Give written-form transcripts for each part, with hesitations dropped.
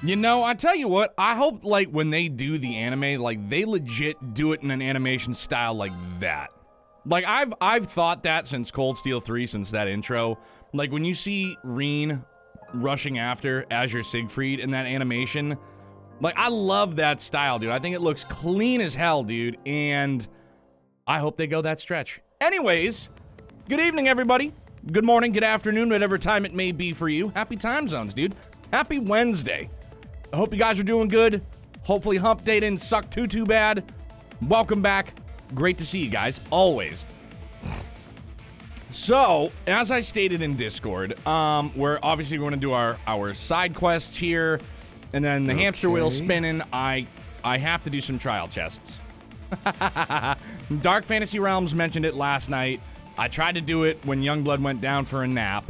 You know, I tell you what, I hope, like, when they do the anime, like, they legit do it in an animation style like that. Like, I've thought that since Cold Steel 3, since that intro. Like, when you see Reen rushing after Azure Siegfried in that animation, like, I love that style, dude. I think it looks clean as hell, dude, and I hope they go that stretch. Anyways, good evening, everybody. Good morning, good afternoon, whatever time it may be for you. Happy time zones, dude. Happy Wednesday. I hope you guys are doing good. Hopefully Hump Day didn't suck too bad. Welcome back. Great to see you guys, always. So, as I stated in Discord, we're obviously going to do our side quests here, and then the hamster wheel spinning. I have to do some trial chests. Dark Fantasy Realms mentioned it last night. I tried to do it when Youngblood went down for a nap,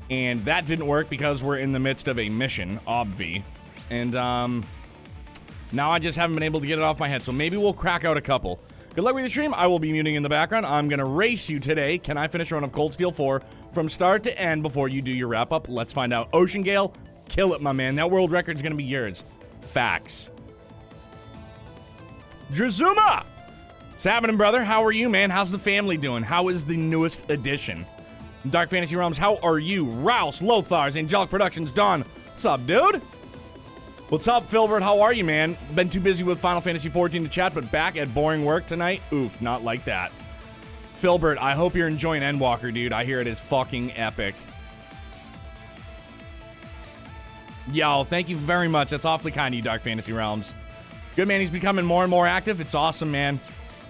and that didn't work because we're in the midst of a mission, obvi. And, now I just haven't been able to get it off my head, so maybe we'll crack out a couple. Good luck with the stream. I will be muting in the background. I'm gonna race you today. Can I finish a run of Cold Steel 4 from start to end before you do your wrap-up? Let's find out. Ocean Gale, kill it, my man. That world record's gonna be yours. Facts. Drazuma! What's happening, brother? How are you, man? How's the family doing? How is the newest edition? Dark Fantasy Realms, how are you? Rouse, Lothar's, Angelic Productions, Dawn. What's up, dude? What's up, Filbert? How are you, man? Been too busy with Final Fantasy XIV to chat, but back at boring work tonight? Oof, not like that. Filbert, I hope you're enjoying Endwalker, dude. I hear it is fucking epic. Yo, thank you very much. That's awfully kind of you, Dark Fantasy Realms. Good, man. He's becoming more and more active. It's awesome, man.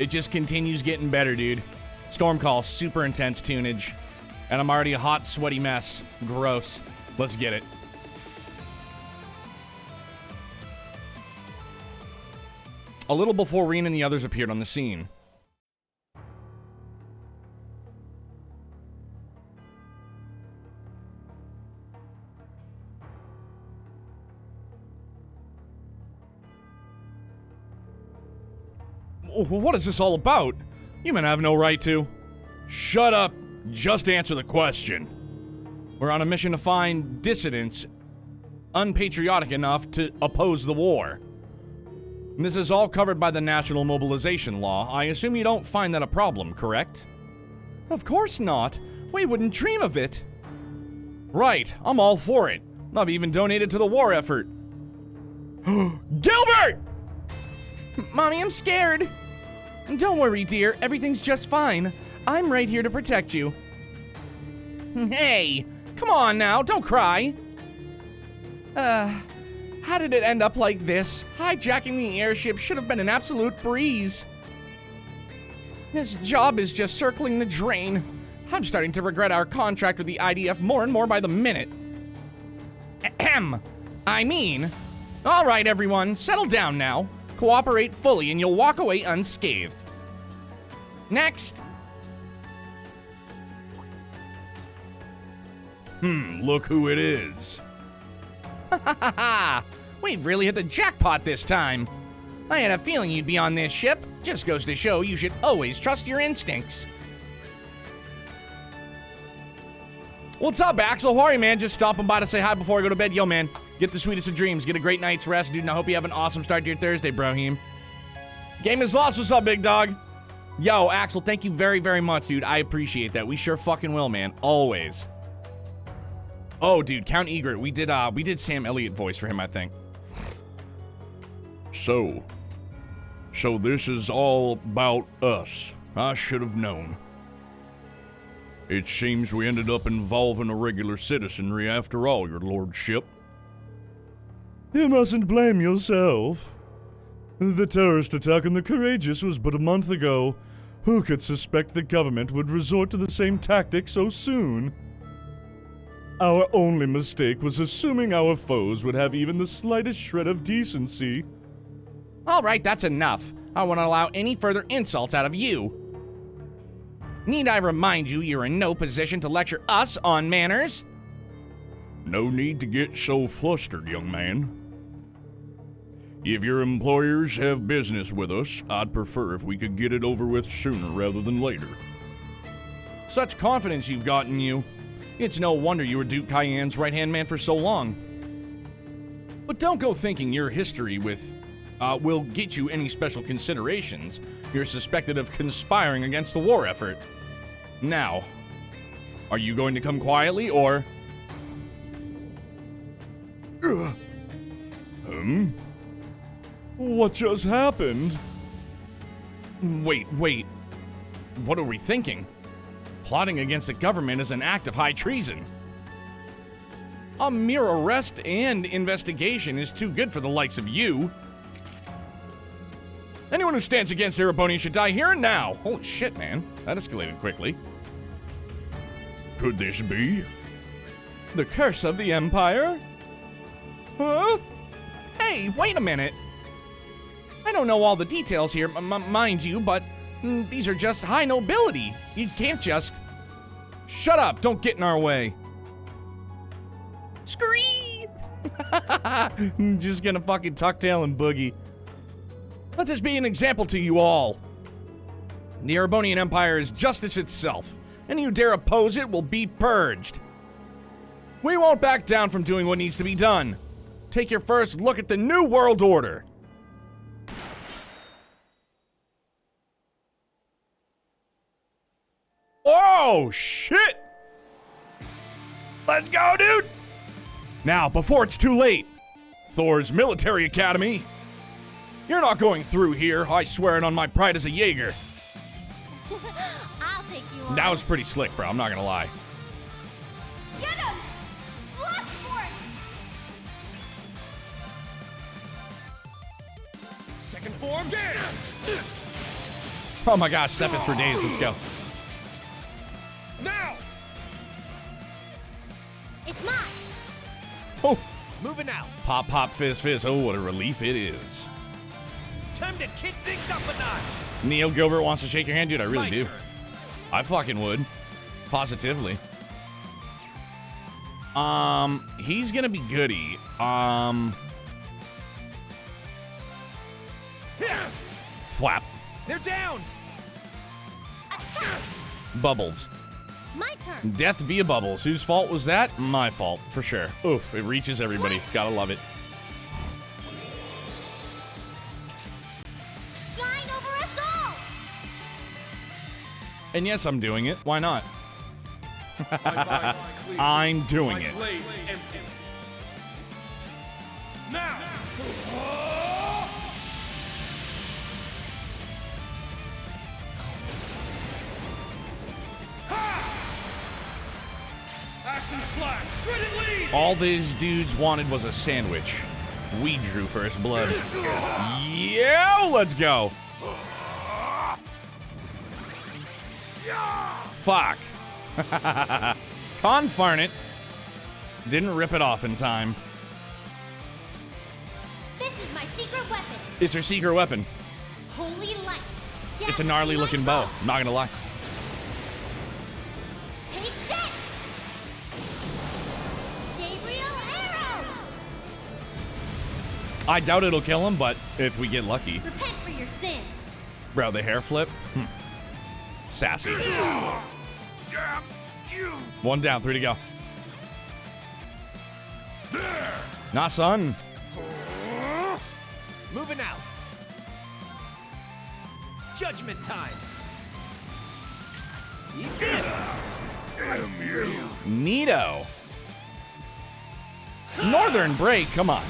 It just continues getting better, dude. Stormcall, super intense tunage. And I'm already a hot, sweaty mess. Gross. Let's get it. A little before Reen and the others appeared on the scene. What is this all about? You men have no right to. Shut up. Just answer the question. We're on a mission to find dissidents unpatriotic enough to oppose the war. This is all covered by the National Mobilization Law. I assume you don't find that a problem, correct? Of course not. We wouldn't dream of it. Right, I'm all for it. I've even donated to the war effort. Gilbert! Mommy, I'm scared. Don't worry, dear. Everything's just fine. I'm right here to protect you. Hey, come on now, don't cry. How did it end up like this? Hijacking the airship should have been an absolute breeze. This job is just circling the drain. I'm starting to regret our contract with the IDF more and more by the minute. Ahem. I mean, all right, everyone, settle down now. Cooperate fully and you'll walk away unscathed. Next. Look who it is. Ha ha ha! We've really hit the jackpot this time. I had a feeling you'd be on this ship. Just goes to show you should always trust your instincts. What's up, Axel? How are you, man? Just stopping by to say hi before I go to bed. Yo, man, get the sweetest of dreams. Get a great night's rest, dude, and I hope you have an awesome start to your Thursday, Brohim. Game is lost. What's up, big dog? Yo, Axel, thank you very, very much, dude. I appreciate that. We sure fucking will, man. Always. Oh, dude, Count Egret. We did Sam Elliott voice for him, I think. So this is all about us. I should have known. It seems we ended up involving a regular citizenry after all, your lordship. You mustn't blame yourself. The terrorist attack on the Courageous was but a month ago. Who could suspect the government would resort to the same tactic so soon? Our only mistake was assuming our foes would have even the slightest shred of decency. All right, that's enough. I won't allow any further insults out of you. Need I remind you, you're in no position to lecture us on manners? No need to get so flustered, young man. If your employers have business with us, I'd prefer if we could get it over with sooner rather than later. Such confidence you've got in you. It's no wonder you were Duke Cayenne's right-hand man for so long. But don't go thinking your history with will get you any special considerations. You're suspected of conspiring against the war effort. Now, are you going to come quietly, or... What just happened? Wait. What are we thinking? Plotting against the government is an act of high treason. A mere arrest and investigation is too good for the likes of you. Anyone who stands against Erebonian should die here and now. Holy shit, man. That escalated quickly. Could this be? The curse of the Empire? Huh? Hey, wait a minute. I don't know all the details here, mind you, but these are just high nobility. You can't just... Shut up, don't get in our way. Scream! Just gonna fucking tucktail and boogie. Let this be an example to you all. The Erebonian Empire is justice itself. Any who dare oppose it will be purged. We won't back down from doing what needs to be done. Take your first look at the New World Order. Oh, shit! Let's go, dude! Now, before it's too late, Thor's Military Academy. You're not going through here, I swear it on my pride as a Jaeger. I'll take you on. That was pretty slick, bro, I'm not gonna lie. Get him! Blast force! Second form, down! Oh my gosh, stepping for days, let's go. Now! It's mine! Oh, Moving out. pop, pop, fizz, fizz. Oh, what a relief it is. Time to kick things up a notch. Neil Gilbert wants to shake your hand, dude, I really My do. turn. I fucking would. Positively. He's gonna be goody. Flap. They're down. Attack! Bubbles. My turn. Death via bubbles. Whose fault was that? My fault, for sure. Oof, it reaches everybody. Gotta love it. Shine over us all! And yes, I'm doing it. Why not? My mind is clear. I'm doing My it. blade empty. Now! Ash and slash. Shredded lead. All these dudes wanted was a sandwich. We drew first blood. Yeah, let's go. Fuck. Confarn it. Didn't rip it off in time. This is my secret weapon. It's her secret weapon. Holy light. It's a gnarly looking bow. Not gonna lie. Take this. Gabriel arrow. I doubt it'll kill him, but if we get lucky. Repent for your sins. Bro, the hair flip. Sassy. Damn you. 1 down, 3 to go. Nah, son. Moving out. Judgment time. Eat this. Neato. Northern break, come on.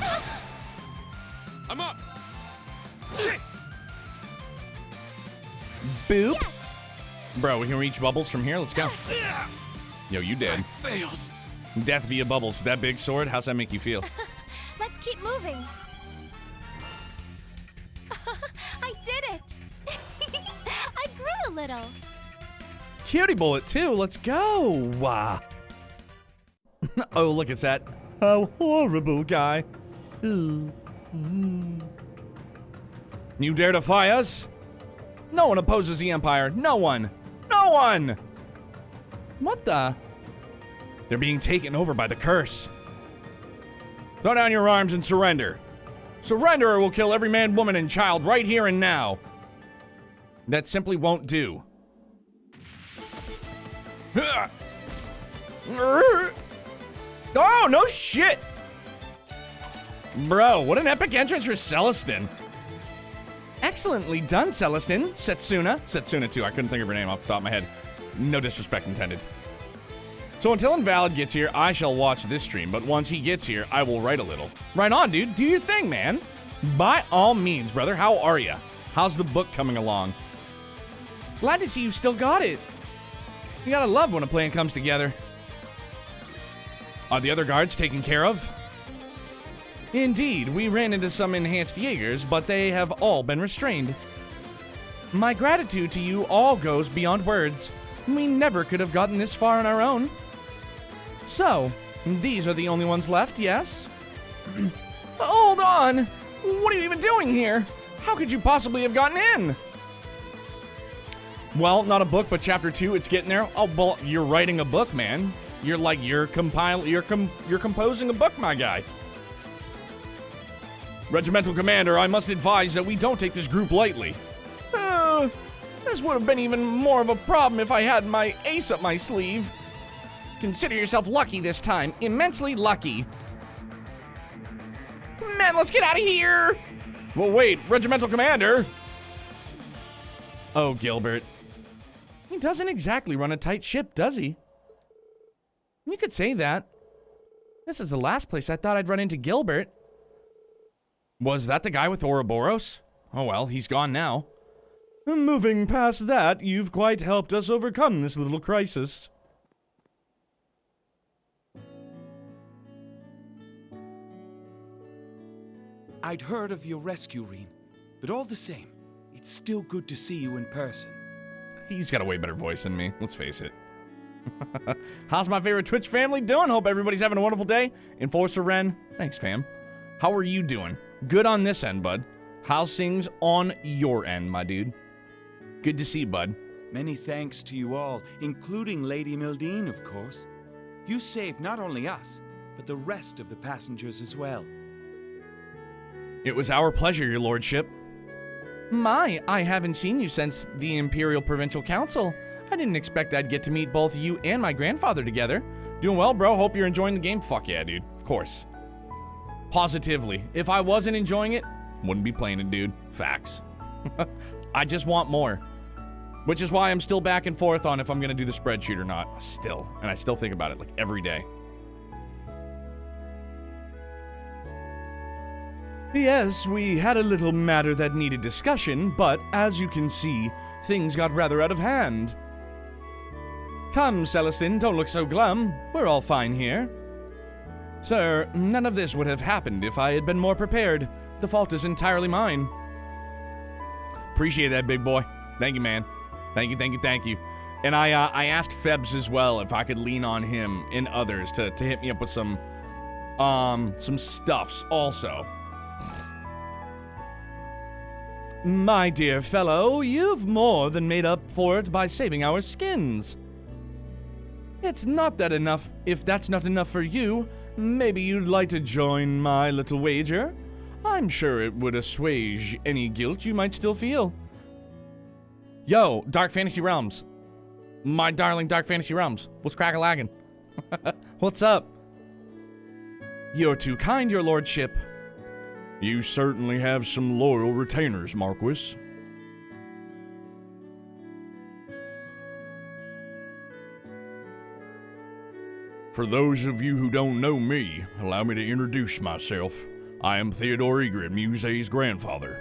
I'm up. Shit. Boop. Yes. Bro, we can reach bubbles from here. Let's go. Yo, you did. Fails. Death via bubbles with that big sword. How's that make you feel? Let's keep moving. I did it. I grew a little. Cutie bullet too. Let's go. Wow. Oh, look, it's that. How horrible guy. Ooh. You dare defy us? No one opposes the Empire. No one. No one. What the? They're being taken over by the curse. Throw down your arms and surrender. Surrender or we'll kill every man, woman, and child right here and now. That simply won't do. Oh, no shit! Bro, what an epic entrance for Celestin. Excellently done, Celestin. Setsuna. Setsuna, too. I couldn't think of her name off the top of my head. No disrespect intended. So until Invalid gets here, I shall watch this stream, but once he gets here, I will write a little. Right on, dude. Do your thing, man. By all means, brother. How are ya? How's the book coming along? Glad to see you still got it. You gotta love when a plan comes together. Are the other guards taken care of? Indeed, we ran into some enhanced Jaegers, but they have all been restrained. My gratitude to you all goes beyond words. We never could have gotten this far on our own. So, these are the only ones left, yes? Hold on! What are you even doing here? How could you possibly have gotten in? Well, not a book, but chapter 2, it's getting there. Oh, well, you're writing a book, man. You're composing a book, my guy. Regimental Commander, I must advise that we don't take this group lightly. This would have been even more of a problem if I had my ace up my sleeve. Consider yourself lucky this time. Immensely lucky. Man, let's get out of here! Well, wait, Regimental Commander? Oh, Gilbert. He doesn't exactly run a tight ship, does he? You could say that. This is the last place I thought I'd run into Gilbert. Was that the guy with Ouroboros? Oh well, he's gone now. Moving past that, you've quite helped us overcome this little crisis. I'd heard of your rescue, Reen, but all the same, it's still good to see you in person. He's got a way better voice than me, let's face it. How's my favorite Twitch family doing? Hope everybody's having a wonderful day. Enforcer Ren, thanks fam. How are you doing? Good on this end, bud. How's things on your end, my dude? Good to see you, bud. Many thanks to you all, including Lady Mildine, of course. You saved not only us, but the rest of the passengers as well. It was our pleasure, your lordship. My, I haven't seen you since the Imperial Provincial Council. I didn't expect I'd get to meet both you and my grandfather together. Doing well, bro. Hope you're enjoying the game. Fuck yeah, dude. Of course. Positively. If I wasn't enjoying it, wouldn't be playing it, dude. Facts. I just want more. Which is why I'm still back and forth on if I'm gonna do the spreadsheet or not. Still. And I still think about it, like, every day. Yes, we had a little matter that needed discussion, but as you can see, things got rather out of hand. Come, Celestine, don't look so glum. We're all fine here. Sir, none of this would have happened if I had been more prepared. The fault is entirely mine. Appreciate that, big boy. Thank you, man. Thank you. And I asked Febs as well if I could lean on him and others to hit me up with some stuffs also. My dear fellow, you've more than made up for it by saving our skins. It's not that enough. If that's not enough for you, maybe you'd like to join my little wager. I'm sure it would assuage any guilt you might still feel. Yo, Dark Fantasy Realms. My darling Dark Fantasy Realms. What's crack-a-laggin'? What's up? You're too kind, your lordship. You certainly have some loyal retainers, Marquis. For those of you who don't know me, allow me to introduce myself. I am Theodore Egrid, Muse's grandfather.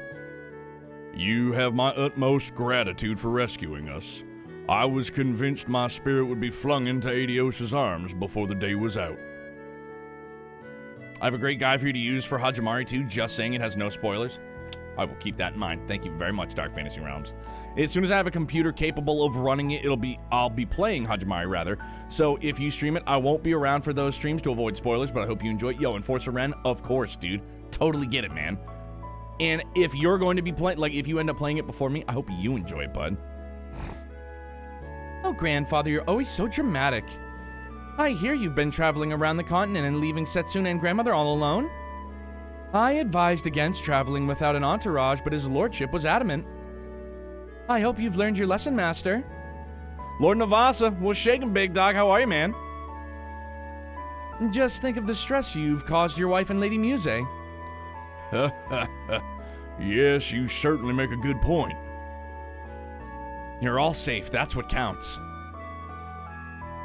You have my utmost gratitude for rescuing us. I was convinced my spirit would be flung into Adios's arms before the day was out. I have a great guide for you to use for Hajimari too, just saying it has no spoilers. I will keep that in mind. Thank you very much, Dark Fantasy Realms. As soon as I have a computer capable of running it, I'll be playing Hajimari rather. So if you stream it, I won't be around for those streams to avoid spoilers, but I hope you enjoy it. Yo, Enforcer Ren, of course, dude. Totally get it, man. And if you're going to be playing, like if you end up playing it before me, I hope you enjoy it, bud. Oh, grandfather, you're always so dramatic. I hear you've been traveling around the continent and leaving Setsuna and grandmother all alone. I advised against traveling without an entourage, but his lordship was adamant. I hope you've learned your lesson, master. Lord Navasa, what's shaking, big dog? How are you, man? Just think of the stress you've caused your wife and Lady Muse. Yes, you certainly make a good point. You're all safe, that's what counts.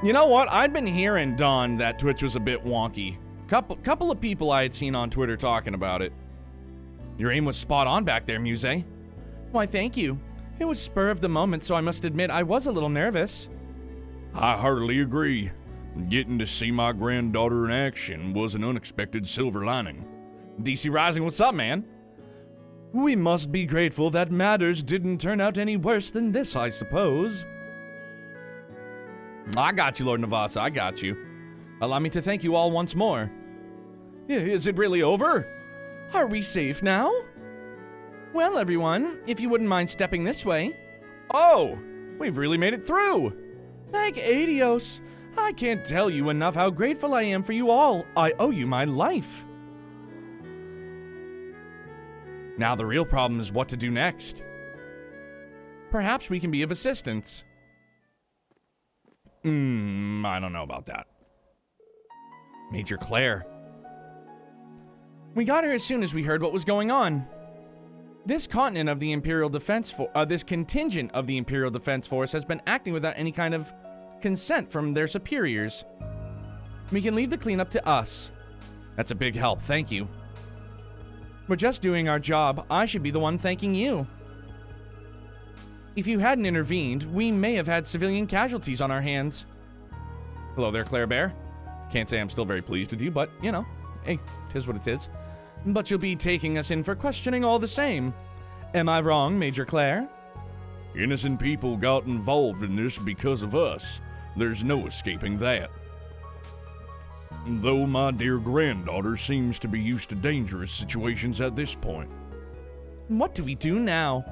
You know what? I'd been hearing, Dawn, that Twitch was a bit wonky. Couple of people I had seen on Twitter talking about it. Your aim was spot on back there, Muse. Why, thank you. It was spur of the moment, so I must admit I was a little nervous. I heartily agree. Getting to see my granddaughter in action was an unexpected silver lining. DC Rising, what's up, man? We must be grateful that matters didn't turn out any worse than this, I suppose. I got you, Lord Navasa, I got you. Allow me to thank you all once more. Is it really over? Are we safe now? Well, everyone, if you wouldn't mind stepping this way. Oh, we've really made it through. Thank Adios. I can't tell you enough how grateful I am for you all. I owe you my life. Now the real problem is what to do next. Perhaps we can be of assistance. I don't know about that. Major Claire. We got her as soon as we heard what was going on. This contingent of the Imperial Defense Force has been acting without any kind of consent from their superiors. We can leave the cleanup to us. That's a big help, thank you. We're just doing our job. I should be the one thanking you. If you hadn't intervened, we may have had civilian casualties on our hands. Hello there, Claire Bear. Can't say I'm still very pleased with you, but, you know, hey, 'tis what it is. But you'll be taking us in for questioning all the same. Am I wrong, Major Claire? Innocent people got involved in this because of us. There's no escaping that. Though my dear granddaughter seems to be used to dangerous situations at this point. What do we do now?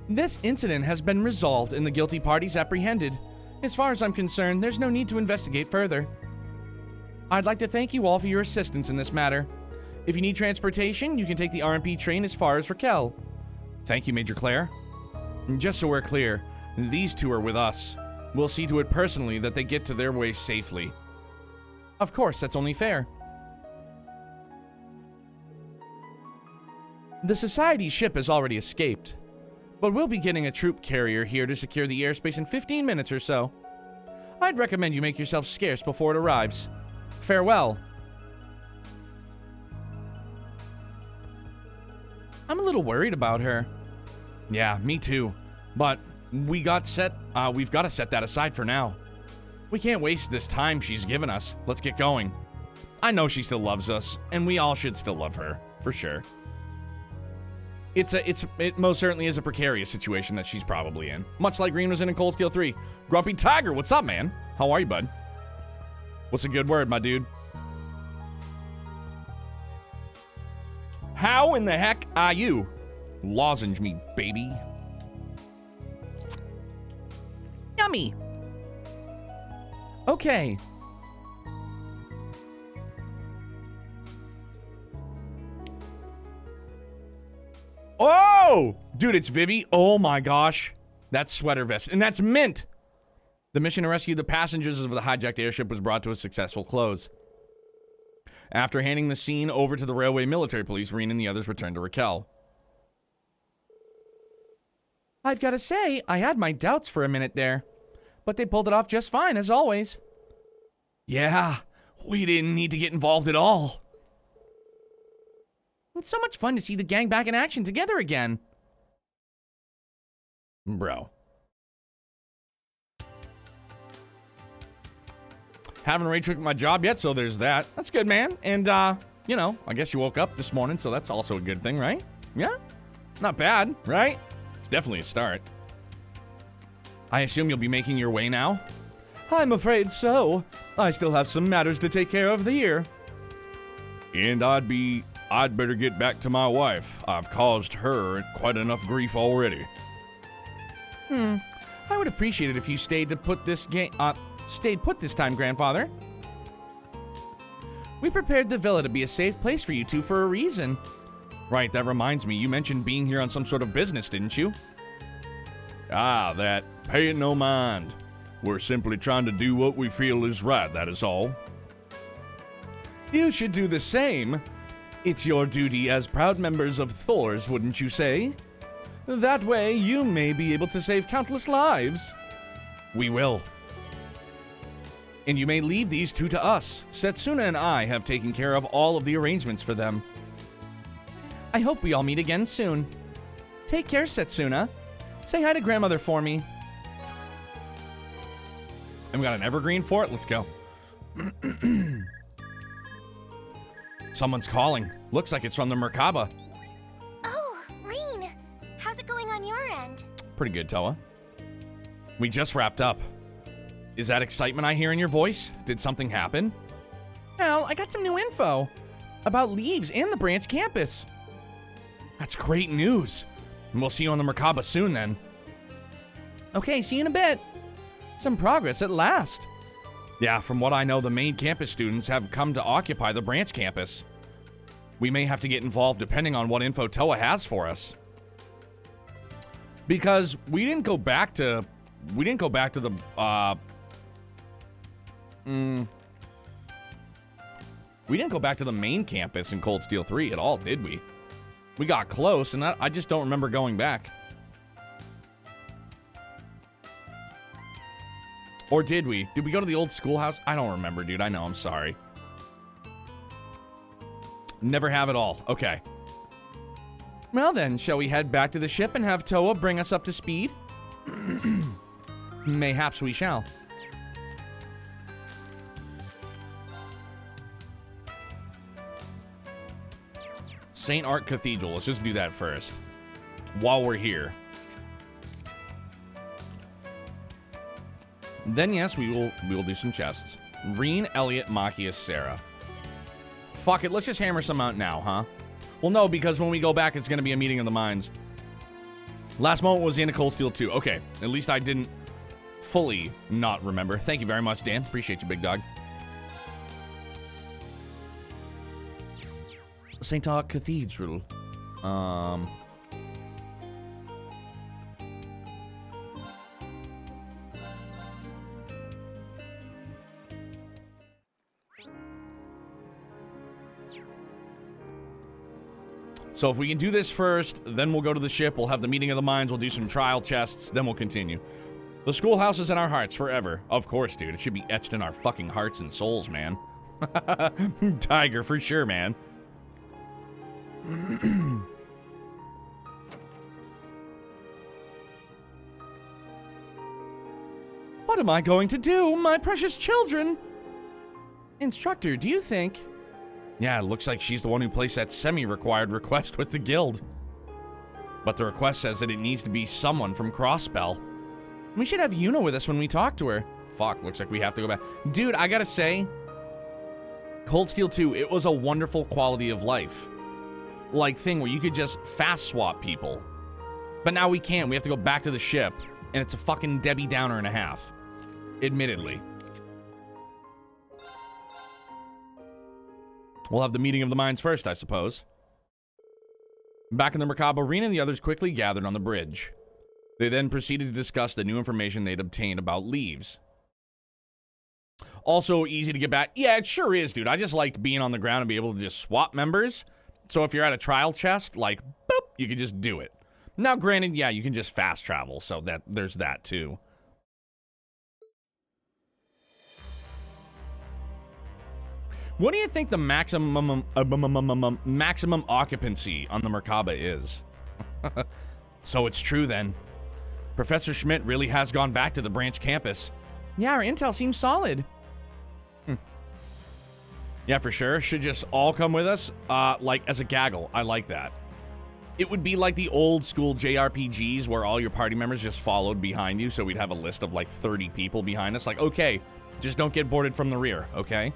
This incident has been resolved and the guilty parties apprehended. As far as I'm concerned, there's no need to investigate further. I'd like to thank you all for your assistance in this matter. If you need transportation, you can take the RMP train as far as Raquel. Thank you, Major Claire. Just so we're clear, these two are with us. We'll see to it personally that they get to their way safely. Of course, that's only fair. The Society ship has already escaped, but we'll be getting a troop carrier here to secure the airspace in 15 minutes or so. I'd recommend you make yourself scarce before it arrives. Farewell. I'm a little worried about her. Yeah, me too. But we've got to set that aside for now. We can't waste this time she's given us. Let's get going. I know she still loves us, and we all should still love her, for sure. It most certainly is a precarious situation that she's probably in. Much like Green was in Cold Steel 3. Grumpy Tiger, what's up, man? How are you, bud? What's a good word, my dude? How in the heck are you? Lozenge me, baby. Yummy. Okay. Oh! Dude, it's Vivi. Oh my gosh. That's sweater vest. And that's mint. The mission to rescue the passengers of the hijacked airship was brought to a successful close. After handing the scene over to the railway military police, Reen and the others returned to Raquel. I've got to say, I had my doubts for a minute there. But they pulled it off just fine, as always. Yeah, we didn't need to get involved at all. It's so much fun to see the gang back in action together again. Bro. Haven't rage-quit my job yet, so there's that. That's good, man. And, you know, I guess you woke up this morning, so that's also a good thing, right? Yeah? Not bad, right? It's definitely a start. I assume you'll be making your way now? I'm afraid so. I still have some matters to take care of here. And I'd better get back to my wife. I've caused her quite enough grief already. I would appreciate it if you stayed put this time, Grandfather. We prepared the villa to be a safe place for you two for a reason. Right, that reminds me, you mentioned being here on some sort of business, didn't you? Ah, that. Pay it no mind. We're simply trying to do what we feel is right, that is all. You should do the same. It's your duty as proud members of Thor's, wouldn't you say? That way, you may be able to save countless lives. We will. And you may leave these two to us. Setsuna and I have taken care of all of the arrangements for them. I hope we all meet again soon. Take care, Setsuna. Say hi to Grandmother for me. And we got an evergreen for it? Let's go. Someone's calling. Looks like it's from the Merkabah. Oh, Reen. How's it going on your end? Pretty good, Toa. We just wrapped up. Is that excitement I hear in your voice? Did something happen? Well, I got some new info about Leaves and the branch campus. That's great news. And we'll see you on the Merkabah soon then. Okay, see you in a bit. Some progress at last. Yeah, from what I know, the main campus students have come to occupy the branch campus. We may have to get involved depending on what info Toa has for us. Because we didn't go back to the we didn't go back to the main campus in Cold Steel 3 at all, did we? We got close, and I just don't remember going back. Or did we? Did we go to the old schoolhouse? I don't remember, dude. I know, I'm sorry. Never have it all. Okay. Well then, shall we head back to the ship and have Toa bring us up to speed? Mayhaps we shall. St. Art Cathedral. Let's just do that first. While we're here. Then yes, we will do some chests. Reen, Elliot, Machias, Sarah. Fuck it, let's just hammer some out now, huh? Well, no, because when we go back, it's gonna be a meeting of the minds. Last moment was in Cold Steel 2. Okay, at least I didn't fully not remember. Thank you very much, Dan. Appreciate you, big dog. St. Art Cathedral. So if we can do this first, then we'll go to the ship, we'll have the meeting of the minds, we'll do some trial chests, then we'll continue. The schoolhouse is in our hearts forever. Of course, dude. It should be etched in our fucking hearts and souls, man. Tiger, for sure, man. What am I going to do, my precious children? Instructor, do you think? Yeah, it looks like she's the one who placed that semi-required request with the guild. But the request says that it needs to be someone from Crossbell. We should have Yuna with us when we talk to her. Fuck, looks like we have to go back. Dude, I gotta say, Cold Steel 2, it was a wonderful quality of life. Like thing where you could just fast swap people. But now we can't. We have to go back to the ship. And it's a fucking Debbie Downer and a half. Admittedly. We'll have the meeting of the minds first, I suppose. Back in the Merkabah arena, the others quickly gathered on the bridge. They then proceeded to discuss the new information they'd obtained about leaves. Also easy to get back. Yeah, it sure is, dude. I just liked being on the ground and be able to just swap members. So if you're at a trial chest, like, boop, you can just do it. Now, granted, yeah, you can just fast travel, so that there's that too. What do you think the maximum occupancy on the Merkabah is? So it's true then. Professor Schmidt really has gone back to the branch campus. Yeah, our intel seems solid. Yeah, for sure. Should just all come with us, like as a gaggle. I like that. It would be like the old school JRPGs where all your party members just followed behind you, so we'd have a list of like 30 people behind us. Like, okay, just don't get boarded from the rear, okay?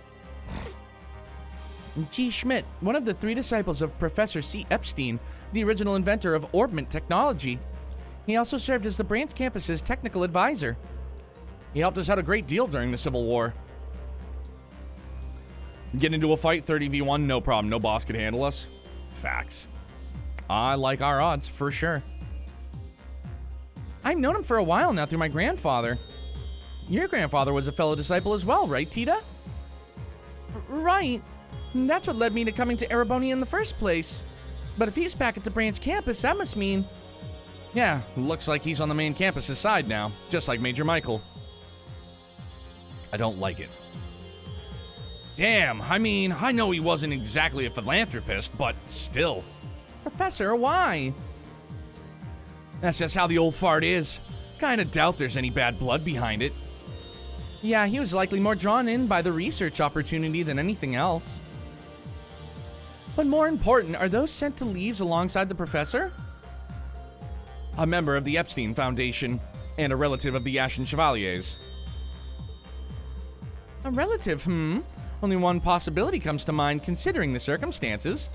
G. Schmidt, one of the 3 disciples of Professor C. Epstein, the original inventor of orbment technology. He also served as the branch campus's technical advisor. He helped us out a great deal during the Civil War. Get into a fight, 30v1, no problem. No boss could handle us. Facts. I like our odds, for sure. I've known him for a while now through my grandfather. Your grandfather was a fellow disciple as well, right, Tita? Right. That's what led me to coming to Erebonia in the first place. But if he's back at the branch campus, that must mean... Yeah, looks like he's on the main campus's side now, just like Major Michael. I don't like it. Damn, I mean, I know he wasn't exactly a philanthropist, but still. Professor, why? That's just how the old fart is. Kinda doubt there's any bad blood behind it. Yeah, he was likely more drawn in by the research opportunity than anything else. But more important, are those sent to leaves alongside the professor? A member of the Epstein Foundation, and a relative of the Ashen Chevaliers. A relative, Only one possibility comes to mind considering the circumstances.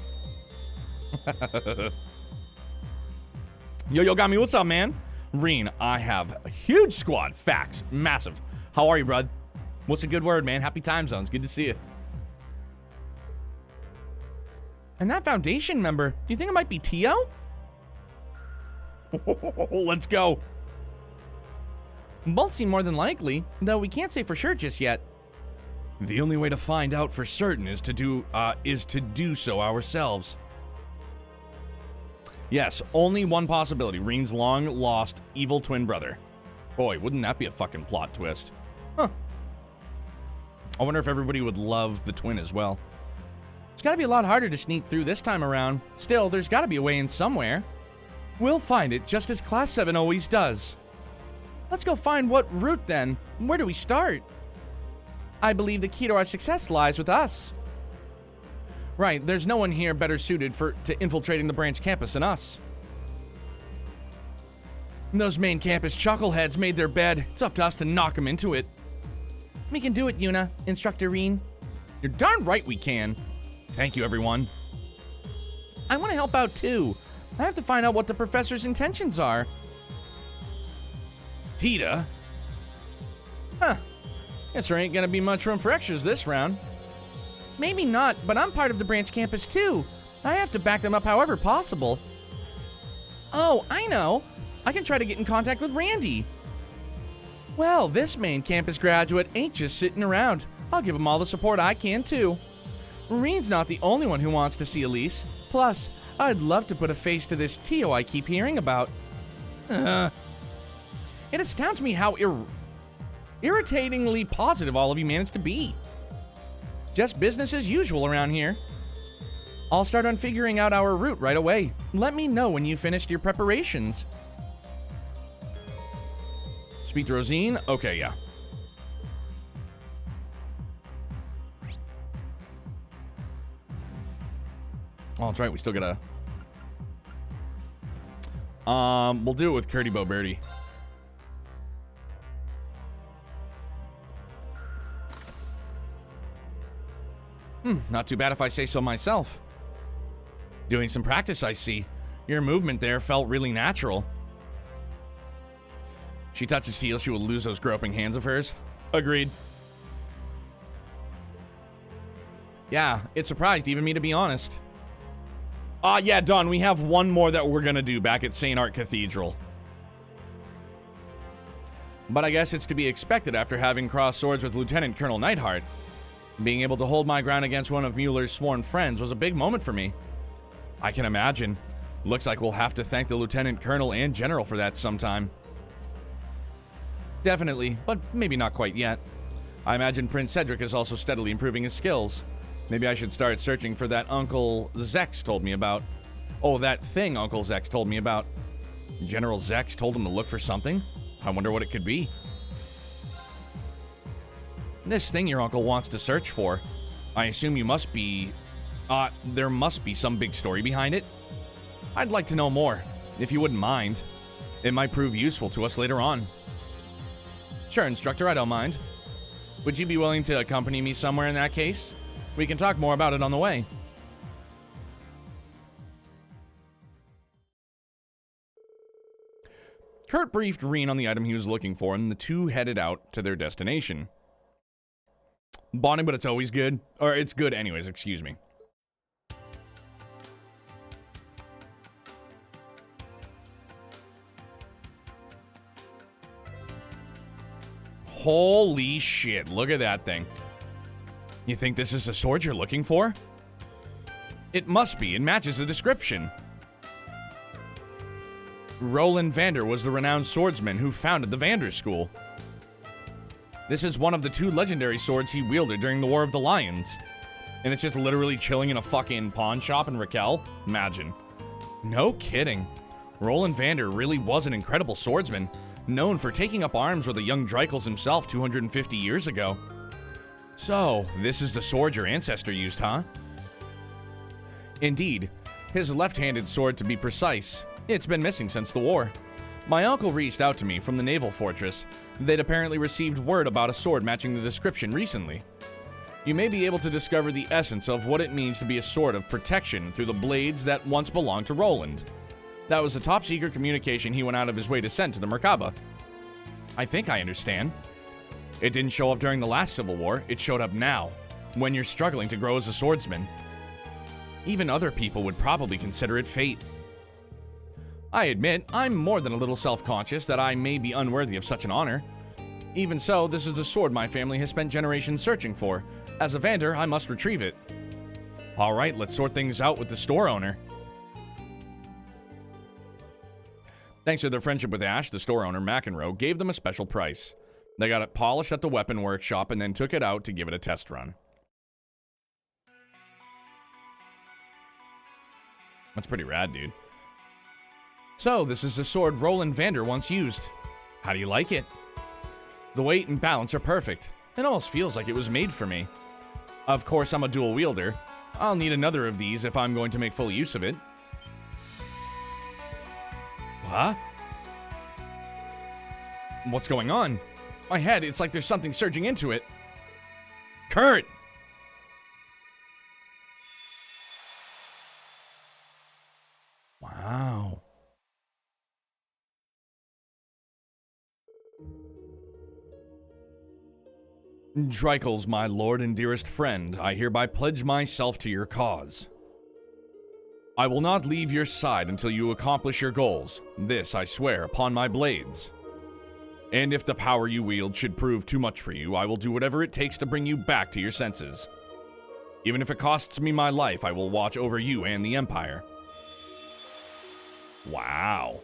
Yo, Gami, what's up, man? Reen, I have a huge squad. Facts. Massive. How are you, bud? What's a good word, man? Happy time zones. Good to see you. And that Foundation member, do you think it might be Tio? Let's go. Both seem more than likely, though we can't say for sure just yet. The only way to find out for certain is to do so ourselves. Yes, only one possibility. Reen's long-lost evil twin brother. Boy, wouldn't that be a fucking plot twist. Huh. I wonder if everybody would love the twin as well. It's gotta be a lot harder to sneak through this time around. Still, there's gotta be a way in somewhere. We'll find it, just as Class 7 always does. Let's go find what route then. Where do we start? I believe the key to our success lies with us. Right, there's no one here better suited to infiltrating the branch campus than us. Those main campus chuckleheads made their bed. It's up to us to knock them into it. We can do it, Yuna, Instructor Reen. You're darn right we can. Thank you, everyone. I want to help out too. I have to find out what the professor's intentions are. Tita? Huh. Guess there ain't gonna be much room for extras this round. Maybe not, but I'm part of the branch campus too. I have to back them up however possible. Oh, I know. I can try to get in contact with Randy. Well, this main campus graduate ain't just sitting around. I'll give him all the support I can too. Reen's not the only one who wants to see Elise. Plus, I'd love to put a face to this Tio I keep hearing about. It astounds me how irritatingly positive all of you managed to be. Just business as usual around here. I'll start on figuring out our route right away. Let me know when you've finished your preparations. Speak to Rosine? Okay, yeah. Oh, that's right. We still gotta... we'll do it with Curdy Bo Birdie. Not too bad if I say so myself. Doing some practice, I see. Your movement there felt really natural. She touches steel, she will lose those groping hands of hers. Agreed. Yeah, it surprised even me, to be honest. Yeah, done. We have one more that we're gonna do back at St. Art Cathedral. But I guess it's to be expected after having crossed swords with Lieutenant Colonel Neidhart. Being able to hold my ground against one of Mueller's sworn friends was a big moment for me. I can imagine. Looks like we'll have to thank the Lieutenant Colonel and General for that sometime. Definitely, but maybe not quite yet. I imagine Prince Cedric is also steadily improving his skills. Maybe I should start searching for that Uncle Zex told me about. Oh, that thing Uncle Zex told me about. General Zex told him to look for something? I wonder what it could be. This thing your uncle wants to search for. I assume you must be... there must be some big story behind it. I'd like to know more, if you wouldn't mind. It might prove useful to us later on. Sure, Instructor, I don't mind. Would you be willing to accompany me somewhere in that case? We can talk more about it on the way. Kurt briefed Reen on the item he was looking for, and the two headed out to their destination. Bonding, but it's always good. Or it's good anyways, excuse me. Holy shit, look at that thing. You think this is the sword you're looking for? It must be, it matches the description. Roland Vander was the renowned swordsman who founded the Vander School. This is one of the two legendary swords he wielded during the War of the Lions. And it's just literally chilling in a fucking pawn shop in Raquel? Imagine. No kidding. Roland Vander really was an incredible swordsman, known for taking up arms with the young Dreikels himself 250 years ago. So, this is the sword your ancestor used, huh? Indeed. His left-handed sword, to be precise. It's been missing since the war. My uncle reached out to me from the naval fortress. They'd apparently received word about a sword matching the description recently. You may be able to discover the essence of what it means to be a sword of protection through the blades that once belonged to Roland. That was the top-secret communication he went out of his way to send to the Merkabah. I think I understand. It didn't show up during the last Civil War, it showed up now, when you're struggling to grow as a swordsman. Even other people would probably consider it fate. I admit, I'm more than a little self-conscious that I may be unworthy of such an honor. Even so, this is the sword my family has spent generations searching for. As a Vander, I must retrieve it. Alright, let's sort things out with the store owner. Thanks to their friendship with Ash, the store owner, McEnroe, gave them a special price. They got it polished at the weapon workshop and then took it out to give it a test run. That's pretty rad, dude. So, this is the sword Roland Vander once used. How do you like it? The weight and balance are perfect. It almost feels like it was made for me. Of course, I'm a dual wielder. I'll need another of these if I'm going to make full use of it. Huh? What's going on? My head, it's like there's something surging into it. Kurt! Wow. Dreikels, my lord and dearest friend, I hereby pledge myself to your cause. I will not leave your side until you accomplish your goals. This I swear upon my blades. And if the power you wield should prove too much for you, I will do whatever it takes to bring you back to your senses. Even if it costs me my life, I will watch over you and the Empire. Wow.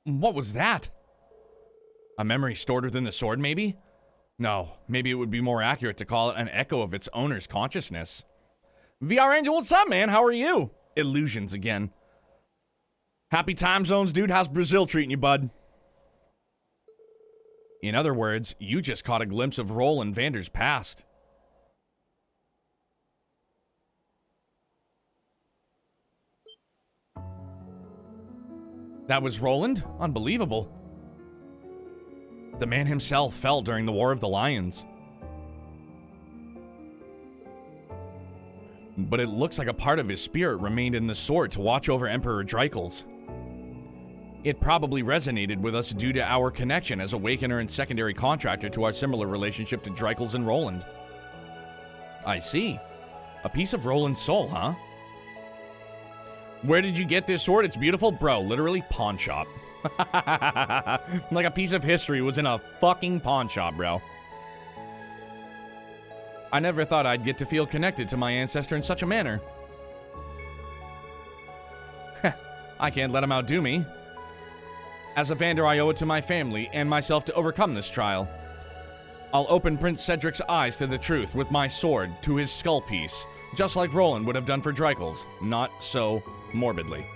What was that? A memory stored within the sword, maybe? No, maybe it would be more accurate to call it an echo of its owner's consciousness. VR Angel, what's up, man? How are you? Illusions again. Happy time zones, dude. How's Brazil treating you, bud? In other words, you just caught a glimpse of Roland Vander's past. That was Roland? Unbelievable. The man himself fell during the War of the Lions. But it looks like a part of his spirit remained in the sword to watch over Emperor Dreikels. It probably resonated with us due to our connection as Awakener and secondary contractor to our similar relationship to Dreikels and Roland. I see. A piece of Roland's soul, huh? Where did you get this sword? It's beautiful. Bro, literally pawn shop. Like a piece of history was in a fucking pawn shop, bro. I never thought I'd get to feel connected to my ancestor in such a manner. I can't let him outdo me. As a Vander, I owe it to my family and myself to overcome this trial. I'll open Prince Cedric's eyes to the truth with my sword to his skull piece, just like Roland would have done for Dreikels, not so morbidly.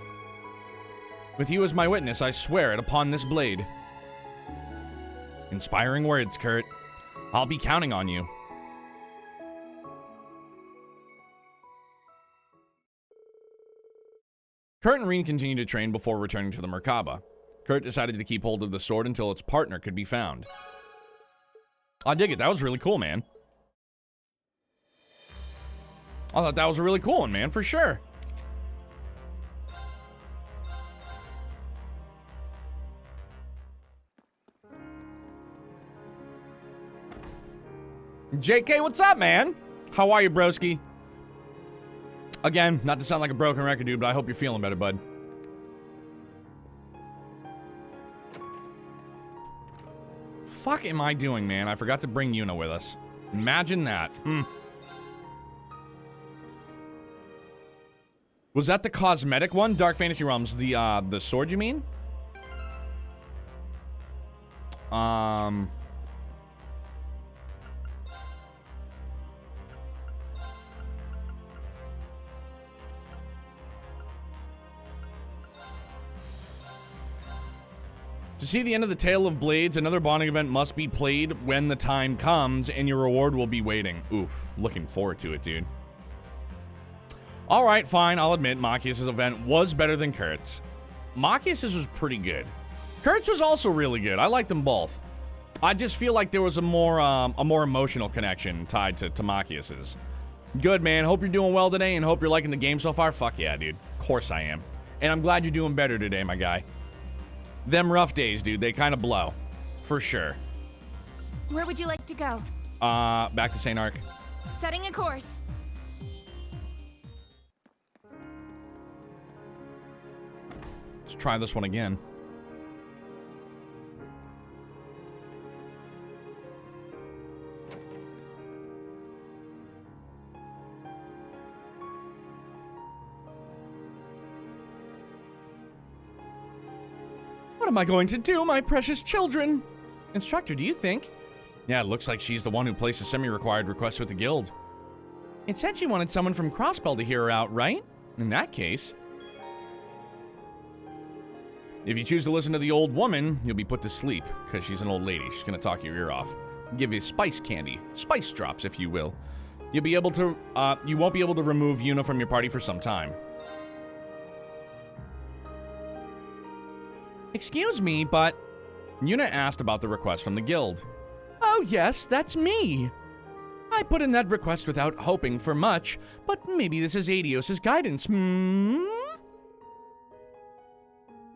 With you as my witness, I swear it upon this blade. Inspiring words, Kurt. I'll be counting on you. Kurt and Reen continued to train before returning to the Merkabah. Kurt decided to keep hold of the sword until its partner could be found. I dig it. That was really cool, man. I thought that was a really cool one, man, for sure. JK, what's up, man? How are you, broski? Again, not to sound like a broken record, dude, but I hope you're feeling better, bud. Fuck am I doing, man? I forgot to bring Yuna with us. Imagine that. Was that the cosmetic one? Dark Fantasy Realms, the sword, you mean? To see the end of the Tale of Blades, another bonding event must be played when the time comes, and your reward will be waiting. Oof, looking forward to it, dude. Alright, fine, I'll admit Machias' event was better than Kurt's. Machias' was pretty good. Kurt's was also really good. I liked them both. I just feel like there was a more emotional connection tied to Machias'. Good, man. Hope you're doing well today, and hope you're liking the game so far. Fuck yeah, dude. Of course I am. And I'm glad you're doing better today, my guy. Them rough days, dude, they kind of blow. For sure. Where would you like to go? Back to St. Arc. Setting a course. Let's try this one again. What am I going to do, my precious children? Instructor, do you think? Yeah, it looks like she's the one who placed a semi-required request with the guild. It said she wanted someone from Crossbell to hear her out, right? In that case. If you choose to listen to the old woman, you'll be put to sleep, because she's an old lady. She's gonna talk your ear off. Give you spice candy. Spice drops, if you will. You won't be able to remove Yuna from your party for some time. Excuse me, but... Yuna asked about the request from the guild. Oh yes, that's me. I put in that request without hoping for much, but maybe this is Adios' guidance,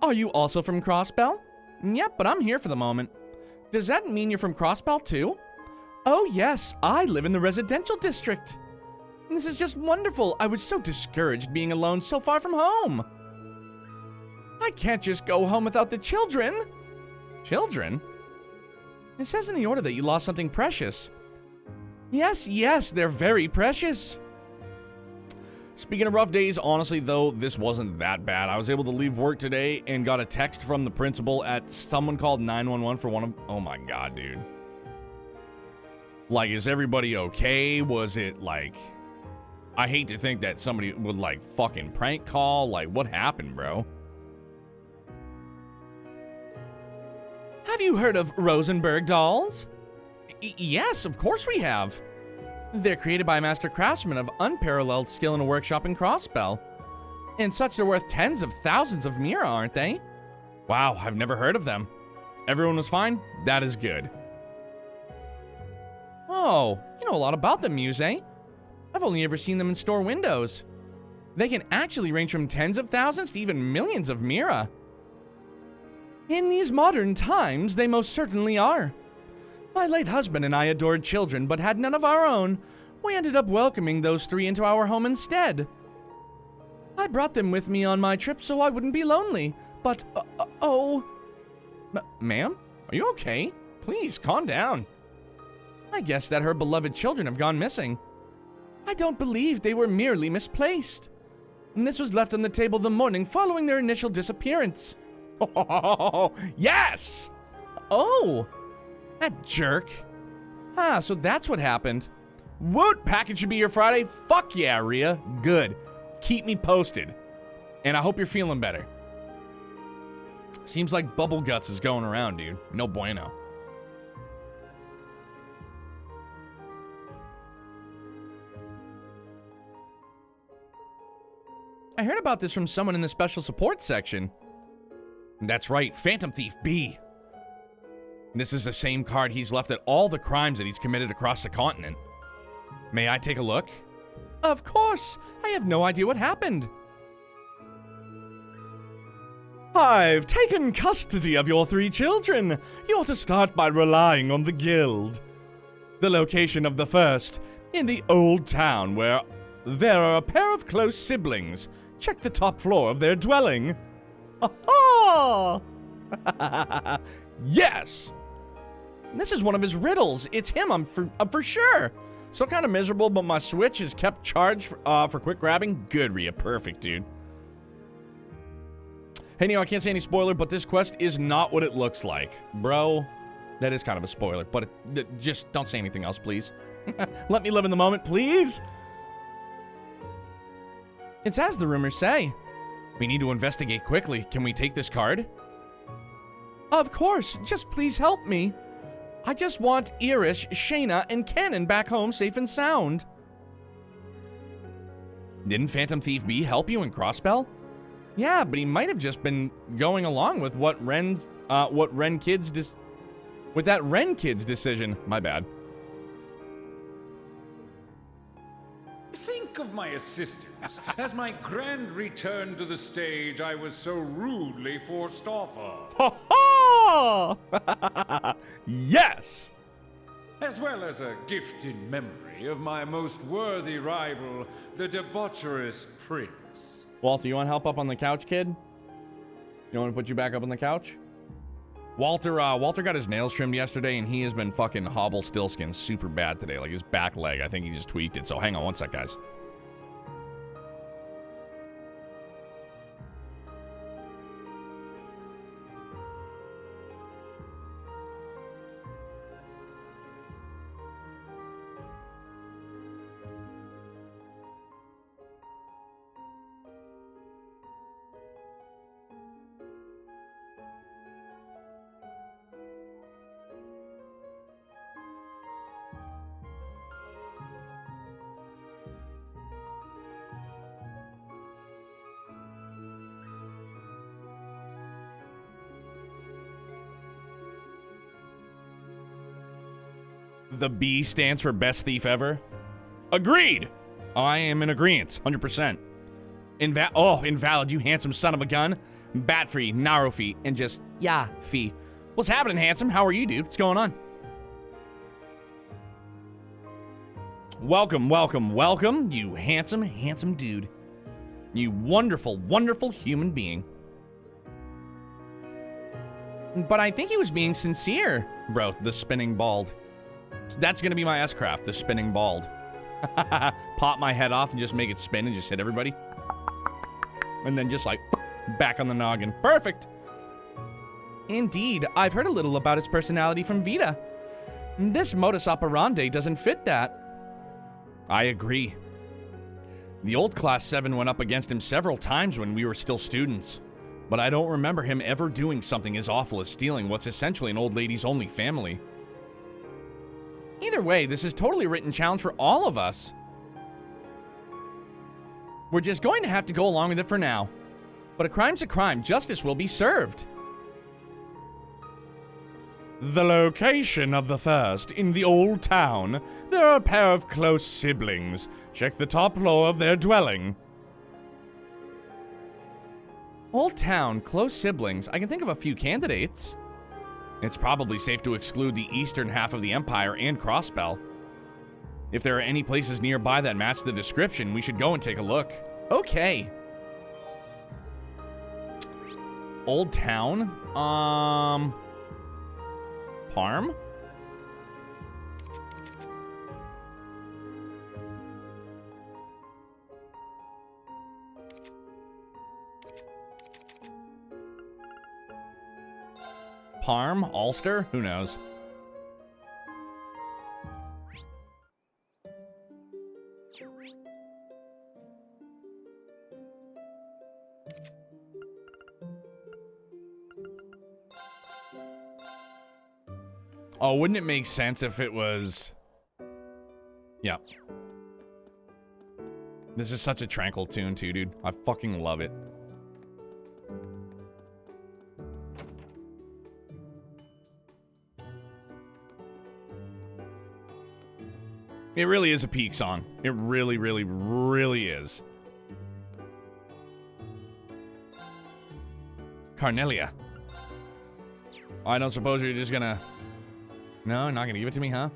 Are you also from Crossbell? Yep, but I'm here for the moment. Does that mean you're from Crossbell too? Oh yes, I live in the residential district. This is just wonderful. I was so discouraged being alone so far from home. I can't just go home without the children. Children? It says in the order that you lost something precious. Yes, they're very precious. Speaking of rough days, honestly, though, this wasn't that bad. I was able to leave work today and got a text from the principal at someone called 911 for one of... Oh my god, dude. Like, is everybody okay? Was it, like... I hate to think that somebody would, like, fucking prank call. Like, what happened, bro? Have you heard of Rosenberg dolls? Yes, of course we have. They're created by a master craftsman of unparalleled skill in a workshop in Crossbell. And such they're worth tens of thousands of Mira, aren't they? Wow, I've never heard of them. Everyone was fine? That is good. Oh, you know a lot about them, Muse, eh? I've only ever seen them in store windows. They can actually range from tens of thousands to even millions of Mira. In these modern times, they most certainly are. My late husband and I adored children, but had none of our own. We ended up welcoming those 3 into our home instead. I brought them with me on my trip so I wouldn't be lonely, but, ma'am, are you okay? Please, calm down. I guess that her beloved children have gone missing. I don't believe they were merely misplaced. And this was left on the table the morning following their initial disappearance. Oh, yes! Oh, that jerk. Ah, so that's what happened. Woot, package should be here Friday. Fuck yeah, Rhea. Good. Keep me posted. And I hope you're feeling better. Seems like bubble guts is going around, dude. No bueno. I heard about this from someone in the special support section. That's right, Phantom Thief B. This is the same card he's left at all the crimes that he's committed across the continent. May I take a look? Of course. I have no idea what happened. I've taken custody of your 3 children. You ought to start by relying on the guild. The location of the first, in the old town where there are a pair of close siblings. Check the top floor of their dwelling. Aha! Yes! This is one of his riddles. It's him, I'm for sure. So kind of miserable, but my Switch is kept charged for quick grabbing. Good, Rhea. Perfect, dude. Hey, Neo, I can't say any spoiler, but this quest is not what it looks like. Bro, that is kind of a spoiler, but just don't say anything else, please. Let me live in the moment, please. It's as the rumors say. We need to investigate quickly. Can we take this card? Of course. Just please help me. I just want Irish, Shayna, and Cannon back home safe and sound. Didn't Phantom Thief B help you in Crossbell? Yeah, but he might have just been going along with what Ren Kid's decision. My bad. Think of my assistance as my grand return to the stage I was so rudely forced off of. Ha ha! Yes! As well as a gift in memory of my most worthy rival, the debaucherous prince. Walter, you want help up on the couch, kid? You want to put you back up on the couch? Walter got his nails trimmed yesterday, and he has been fucking hobble stillskin super bad today. Like his back leg, I think he just tweaked it. So hang on one sec, guys. The B stands for best thief ever. Agreed. I am in agreement, 100%. Invalid, you handsome son of a gun. Bat free, narrow fee, and just yeah fee. What's happening, handsome? How are you, dude? What's going on? Welcome, welcome, welcome, you handsome, handsome dude. You wonderful, wonderful human being. But I think he was being sincere. Bro, the spinning bald. That's gonna be my S-craft, the spinning bald. Pop my head off and just make it spin and just hit everybody. And then just like, back on the noggin. Perfect. Indeed, I've heard a little about its personality from Vita. This modus operandi doesn't fit that. I agree. The old Class 7 went up against him several times when we were still students. But I don't remember him ever doing something as awful as stealing what's essentially an old lady's only family. Either way, this is totally a written challenge for all of us. We're just going to have to go along with it for now. But a crime's a crime. Justice will be served. The location of the first, in the old town. There are a pair of close siblings. Check the top floor of their dwelling. Old town, close siblings. I can think of a few candidates. It's probably safe to exclude the eastern half of the Empire and Crossbell. If there are any places nearby that match the description, we should go and take a look. Okay. Old town? Parm? Parm? Ulster? Who knows? Oh, wouldn't it make sense if it was... Yeah. This is such a tranquil tune too, dude. I fucking love it. It really is a peak song. It really, really, really is. Carnelia. I don't suppose you're just gonna... No, not gonna give it to me, huh?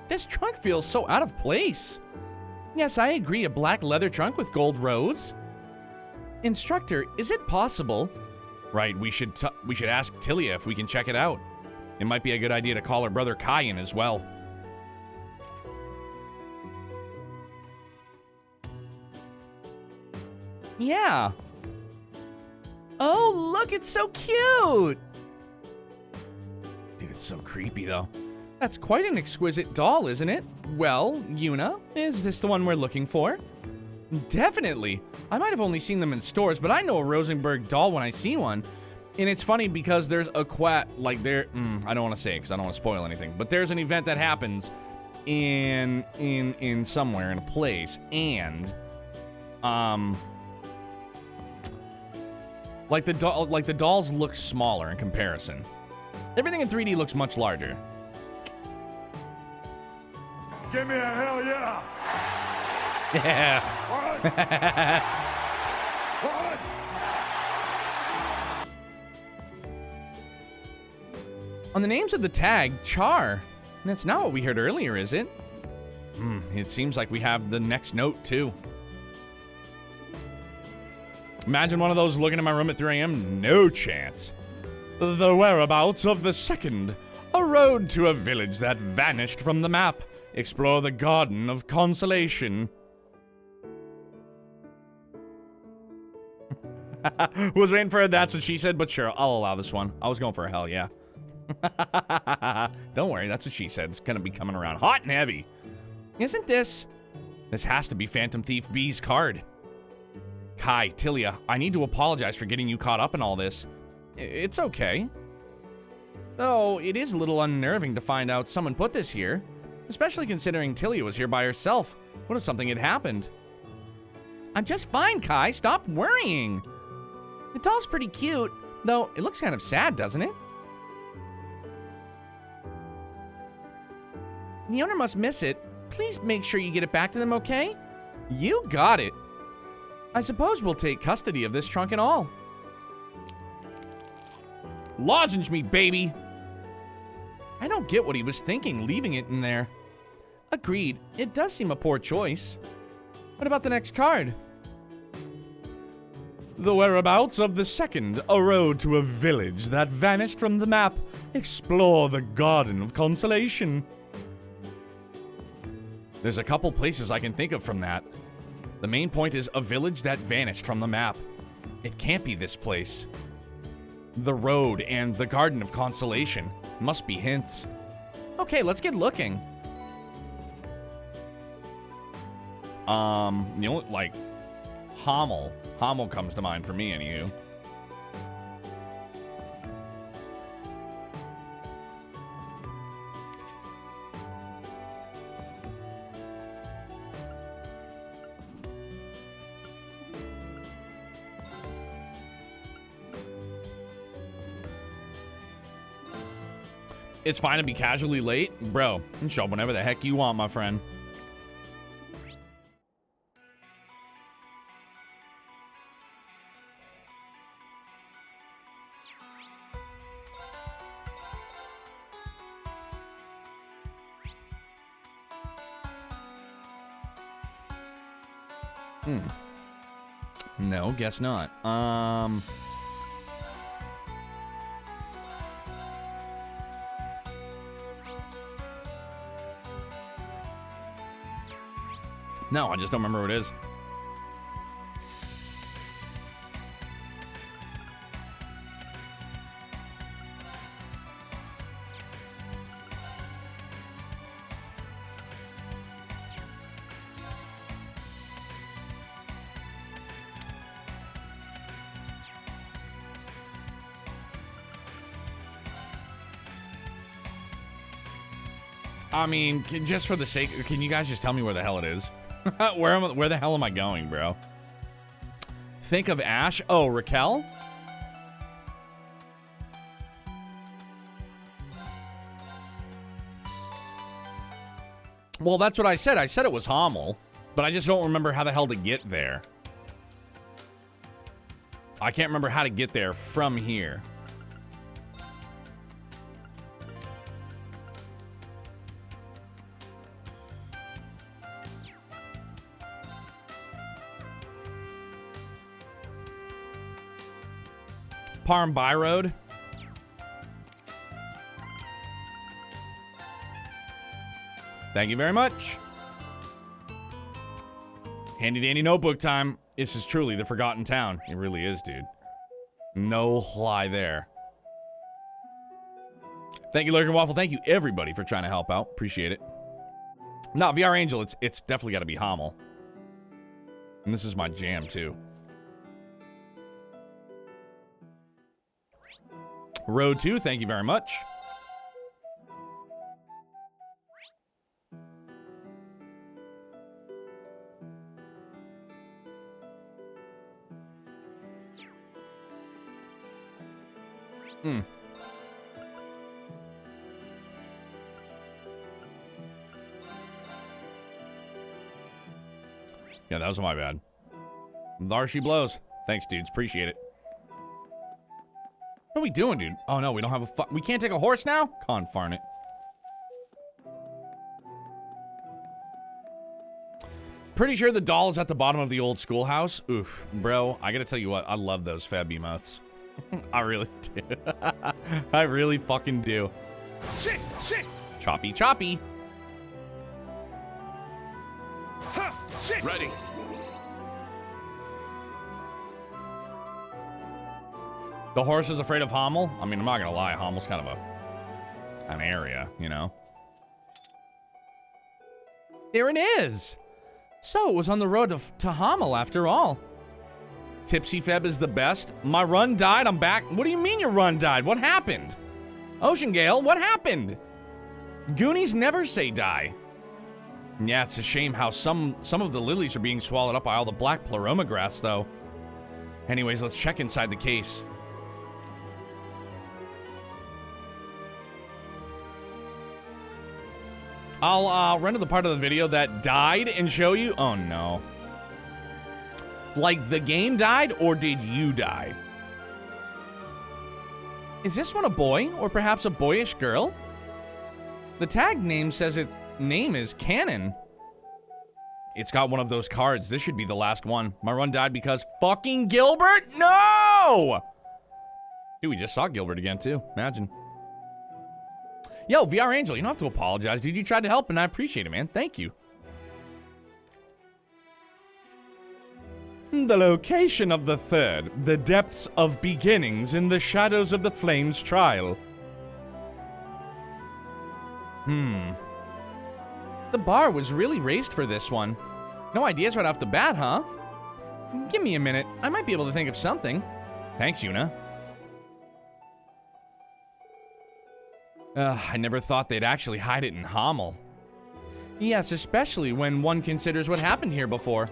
This trunk feels so out of place. Yes, I agree, a black leather trunk with gold rose. Instructor, is it possible? Right, we should ask Tilia if we can check it out. It might be a good idea to call her brother Kai in as well. Yeah. Oh, look, it's so cute. Dude, it's so creepy, though. That's quite an exquisite doll, isn't it? Well, Yuna, is this the one we're looking for? Definitely. I might have only seen them in stores, but I know a Rosenberg doll when I see one. And it's funny because there's a like there, I don't want to say it because I don't want to spoil anything, but there's an event that happens in somewhere, in a place, and, like the dolls look smaller in comparison. Everything in 3D looks much larger. Give me a hell yeah! Yeah. What? What? On the names of the tag, Char. That's not what we heard earlier, is it? It seems like we have the next note, too. Imagine one of those looking in my room at 3 a.m. No chance. The whereabouts of the second. A road to a village that vanished from the map. Explore the Garden of Consolation. Was waiting for a that's what she said, but sure, I'll allow this one. I was going for a hell yeah. Don't worry, that's what she said. It's gonna be coming around hot and heavy. Isn't this? This has to be Phantom Thief B's card. Kai, Tilia, I need to apologize for getting you caught up in all this. It's okay. Though, it is a little unnerving to find out someone put this here. Especially considering Tilia was here by herself. What if something had happened? I'm just fine, Kai. Stop worrying. The doll's pretty cute, though it looks kind of sad, doesn't it? The owner must miss it. Please make sure you get it back to them, okay? You got it. I suppose we'll take custody of this trunk and all. Lozenge me, baby. I don't get what he was thinking, leaving it in there. Agreed. It does seem a poor choice. What about the next card? The whereabouts of the second. A road to a village that vanished from the map. Explore the Garden of Consolation. There's a couple places I can think of from that. The main point is a village that vanished from the map. It can't be this place. The road and the Garden of Consolation must be hints. Okay, let's get looking. You know, like, Hommel. Hommel comes to mind for me, anywho. It's fine to be casually late. Bro, you can show up whenever the heck you want, my friend. No, guess not. No, I just don't remember what it is. I mean, just for the sake, can you guys just tell me where the hell it is? Where the hell am I going, bro? Think of Ash. Oh, Raquel? Well, that's what I said. I said it was Hommel, but I just don't remember how the hell to get there. I can't remember how to get there from here. Parm By Road. Thank you very much. Handy dandy notebook time. This is truly the forgotten town. It really is, dude. No lie there. Thank you, Lurkin Waffle. Thank you, everybody, for trying to help out. Appreciate it. No, VR Angel, it's definitely got to be Hommel. And this is my jam, too. Road 2, thank you very much. Yeah, that was my bad. There she blows. Thanks, dudes. Appreciate it. What are we doing, dude? Oh, no, we don't have a we can't take a horse now? Confarn it. Pretty sure the doll is at the bottom of the old schoolhouse. Oof. Bro, I gotta tell you what. I love those Feb emotes. I really do. I really fucking do. Sit! Choppy, choppy. Ha! Sit! Ready. The horse is afraid of Hommel? I mean, I'm not gonna lie. Hommel's kind of an area, you know? There it is! So, it was on the road to Hommel after all. Tipsy Feb is the best. My run died, I'm back. What do you mean your run died? What happened? Ocean Gale, what happened? Goonies never say die. Yeah, it's a shame how some of the lilies are being swallowed up by all the black pleroma grass, though. Anyways, let's check inside the case. I'll run to the part of the video that died and show you. Oh, no. Like, the game died, or did you die? Is this one a boy, or perhaps a boyish girl? The tag name says its name is Cannon. It's got one of those cards. This should be the last one. My run died because fucking Gilbert? No! Dude, we just saw Gilbert again, too. Imagine. Yo, VR Angel, you don't have to apologize, dude. You tried to help, and I appreciate it, man. Thank you. The location of the third, the depths of beginnings in the shadows of the flames trial. The bar was really raised for this one. No ideas right off the bat, huh? Give me a minute. I might be able to think of something. Thanks, Yuna. I never thought they'd actually hide it in Hommel. Yes, especially when one considers what happened here before.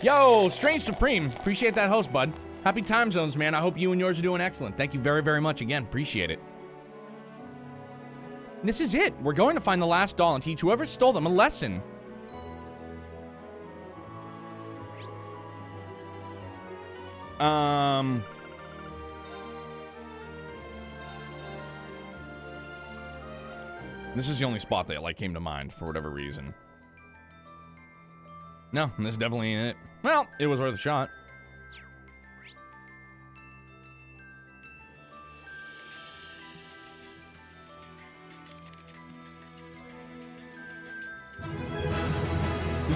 Yo, Strange Supreme. Appreciate that host, bud. Happy time zones, man. I hope you and yours are doing excellent. Thank you very, very much again. Appreciate it. This is it. We're going to find the last doll and teach whoever stole them a lesson. This is the only spot that, like, came to mind for whatever reason. No, this definitely ain't it. Well, it was worth a shot.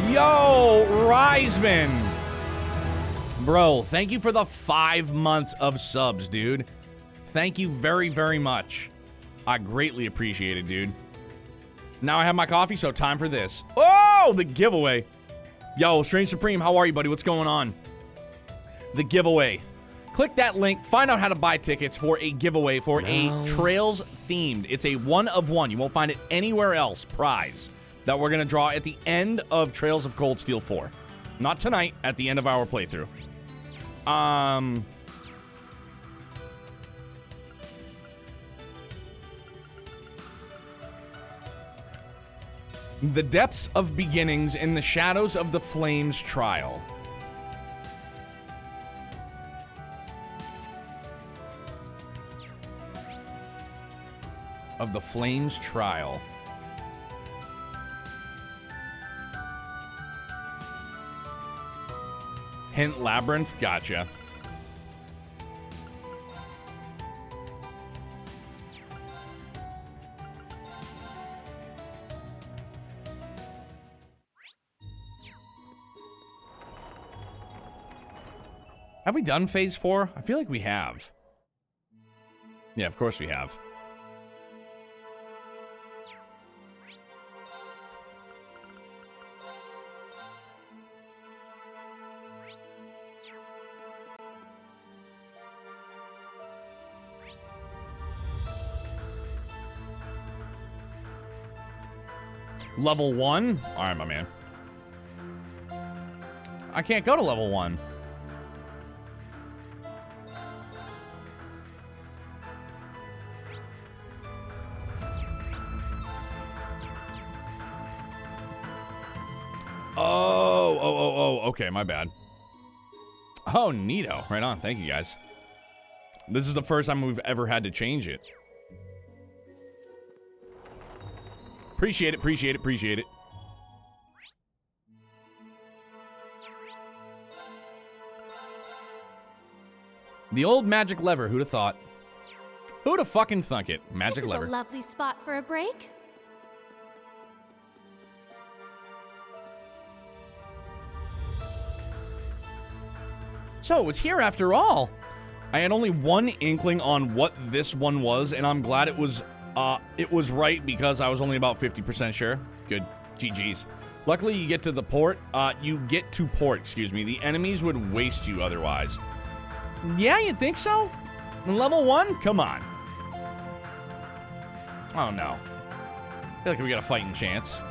Yo, Riseman! Bro, thank you for the 5 months of subs, dude. Thank you very, very much. I greatly appreciate it, dude. Now I have my coffee, so time for this. Oh, the giveaway. Yo, Strange Supreme, how are you, buddy? What's going on? The giveaway. Click that link, find out how to buy tickets for a giveaway for a Trails themed. It's a 1 of 1. You won't find it anywhere else. Prize that we're going to draw at the end of Trails of Cold Steel 4. Not tonight, at the end of our playthrough. The Depths of Beginnings in the Shadows of the Flames Trial. Of the Flames Trial. Hint Labyrinth? Gotcha. Have we done phase 4? I feel like we have. Yeah, of course we have. Level 1? All right, my man. I can't go to level 1. Okay, my bad. Oh, neato. Right on. Thank you, guys. This is the first time we've ever had to change it. Appreciate it, appreciate it, appreciate it. The old magic lever. Who'd have thought? Who'd have fucking thunk it? Magic lever. This is a lovely spot for a break. So, it was here after all. I had only one inkling on what this one was, and I'm glad it was right because I was only about 50% sure. Good. GG's. Luckily, you get to the port. Excuse me. The enemies would waste you otherwise. Yeah, you think so? In level 1? Come on. Oh, no. I feel like we got a fighting chance.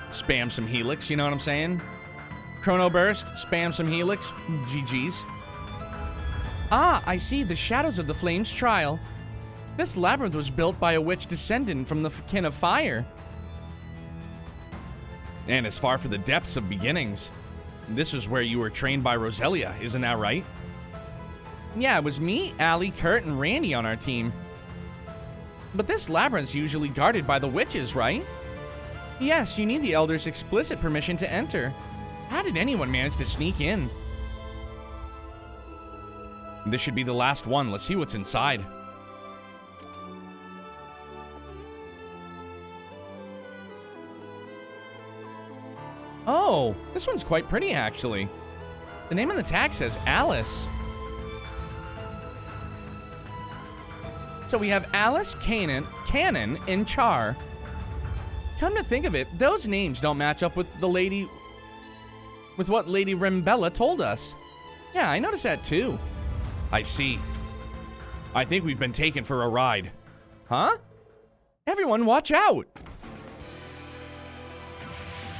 Spam some Helix, you know what I'm saying? Chrono Burst, spam some Helix. GG's. Ah, I see. The Shadows of the Flames Trial. This labyrinth was built by a witch descendant from the kin of fire. And as far for the Depths of Beginnings. This is where you were trained by Roselia, isn't that right? Yeah, it was me, Allie, Kurt, and Randy on our team. But this labyrinth's usually guarded by the witches, right? Yes, you need the Elder's explicit permission to enter. How did anyone manage to sneak in? This should be the last one. Let's see what's inside. Oh, this one's quite pretty, actually. The name on the tag says Alice. So we have Alice, Cannon, and Char. Come to think of it, those names don't match up with what Lady Rembella told us. Yeah, I noticed that too. I see. I think we've been taken for a ride. Huh? Everyone watch out!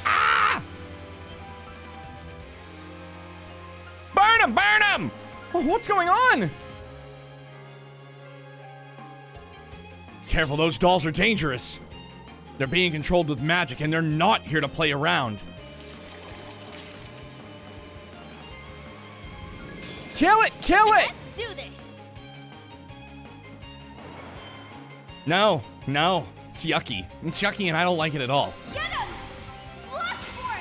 Ah! Burn him! Burn him! Oh, what's going on? Careful, those dolls are dangerous. They're being controlled with magic, and they're not here to play around. Kill it! Kill it! Let's do this. No, no. It's yucky. It's yucky, and I don't like it at all. Get him! Blast force!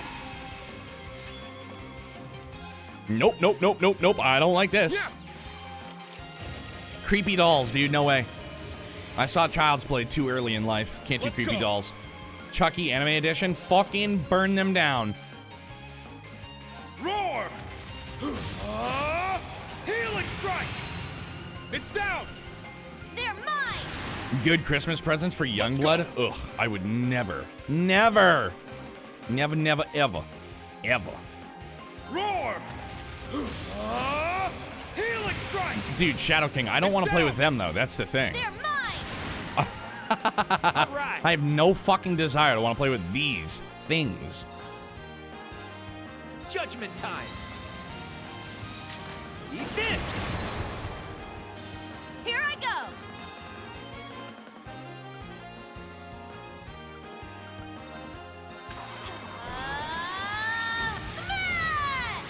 Nope, nope, nope, nope, nope. I don't like this. Yeah. Creepy dolls, dude. No way. I saw Child's Play too early in life. Can't do Let's creepy go. dolls. Chucky Anime Edition. Fucking burn them down. Roar! Healing strike! It's down! They're mine! Good Christmas presents for Youngblood? Ugh, I would never, never, never, never, ever, ever. Roar! Healing strike! Dude, Shadow King, I don't want to play with them, though. That's the thing. They're mine! All right. I have no fucking desire to want to play with these things. Judgment time. Eat this! Here I go! Smash!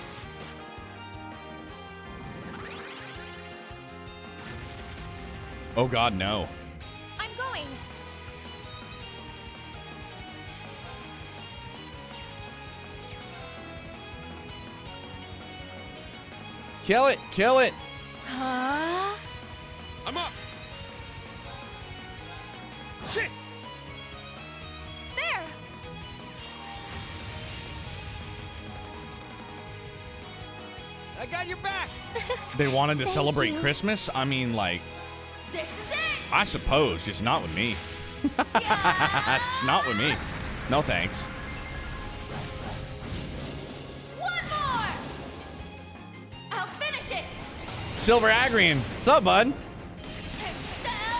Oh god, no. I'm going. Kill it, kill it. Huh? I'm up! Shit! There! I got your back! They wanted to celebrate you. Christmas? I mean, like, This is it! I suppose, just not with me. It's not with me. No thanks. One more! I'll finish it! Silver Agrian, what's up, bud?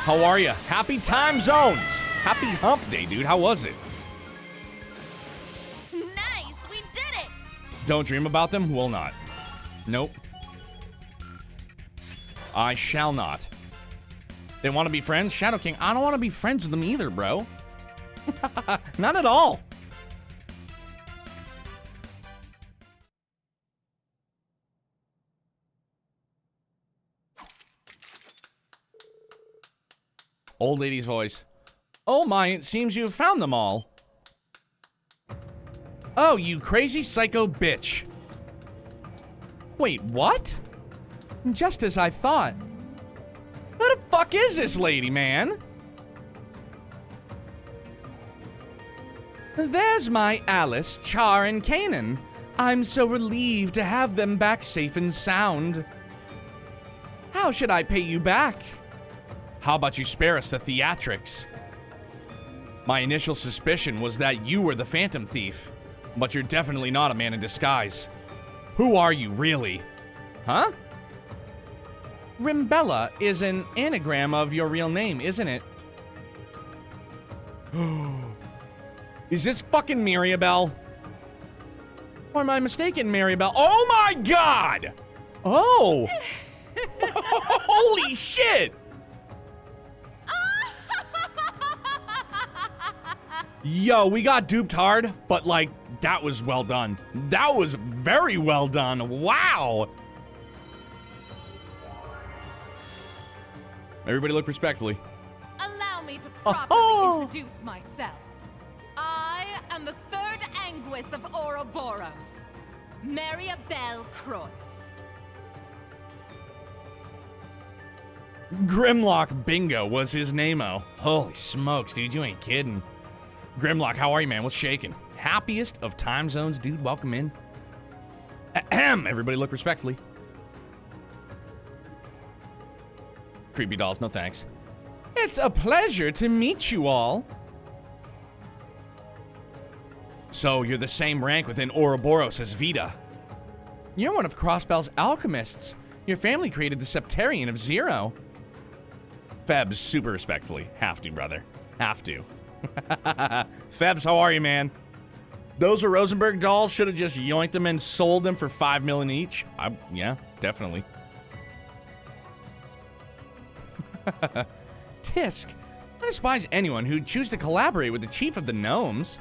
How are you? Happy time zones. Happy hump day, dude. How was it? Nice! We did it! Don't dream about them? Will not. Nope. I shall not. They want to be friends? Shadow King, I don't want to be friends with them either, bro. Not at all. Old lady's voice. Oh my, it seems you've found them all. Oh, you crazy psycho bitch. Wait, what? Just as I thought. Who the fuck is this lady, man? There's my Alice, Char, and Kanan. I'm so relieved to have them back safe and sound. How should I pay you back? How about you spare us the theatrics? My initial suspicion was that you were the Phantom Thief, but you're definitely not a man in disguise. Who are you, really? Huh? Rimbella is an anagram of your real name, isn't it? Is this fucking Maryabell? Or am I mistaken, Maryabell? Oh my god! Oh! Holy shit! Yo, we got duped hard, but like, that was well done. That was very well done. Wow! Everybody look respectfully. Allow me to properly introduce myself. I am the third Anguis of Ouroboros, Maryabell Croix. Grimlock Bingo was his name-o. Holy smokes, dude, you ain't kidding. Grimlock, how are you, man? What's shaking? Happiest of time zones, dude. Welcome in. Ahem. Everybody look respectfully. Creepy dolls, no thanks. It's a pleasure to meet you all. So, you're the same rank within Ouroboros as Vita. You're one of Crossbell's alchemists. Your family created the Septarian of Zero. Febs, super respectfully. Have to, brother. Have to. Febs, how are you, man? Those were Rosenberg dolls. Should have just yoinked them and sold them for $5 million each. Yeah, definitely. Tisk, I despise anyone who'd choose to collaborate with the chief of the gnomes.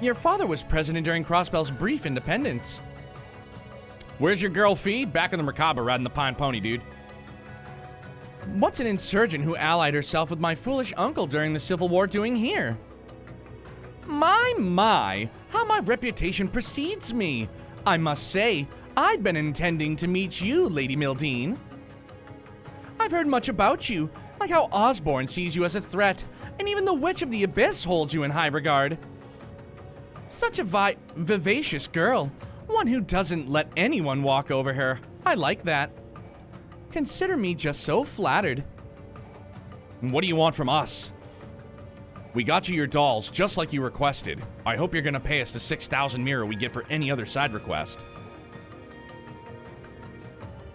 Your father was president during Crossbell's brief independence. Where's your girl Fee? Back in the Merkabah riding the pine pony, dude. What's an insurgent who allied herself with my foolish uncle during the Civil War doing here? My, how my reputation precedes me. I must say, I'd been intending to meet you, Lady Mildine. I've heard much about you, like how Osborne sees you as a threat, and even the Witch of the Abyss holds you in high regard. Such a vivacious girl, one who doesn't let anyone walk over her. I like that. Consider me just so flattered. What do you want from us? We got you your dolls, just like you requested. I hope you're gonna pay us the 6,000 mirror we get for any other side request.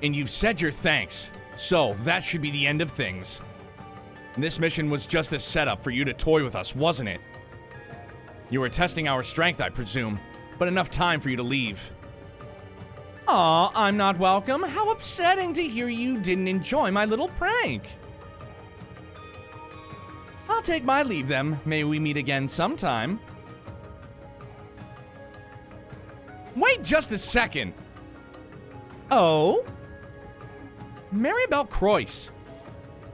And you've said your thanks, so that should be the end of things. This mission was just a setup for you to toy with us, wasn't it? You were testing our strength, I presume, but enough time for you to leave. Aw, I'm not welcome. How upsetting to hear you didn't enjoy my little prank. I'll take my leave then. May we meet again sometime. Wait just a second. Oh? Maryabell Croyce,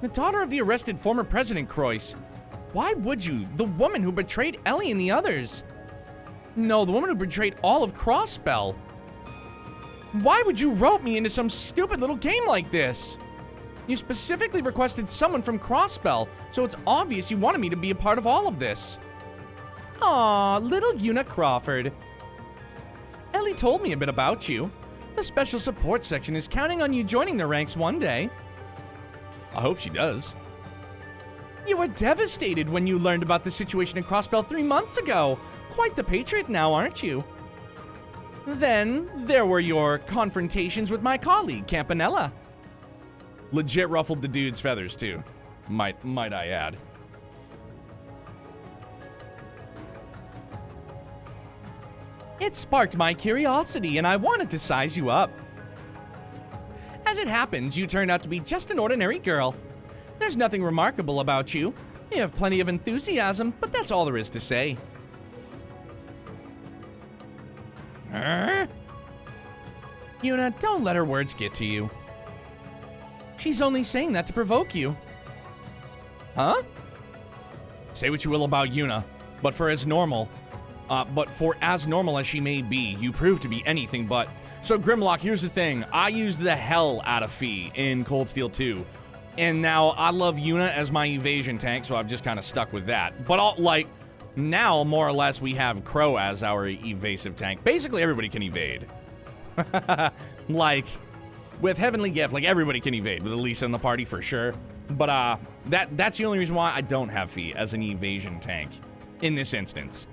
the daughter of the arrested former President Croyce. Why would you? The woman who betrayed Ellie and the others. No, the woman who betrayed all of Crossbell. Why would you rope me into some stupid little game like this? You specifically requested someone from Crossbell, so it's obvious you wanted me to be a part of all of this. Aw, little Una Crawford. Ellie told me a bit about you. The special support section is counting on you joining their ranks one day. I hope she does. You were devastated when you learned about the situation in Crossbell 3 months ago. Quite the patriot now, aren't you? Then, there were your confrontations with my colleague, Campanella. Legit ruffled the dude's feathers, too. Might I add. It sparked my curiosity, and I wanted to size you up. As it happens, you turned out to be just an ordinary girl. There's nothing remarkable about you. You have plenty of enthusiasm, but that's all there is to say. Una, don't let her words get to you. She's only saying that to provoke you. Huh? Say what you will about Una, but for as normal as she may be, you prove to be anything but. So Grimlock, here's the thing. I used the hell out of Fee in Cold Steel 2. And now I love Una as my evasion tank, so I've just kind of stuck with that. But now more or less we have Crow as our evasive tank. Basically everybody can evade. With Heavenly Gift, everybody can evade with Elisa in the party for sure. But that's the only reason why I don't have Fee as an evasion tank in this instance.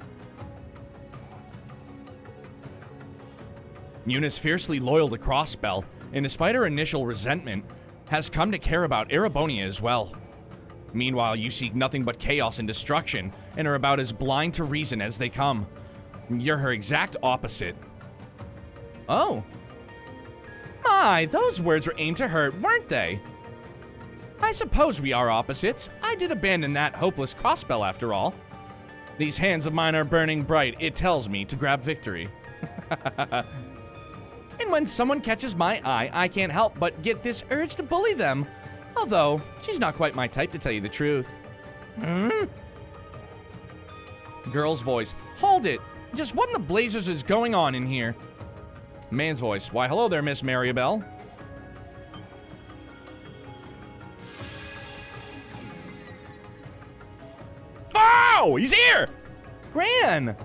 Una's fiercely loyal to Crossbell, and despite her initial resentment, has come to care about Erebonia as well. Meanwhile, you seek nothing but chaos and destruction, and are about as blind to reason as they come. You're her exact opposite. Oh. My, those words were aimed to hurt, weren't they? I suppose we are opposites. I did abandon that hopeless Crossbell after all. These hands of mine are burning bright, it tells me to grab victory. And when someone catches my eye, I can't help but get this urge to bully them. Although, she's not quite my type to tell you the truth. Girl's voice. Hold it! Just what in the blazers is going on in here? Man's voice. Why, hello there, Miss Maryabell. Oh! He's here! Gran!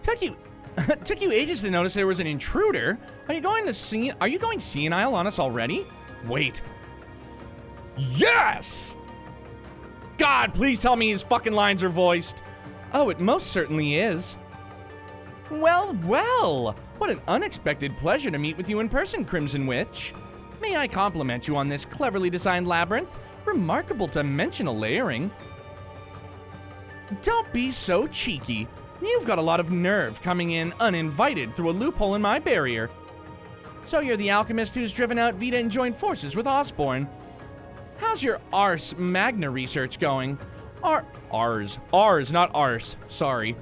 Took you ages to notice there was an intruder. Are you going senile on us already? Wait. Yes! God, please tell me his fucking lines are voiced. Oh, it most certainly is. Well, what an unexpected pleasure to meet with you in person, Crimson Witch. May I compliment you on this cleverly designed labyrinth? Remarkable dimensional layering. Don't be so cheeky. You've got a lot of nerve coming in uninvited through a loophole in my barrier. So you're the alchemist who's driven out Vita and joined forces with Osborne. How's your Ars Magna research going? Ars, not arse, sorry.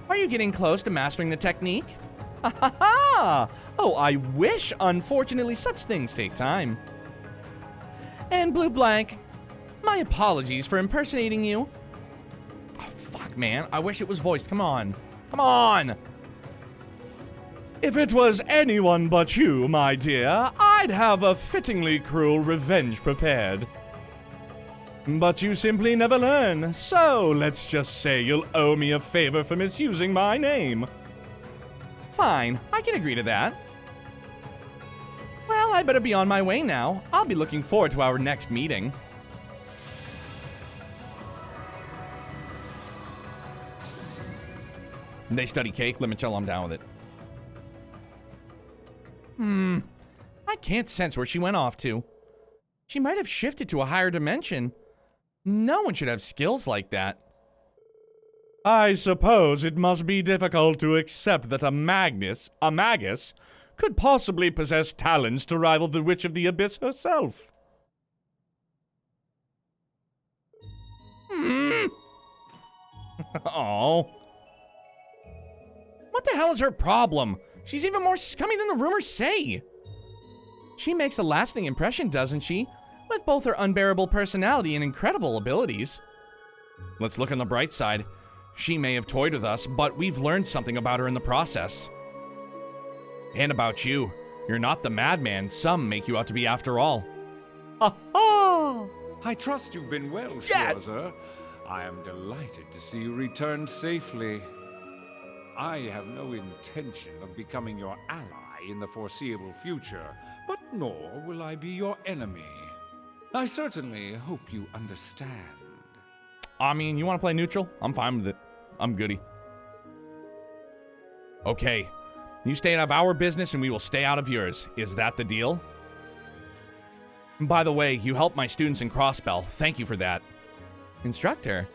Are you getting close to mastering the technique? Ha ha ha! Oh, I wish. Unfortunately, such things take time. And Blue Blank, my apologies for impersonating you. Oh, fuck, man. I wish it was voiced. Come on. Come on! If it was anyone but you, my dear, I'd have a fittingly cruel revenge prepared. But you simply never learn, so let's just say you'll owe me a favor for misusing my name. Fine, I can agree to that. Well, I better be on my way now. I'll be looking forward to our next meeting. They study cake, limoncello, I'm down with it. I can't sense where she went off to. She might have shifted to a higher dimension. No one should have skills like that. I suppose it must be difficult to accept that a magus, could possibly possess talents to rival the Witch of the Abyss herself. Oh. What the hell is her problem? She's even more scummy than the rumors say. She makes a lasting impression, doesn't she? With both her unbearable personality and incredible abilities. Let's look on the bright side. She may have toyed with us, but we've learned something about her in the process. And about you. You're not the madman some make you out to be after all. Aha! I trust you've been well, Yes! Schwarzer. I am delighted to see you returned safely. I have no intention of becoming your ally in the foreseeable future, but nor will I be your enemy. I certainly hope you understand. I mean, you want to play neutral? I'm fine with it. I'm goody. Okay. You stay out of our business and we will stay out of yours. Is that the deal? By the way, you helped my students in Crossbell. Thank you for that. Instructor?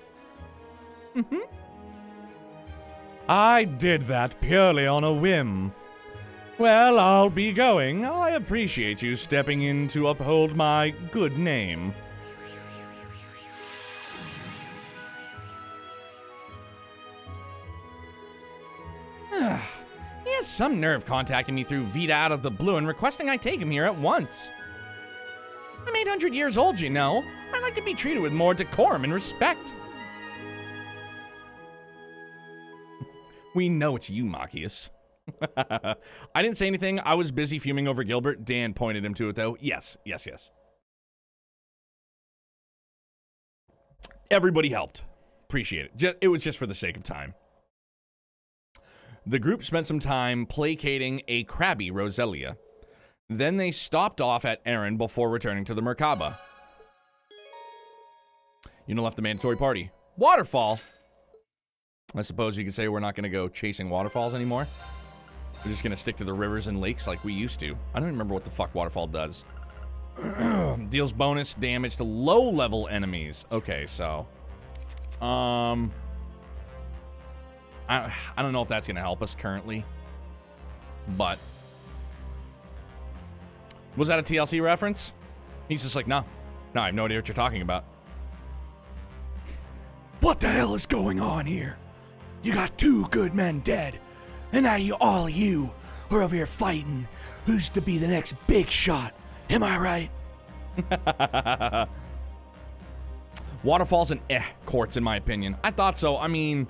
I did that purely on a whim. Well, I'll be going. I appreciate you stepping in to uphold my good name. He has some nerve contacting me through Vita out of the blue and requesting I take him here at once. I'm 800 years old, you know. I'd like to be treated with more decorum and respect. We know it's you, Machias. I didn't say anything. I was busy fuming over Gilbert. Dan pointed him to it, though. Yes. Everybody helped. Appreciate it. It was just for the sake of time. The group spent some time placating a crabby Roselia. Then they stopped off at Erin before returning to the Merkabah. You know, left the mandatory party. Waterfall. I suppose you could say we're not going to go chasing waterfalls anymore. We're just going to stick to the rivers and lakes like we used to. I don't remember what the fuck waterfall does. Deals bonus damage to low-level enemies. Okay, so... I don't know if that's going to help us currently. But... Was that a TLC reference? He's just like, no. No, I have no idea what you're talking about. What the hell is going on here? You got 2 good men dead, and now all you are over here fighting who's to be the next big shot. Am I right? Waterfall's an quartz in my opinion. I thought so. I mean,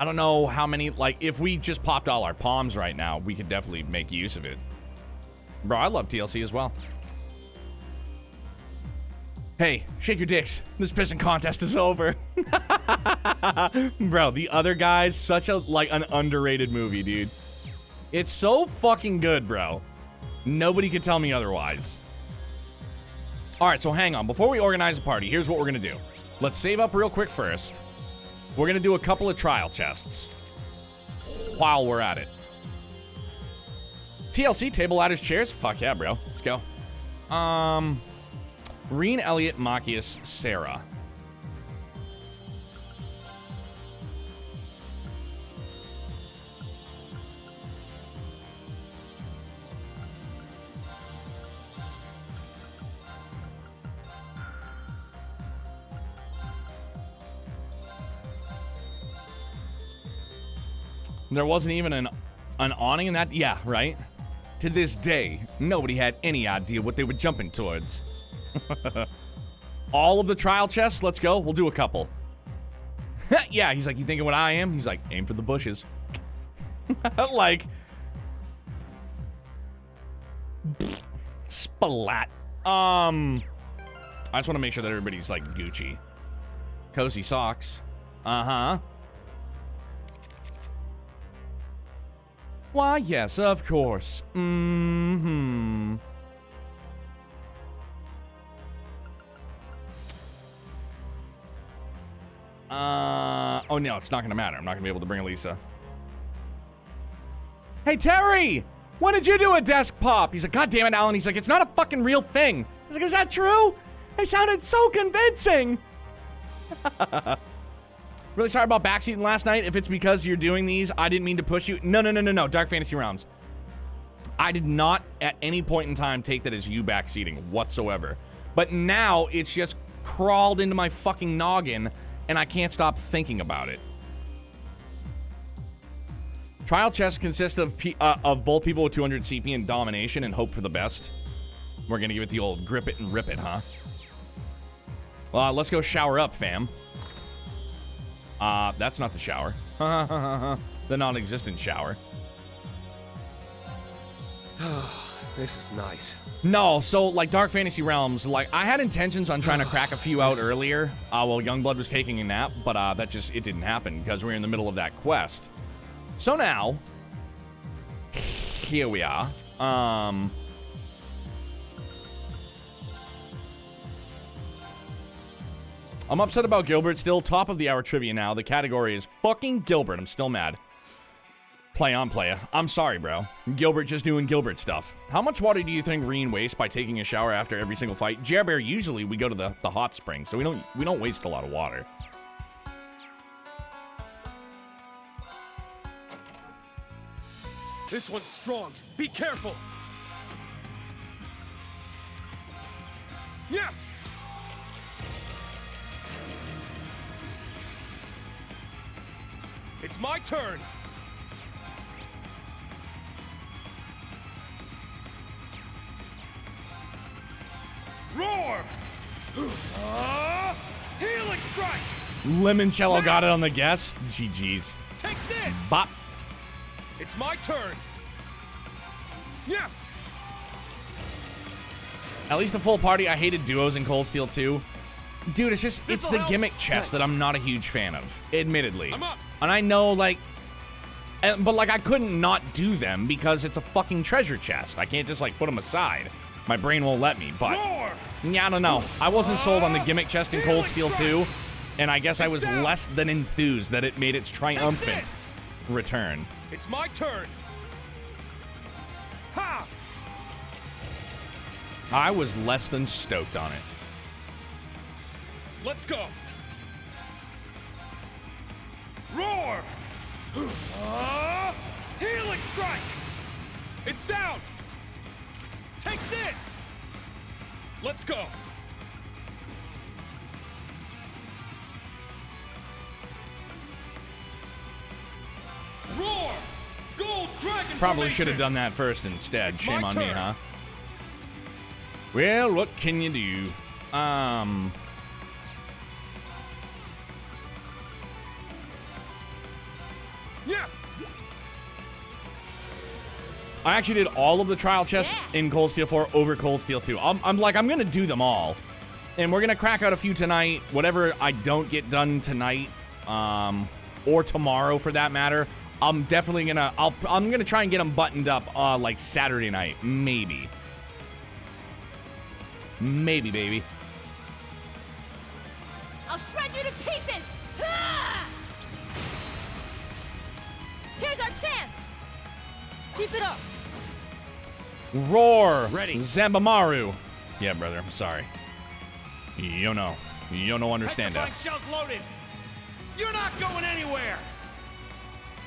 I don't know how many, like, if we just popped all our palms right now, we could definitely make use of it. Bro, I love TLC as well. Hey, shake your dicks. This pissing contest is over. Bro, The Other Guy's such a, like, an underrated movie, dude. It's so fucking good, bro. Nobody could tell me otherwise. All right, so hang on. Before we organize a party, here's what we're going to do. Let's save up real quick first. We're going to do a couple of trial chests while we're at it. TLC, table, ladders, chairs. Fuck yeah, bro. Let's go. Reen, Elliot, Machias, Sarah. There wasn't even an awning in that? Yeah, right? To this day, nobody had any idea what they were jumping towards. All of the trial chests? Let's go. We'll do a couple. Yeah, he's like, you thinking what I am? He's like, aim for the bushes. Like... Splat. I just want to make sure that everybody's, like, Gucci. Cozy socks. Uh-huh. Why, yes, of course. Mm-hmm. Oh no, it's not gonna matter. I'm not gonna be able to bring Elisa. Hey, Terry! When did you do a desk pop? He's like, God damn it, Alan. He's like, it's not a fucking real thing. He's like, is that true? They sounded so convincing. Really sorry about backseating last night. If it's because you're doing these, I didn't mean to push you. No. Dark Fantasy Realms. I did not at any point in time take that as you backseating whatsoever. But now it's just crawled into my fucking noggin and I can't stop thinking about it. Trial chests consist of both people with 200 CP and domination and hope for the best. We're gonna give it the old grip it and rip it, huh? Let's go shower up, fam. That's not the shower. The non-existent shower. This is nice. No, so, like, Dark Fantasy Realms, like, I had intentions on trying to crack a few out earlier while Youngblood was taking a nap, but it didn't happen because we were in the middle of that quest. So now, here we are. I'm upset about Gilbert. Still top of the hour trivia now. The category is fucking Gilbert. I'm still mad. Play on, playa. I'm sorry, bro. Gilbert just doing Gilbert stuff. How much water do you think Reen wastes by taking a shower after every single fight? Jerbear, usually we go to the hot spring, so we don't waste a lot of water. This one's strong. Be careful. Yeah. It's my turn. Roar! Healing strike! Limoncello got it on the guess. GG's. Take this! Bop. It's my turn. Yeah. At least a full party. I hated duos in Cold Steel 2. Dude, it's the gimmick chest that I'm not a huge fan of, admittedly. I'm up. And I know, like, but like I couldn't not do them because it's a fucking treasure chest. I can't just like put them aside. My brain won't let me, but Roar! yeah, I don't know. I wasn't sold on the gimmick chest in Cold Steel 2, and I guess I was less than enthused that it made its triumphant return. It's my turn. Ha! I was less than stoked on it. Let's go. Roar! Healing strike! It's down! Take this! Let's go! Roar! Gold dragon! Probably should have done that first instead. Shame on me, huh? Well, what can you do? Yeah. I actually did all of the trial chests in Cold Steel 4 over Cold Steel 2. I'm gonna do them all. And we're gonna crack out a few tonight. Whatever I don't get done tonight, or tomorrow for that matter, I'm definitely gonna, I'm gonna try and get them buttoned up, like Saturday night. Maybe. Maybe, baby. I'll shred you to pieces! Ah! Here's our chance! Keep it up! Roar! Ready. Zambamaru. Yeah, brother, I'm sorry. You know understand that. Petrifying shells loaded! You're not going anywhere!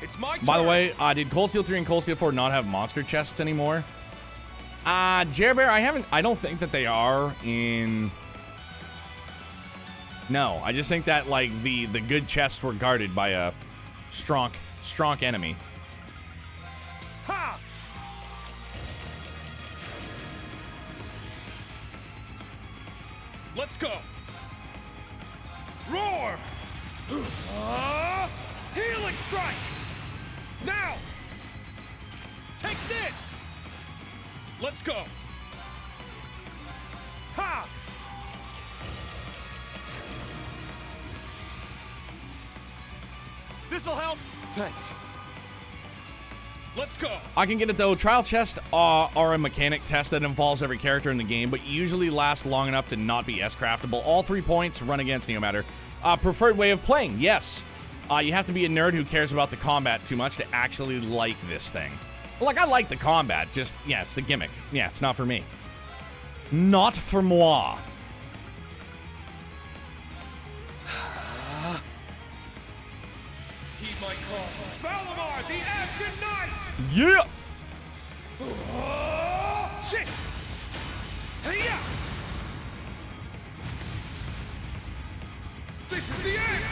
It's my turn! By the way, did Cold Steel 3 and Cold Steel 4 not have monster chests anymore? Jerbear, I don't think that they are in... No, I just think that, like, the good chests were guarded by a strong enemy. Let's go. Roar! Healing strike! Now! Take this! Let's go! Ha! This'll help! Thanks. Let's go! I can get it though. Trial chests are a mechanic test that involves every character in the game, but usually last long enough to not be S-craftable. All 3 points run against Neomatter. Preferred way of playing, yes. You have to be a nerd who cares about the combat too much to actually like this thing. Like, I like the combat, just, yeah, it's the gimmick. Yeah, it's not for me. Not for moi. Heed my call. Valimar, the Ashen Knight! Yeah! Shit! Hey-ya! This is the end!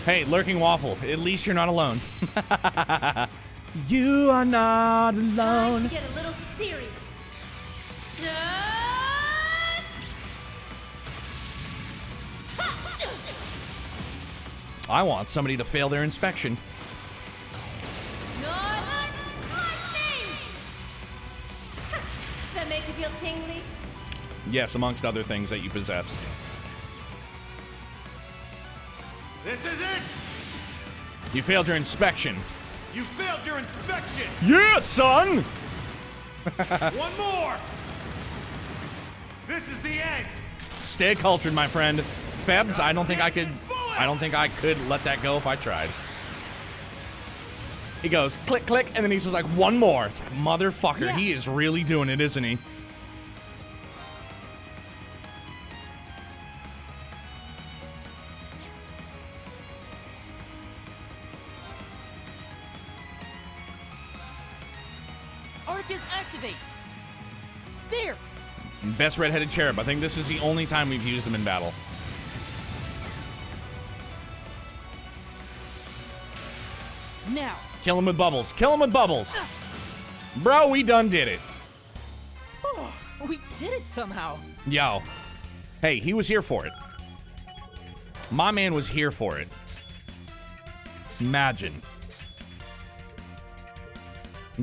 Hey, Lurking Waffle, at least you're not alone. You are not Time alone. to get a little serious. I want somebody to fail their inspection. Northern Lightning! That make you feel tingly? Yes, amongst other things that you possess. This is it! You failed your inspection. You failed your inspection! Yeah, son! One more! This is the end! Stay cultured, my friend. Febs, I don't think I could let that go if I tried. He goes, click, click, and then he says like, one more. It's like, motherfucker, Yeah. he is really doing it, isn't he? Arcus activate! There! Best red-headed cherub. I think this is the only time we've used him in battle. Now! Kill him with bubbles. Kill him with bubbles. Bro, we done did it. Oh, we did it somehow! Yo. Hey, he was here for it. My man was here for it. Imagine.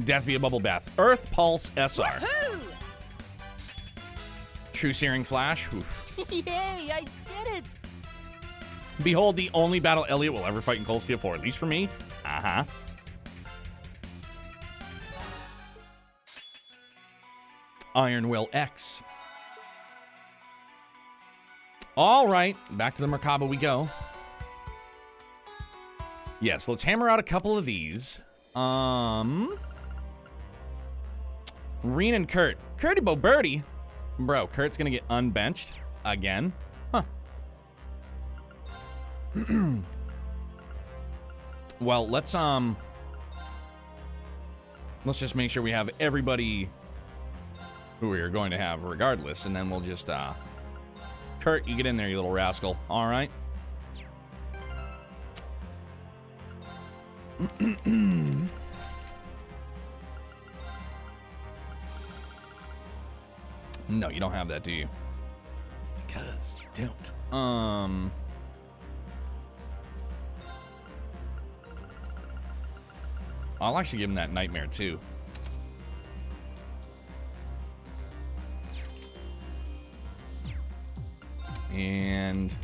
Death via bubble bath. Earth Pulse SR. Woohoo! True Searing Flash. Oof. Yay, I did it! Behold the only battle Elliot will ever fight in Cold Steel 4, at least for me. Uh-huh. Iron Will X. All right, back to the Merkabah we go. Yes, let's hammer out a couple of these. Reen and Kurt. Curty Bo Birdie. Bro, Kurt's gonna get unbenched again. Huh. Well, let's just make sure we have everybody who we are going to have regardless, and then we'll just Kurt, you get in there, you little rascal. All right. No, you don't have that, do you? Because you don't. I'll actually give him that nightmare too. And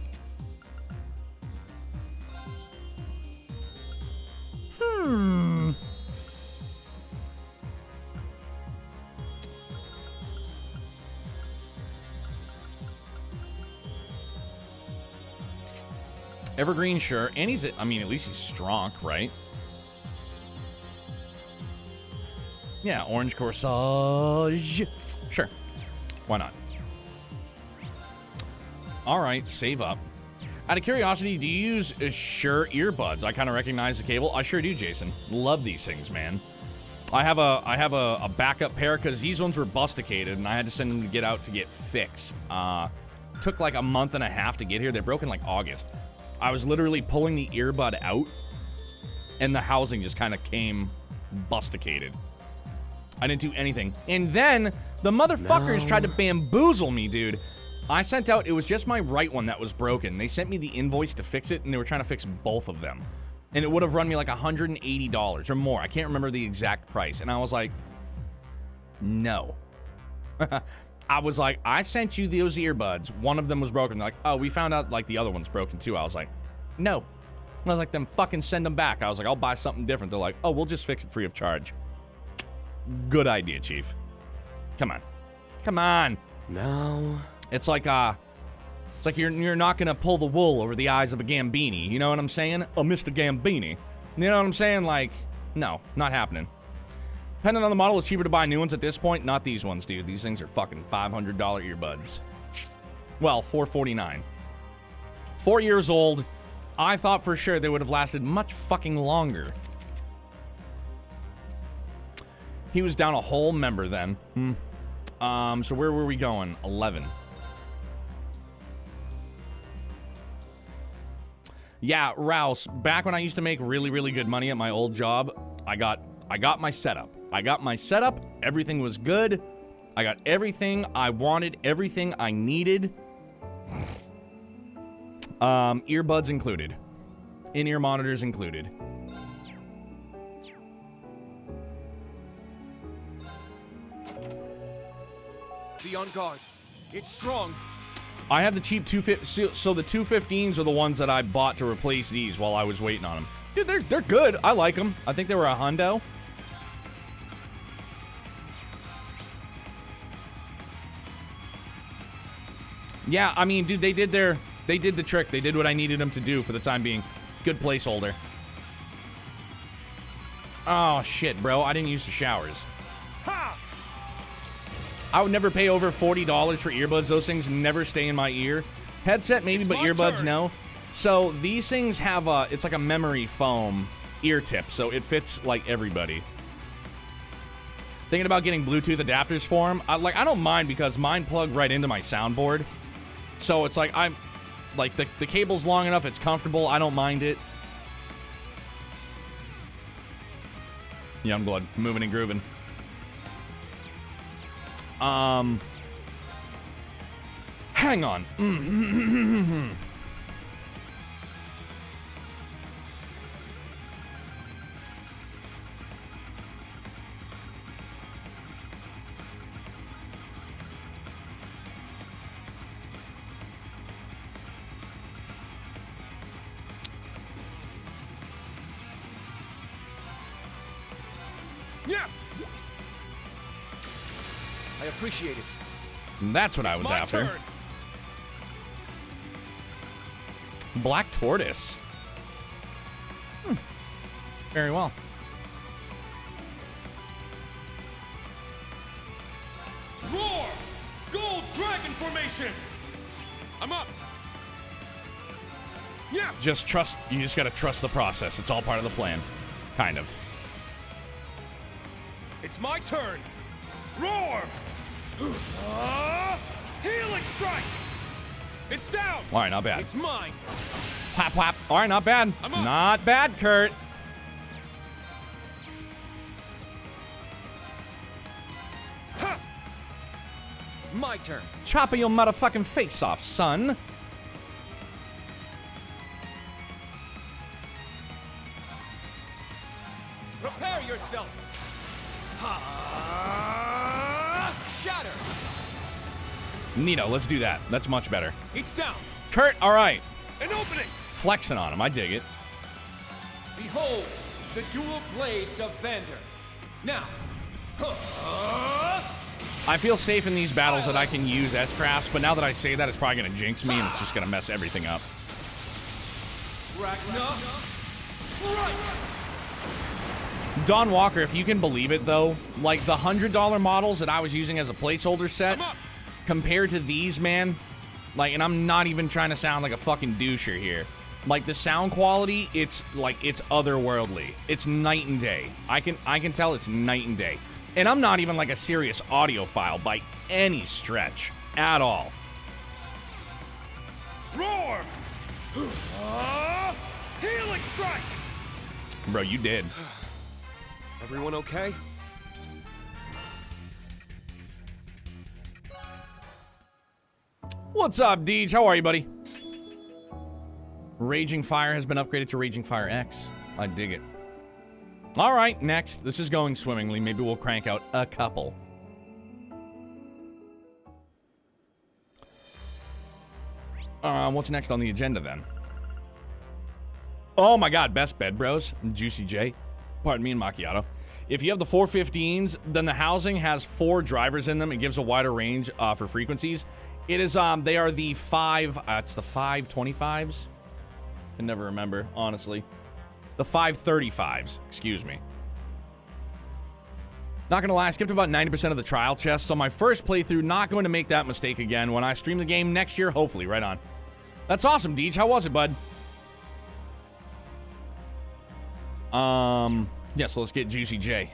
Evergreen, sure. And he's, I mean, at least he's strong, right? Yeah, Orange Corsage. Sure. Why not? All right, save up. Out of curiosity, do you use Shure earbuds? I kind of recognize the cable. I sure do, Jason. Love these things, man. I have a backup pair because these ones were busticated and I had to send them to get out to get fixed. Took like a month and a half to get here. They broke in like August. I was literally pulling the earbud out and the housing just kind of came busticated. I didn't do anything. And then the motherfuckers tried to bamboozle me, dude. I sent out, it was just my right one that was broken. They sent me the invoice to fix it, and they were trying to fix both of them. And it would have run me like $180 or more. I can't remember the exact price. And I was like, no. I was like, I sent you those earbuds. One of them was broken. They're like, oh, we found out like the other one's broken too. I was like, no. I was like, then fucking send them back. I was like, I'll buy something different. They're like, oh, we'll just fix it free of charge. Good idea, Chief. Come on. Come on. No. It's like you're not gonna pull the wool over the eyes of a Gambini. You know what I'm saying? Oh, Mr. Gambini. You know what I'm saying? Like, no, not happening. Depending on the model, it's cheaper to buy new ones at this point. Not these ones, dude. These things are fucking $500 earbuds. Well, $449. 4 years old. I thought for sure they would have lasted much fucking longer. He was down a whole member then. So where were we going? 11. Yeah, Rouse, back when I used to make really, really good money at my old job, I got my setup. Everything was good. I got everything I wanted, everything I needed. Earbuds included. In-ear monitors included. Be on guard. It's strong. I have the cheap 250. So the 215s are the ones that I bought to replace these while I was waiting on them. Dude, they're good. I like them. I think they were a hundo. Yeah, I mean, dude, they did the trick. They did what I needed them to do for the time being. Good placeholder. Oh shit, bro! I didn't use the showers. I would never pay over $40 for earbuds. Those things never stay in my ear. Headset maybe, but earbuds no. So these things have it's like a memory foam ear tip, so it fits like everybody. Thinking about getting Bluetooth adapters for them. I don't mind because mine plug right into my soundboard. So it's like I'm like the cable's long enough, it's comfortable. I don't mind it. Youngblood, moving and grooving. Hang on. Yeah. I appreciate it. That's what I was after. Turn. Black tortoise. Very well. Roar! Gold dragon formation! I'm up! Yeah! Just trust, you just gotta trust the process. It's all part of the plan. Kind of. It's my turn! Roar! Healing strike! It's down! Alright, not bad. It's mine! Whap, whap. Alright, not bad. Not bad, Kurt. Ha! My turn. Chopping your motherfucking face off, son. Prepare yourself. Shatter. Neato, let's do that. That's much better. It's down. Kurt, alright. An opening! Flexing on him. I dig it. Behold, the dual blades of Vander. Now. I feel safe in these battles that I can use S-Crafts, but now that I say that, it's probably going to jinx me, and it's just going to mess everything up. Ragnar. Strike. Don Walker, if you can believe it, though, like the $100 models that I was using as a placeholder set, compared to these, man, like, and I'm not even trying to sound like a fucking doucher here. Like, the sound quality, it's otherworldly. It's night and day. I can tell it's night and day. And I'm not even like a serious audiophile by any stretch at all. Roar! Healing strike! Bro, you did. Everyone okay? What's up, Deej? How are you, buddy? Raging Fire has been upgraded to Raging Fire X. I dig it. All right, next. This is going swimmingly. Maybe we'll crank out a couple. What's next on the agenda, then? Oh, my God. Best bed, bros. Juicy J. Pardon me and Macchiato. If you have the 415s, then the housing has 4 drivers in them. It gives a wider range for frequencies. It is, they are the 5, it's the 525s? I can never remember, honestly. The 535s, excuse me. Not gonna lie, I skipped about 90% of the trial chests on my first playthrough. Not going to make that mistake again when I stream the game next year, hopefully. Right on. That's awesome, Deej. How was it, bud? Yeah, so let's get Juicy J.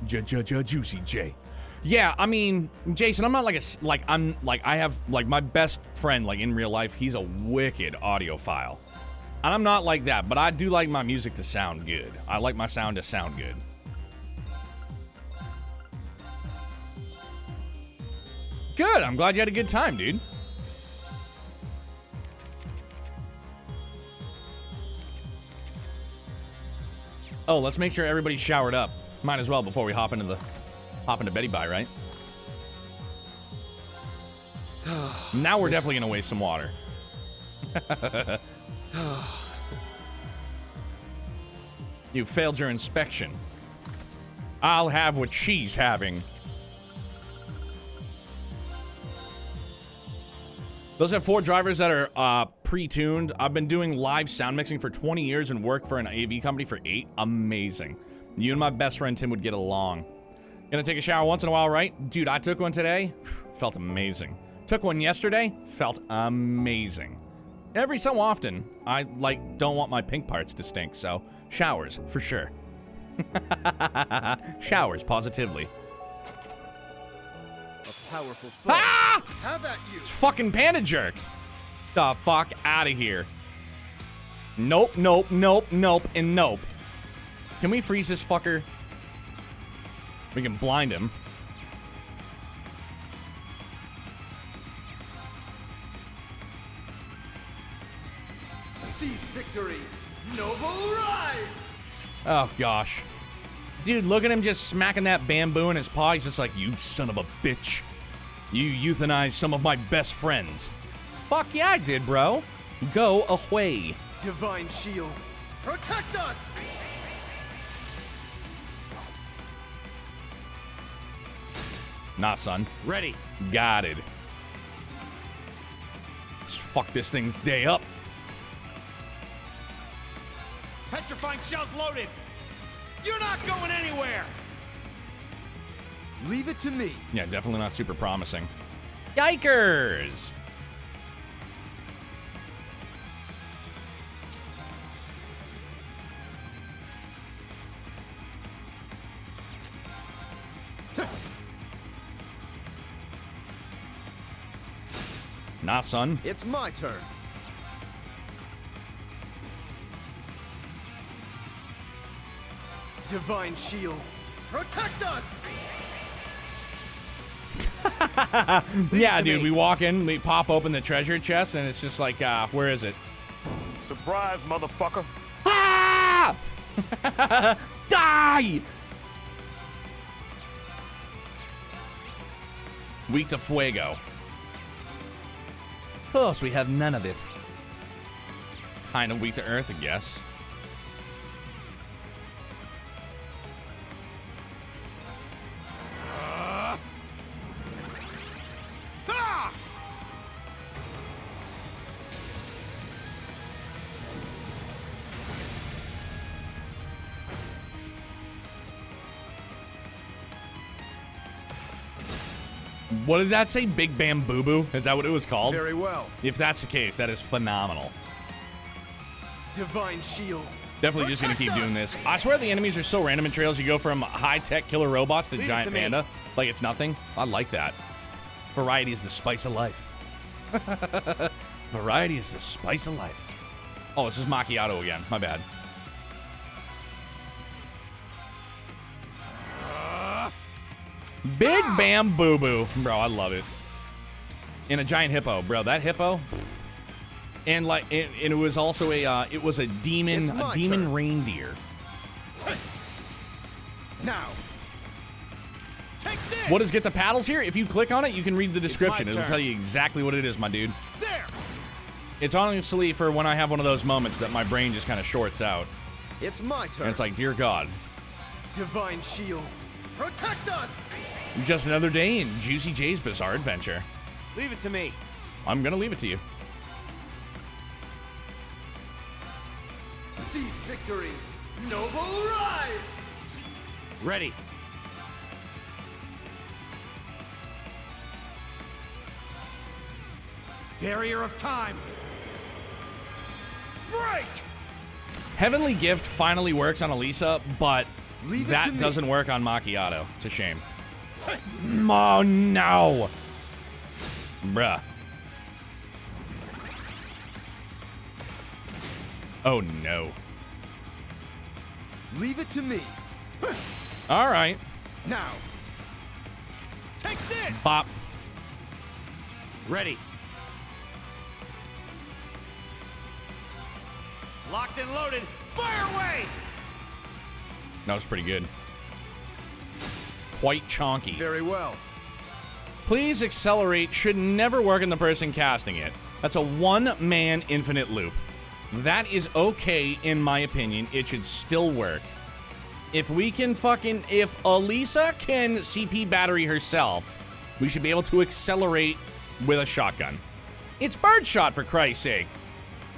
Juicy J. Yeah, I mean, Jason, I'm not like I have, like, my best friend, like, in real life, he's a wicked audiophile. And I'm not like that, but I do like my music to sound good. I like my sound to sound good. Good, I'm glad you had a good time, dude. Oh, let's make sure everybody's showered up. Might as well before we hop into Betty Bye, right? Now we're definitely gonna waste some water. You failed your inspection. I'll have what she's having. Those have 4 drivers that are pre-tuned. I've been doing live sound mixing for 20 years and worked for an AV company for 8. Amazing. You and my best friend Tim would get along. Gonna take a shower once in a while, right? Dude, I took one today. Felt amazing. Took one yesterday. Felt amazing. Every so often, I, like, don't want my pink parts to stink, so showers, for sure. Showers, positively. A powerful foe. Ah! Have at you. Fucking panda jerk. The fuck out of here. Nope, nope, nope, nope, and nope. Can we freeze this fucker? We can blind him. Seize victory. Noble rise. Oh, gosh. Dude, look at him just smacking that bamboo in his paw. He's just like, you son of a bitch. You euthanized some of my best friends. Fuck yeah, I did, bro. Go away. Divine shield. Protect us. Nah, son. Ready. Got it. Let's fuck this thing's day up. Petrifying shells loaded. You're not going anywhere. Leave it to me. Yeah, definitely not super promising. Yikers! Nah, son. It's my turn. Divine shield. Protect us! Yeah, dude, we walk in, we pop open the treasure chest, and it's just like, where is it? Surprise, motherfucker. Ah! Die! Weak to fuego. Of course, we have none of it. Kind of weak to earth, I guess. What did that say? Big Bam Boo Boo? Is that what it was called? Very well. If that's the case, that is phenomenal. Divine shield. Definitely just gonna keep doing this. I swear the enemies are so random in Trails. You go from high-tech killer robots to giant panda. Like it's nothing. I like that. Variety is the spice of life. Variety is the spice of life. Oh, this is Macchiato again. My bad. Big Bam Boo Boo. Bro, I love it. In a giant hippo, bro. That hippo. And like, it was also it was a demon reindeer. Now. Take this. What does get the paddles here? If you click on it, you can read the description. It'll turn. tell you exactly what it is, my dude. There. It's honestly for when I have one of those moments that my brain just kind of shorts out. It's my turn. And it's like, dear God. Divine shield, protect us! Just another day in Juicy J's bizarre adventure. Leave it to me. I'm gonna leave it to you. Seize victory, noble rise! Ready. Barrier of time. Break! Heavenly Gift finally works on Elisa, but Leave it to that me. doesn't work on Macchiato. It's a shame. Oh, no. Bruh. Oh, no. Leave it to me. All right. Now. Take this. Bop. Ready. Locked and loaded. Fire away. That was pretty good. Quite chonky. Very well. Please accelerate should never work in the person casting it. That's a one-man infinite loop. That is okay, in my opinion. It should still work. If we can if Elisa can CP battery herself, we should be able to accelerate with a shotgun. It's birdshot, for Christ's sake.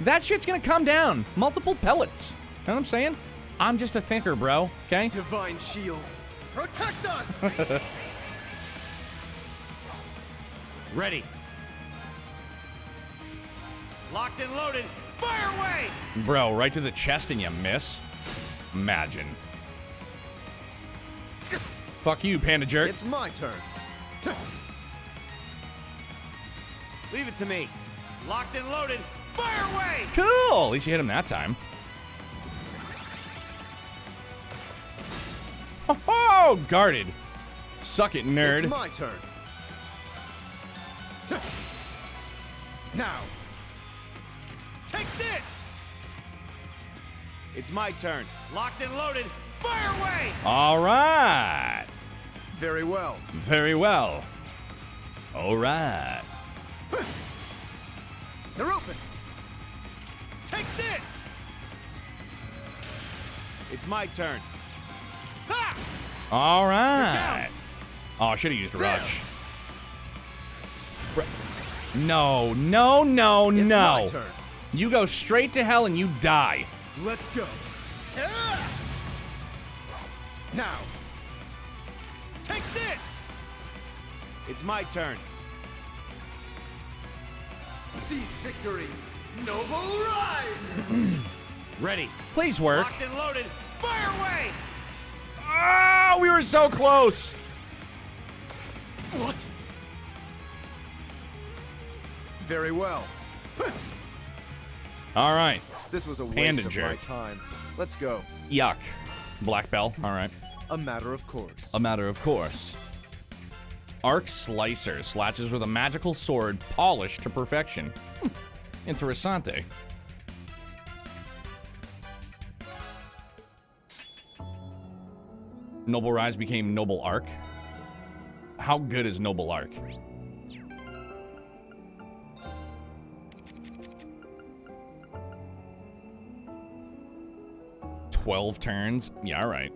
That shit's gonna come down. Multiple pellets. Know what I'm saying? I'm just a thinker, bro. Okay? Divine shield, protect us! Ready. Locked and loaded. Fire away. Bro, right to the chest and you miss? Imagine. Fuck you, panda jerk. It's my turn. Leave it to me. Locked and loaded. Fire away. Cool. At least you hit him that time. Oh, guarded. Suck it, nerd. It's my turn. Now. Take this. It's my turn. Locked and loaded. Fire away. All right. Very well. Very well. All right. They're open. Take this. It's my turn. Ha! All right. Oh, I should have used rush. No, no, no, It's no. my turn. You go straight to hell and you die. Let's go. Now. Take this. It's my turn. Seize victory, noble rise! Ready. Please work. Locked and loaded. Fire away. Oh, we were so close. What? Very well. All right. This was a Panda waste of jerk. my time. Let's go. Yuck. Black bell. All right. A matter of course. A matter of course. Arc Slicer slashes with a magical sword polished to perfection. Interessante. Noble Rise became Noble Arc. How good is Noble Arc? "12 turns? Yeah, all right.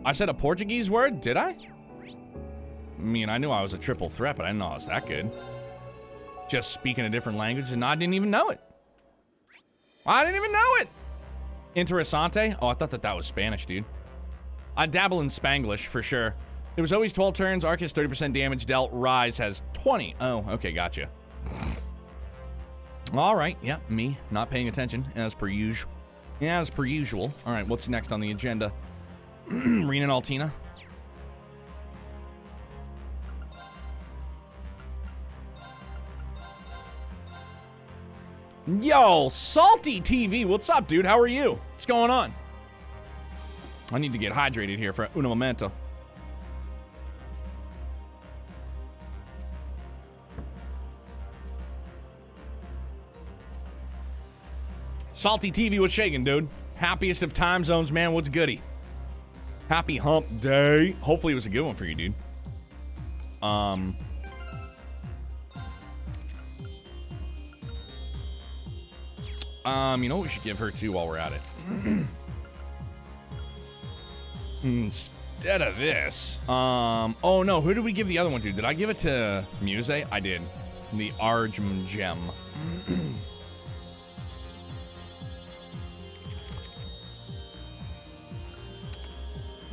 I said a Portuguese word, did I? I mean, I knew I was a triple threat, but I didn't know I was that good. Just speaking a different language, and I didn't even know it. I didn't even know it! Interessante? Oh, I thought that was Spanish, dude. I dabble in Spanglish, for sure. There was always 12 turns, Arc has 30% damage dealt, Rise has 20. Oh, okay, gotcha. Alright, yeah, me, not paying attention, as per usual. As per usual. Alright, what's next on the agenda? Rena and Altina? Yo, Salty TV, what's up, dude? How are you? What's going on? I need to get hydrated here for un momento. Salty TV was shaking, dude. Happiest of time zones, man. What's goody? Happy hump day. Hopefully it was a good one for you, dude. You know what we should give her too while we're at it? Instead of this, oh no, who did we give the other one to? Did I give it to Muse? I did. The Argem Gem.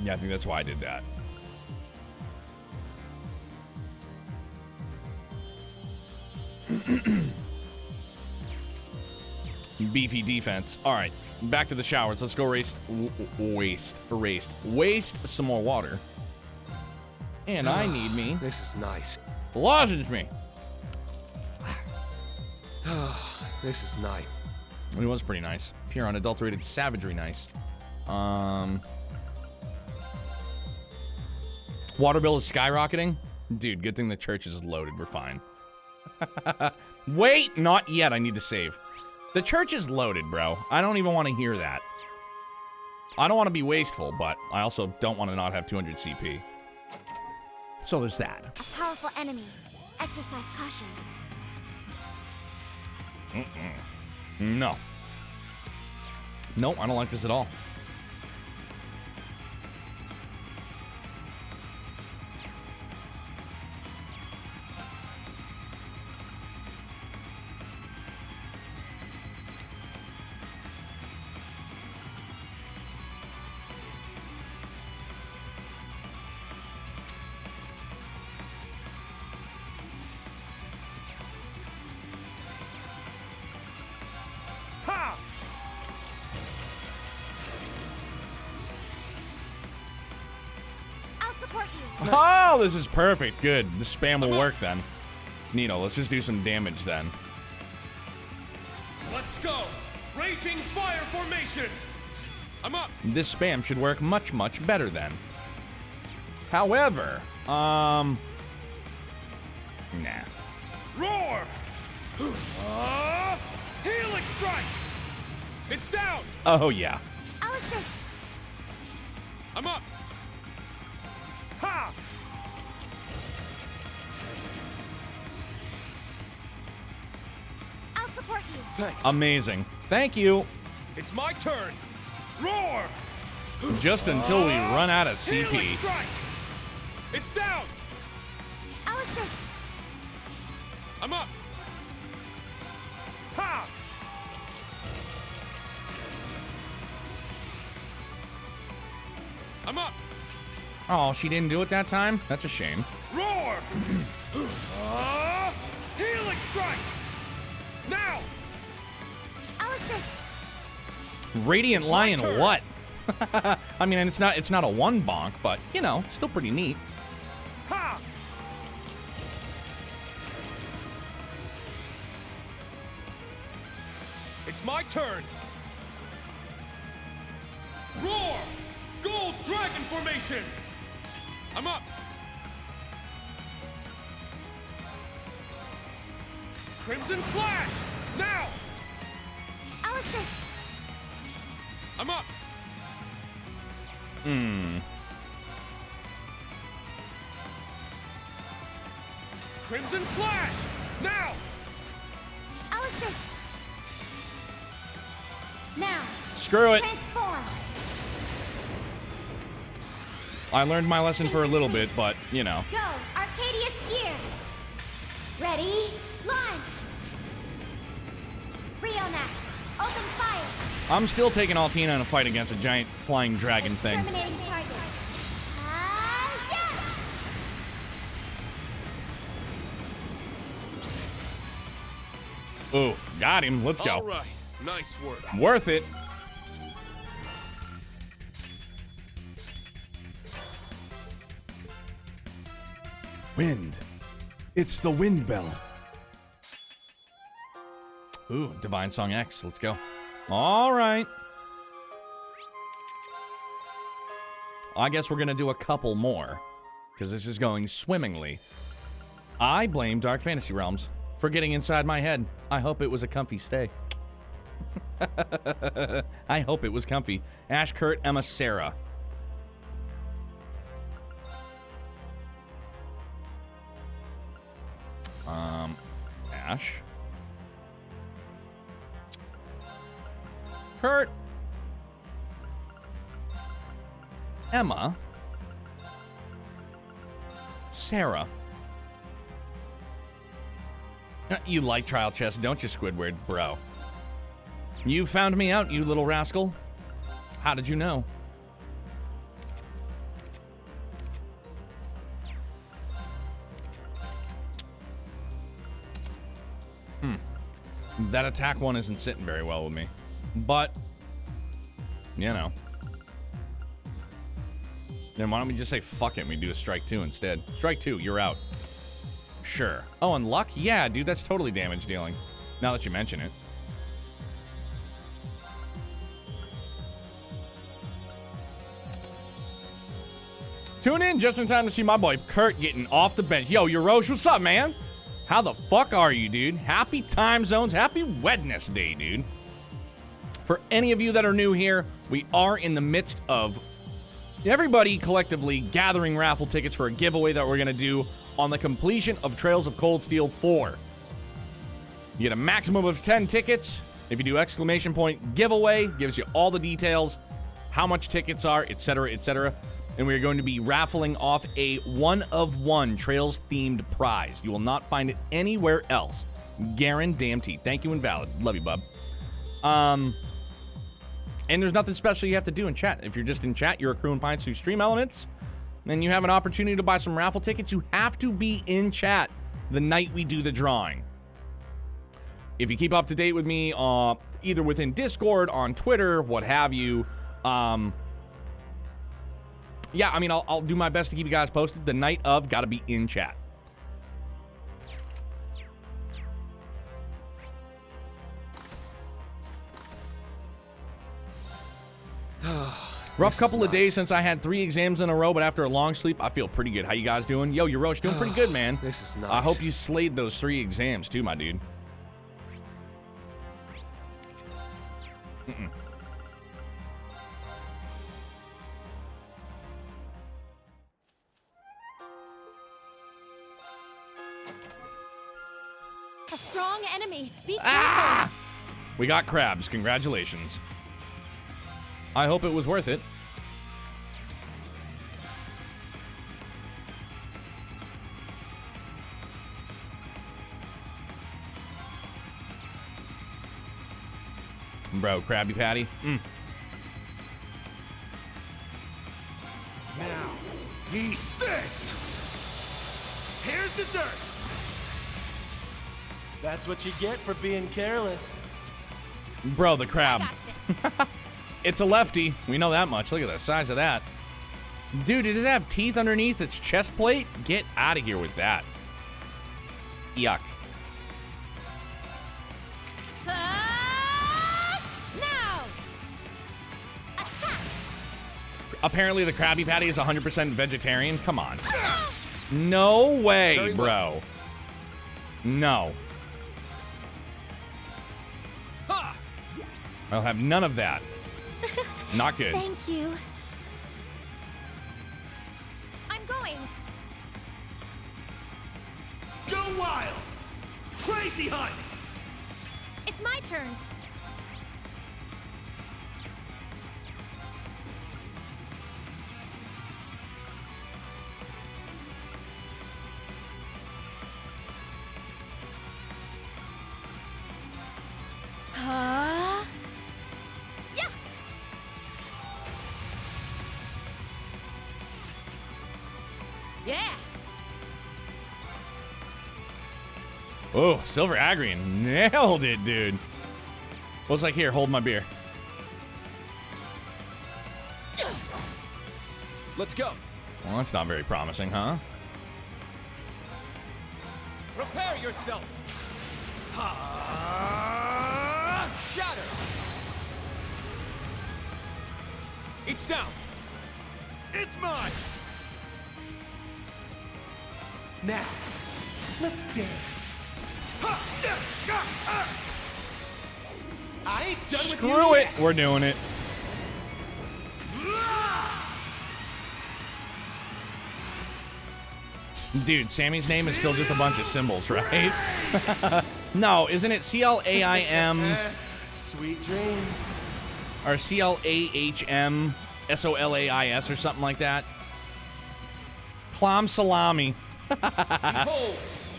Yeah, I think that's why I did that. Beefy defense. All right, back to the showers. Let's go waste some more water. And I need me. This is nice. Lozenge me. This is nice. It was pretty nice. Pure unadulterated savagery nice. Water bill is skyrocketing. Dude, good thing the church is loaded. We're fine. Wait, not yet. I need to save. The church is loaded, bro. I don't even want to hear that. I don't want to be wasteful, but I also don't want to not have 200 CP. So there's that. A powerful enemy. Exercise caution. No. Nope, I don't like this at all. Oh, this is perfect. Good. The spam will work then. Nino, let's just do some damage then. Let's go! Raging fire formation! I'm up! This spam should work much, much better then. However, nah. Roar! Helix strike! It's down! Oh, yeah. I'll assist. I'm up! Ha! I'll support you. Thanks. Amazing. Thank you. It's my turn! Roar! Just until we run out of Helix CP. strike! It's down! I'll assist. I'm up! Ha! I'm up! Oh, she didn't do it that time? That's a shame. Roar! Helix strike! Now! I'll assist. Radiant Lion turn. what? I mean, it's not a one bonk, but, you know, still pretty neat. Ha! It's my turn! Roar! Gold Dragon Formation! I'm up! Crimson Slash! Now! I'll assist. I'm up! Crimson Slash! Now! I'll assist. Now. Screw it. Transform. I learned my lesson for a little bit, but, you know. Go. Arcadius here. Ready? Launch. Rionac. Open fire. I'm still taking Altina in a fight against a giant flying dragon thing. Exterminating target. Yeah. Oof. Got him. Let's go. All right. Nice work. Worth it. Wind. It's the wind bell. Ooh, Divine Song X. Let's go. All right. I guess we're going to do a couple more, because this is going swimmingly. I blame Dark Fantasy Realms for getting inside my head. I hope it was a comfy stay. I hope it was comfy. Ash, Kurt, Emma, Sarah. Ash. Kurt. Emma. Sarah. You like trial chess, don't you, Squidward, bro? You found me out, you little rascal. How did you know? That attack one isn't sitting very well with me. But, you know. Then why don't we just say fuck it and we do a strike 2 instead? Strike 2, you're out. Sure. Oh, and luck? Yeah, dude, that's totally damage dealing. Now that you mention it. Tune in just in time to see my boy Kurt getting off the bench. Yo, Yorosh, what's up, man? How the fuck are you, dude? Happy time zones. Happy Wednesday, dude. For any of you that are new here, we are in the midst of everybody collectively gathering raffle tickets for a giveaway that we're going to do on the completion of Trails of Cold Steel 4. You get a maximum of 10 tickets. If you do exclamation point giveaway, gives you all the details, how much tickets are, etc., etc. And we are going to be raffling off a one-of-one Trails-themed prize. You will not find it anywhere else. Guaranteed. Thank you, Invalid. Love you, bub. And there's nothing special you have to do in chat. If you're just in chat, you're accruing points through stream elements, then you have an opportunity to buy some raffle tickets. You have to be in chat the night we do the drawing. If you keep up to date with me, either within Discord, on Twitter, what have you, yeah, I mean, I'll do my best to keep you guys posted. The night of, gotta be in chat. Rough couple of days since I had 3 exams in a row, but after a long sleep, I feel pretty good. How you guys doing? Yo, Yorosh, doing pretty good, man. This is nice. I hope you slayed those 3 exams too, my dude. A strong enemy. Be careful. We got crabs. Congratulations. I hope it was worth it. Bro, Krabby Patty. Now, eat this! Here's dessert! That's what you get for being careless. Bro, the crab. It's a lefty. We know that much. Look at the size of that. Dude, does it have teeth underneath its chest plate? Get out of here with that. Yuck. Now! Attack! Apparently the Krabby Patty is 100% vegetarian. Come on. No way, bro. No. I'll have none of that. Not good. Thank you. I'm going. Go wild! Crazy hunt! It's my turn. Huh? Yeah. Yeah. Oh, Silver Agrian. Nailed it, dude. Looks like, here, hold my beer. Let's go. Well, that's not very promising, huh? Prepare yourself. Shatter. It's down. It's mine. Now, let's dance. I ain't done with you Screw it. yet. We're doing it. Dude, Sammy's name is still just a bunch of symbols, right? No, isn't it C-L-A-I-M Sweet dreams. or C-L-A-H-M S-O-L-A-I-S or something like that? Clam salami. Behold,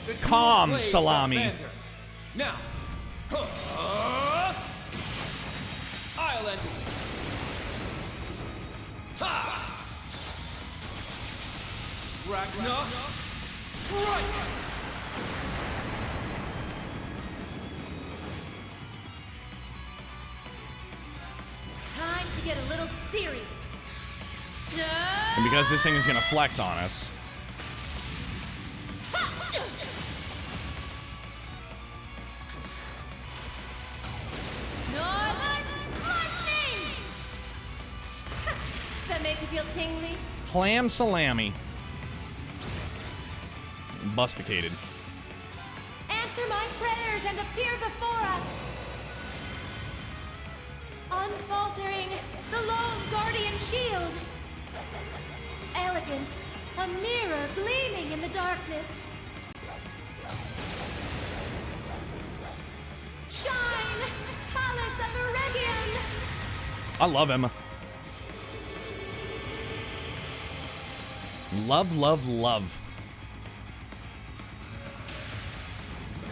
the dual Calm blades of salami. Vander. Now, I'll end it. Ha! Ragnarok, strike! Time to get a little serious. And because this thing is gonna flex on us. Northern lightning! That make you feel tingly? Clam salami. Busticated. Answer my prayers and appear before us. Unfaltering, the lone guardian shield. Elegant, a mirror gleaming in the darkness. Shine, Palace of Eregion. I love Emma. Love, love, love.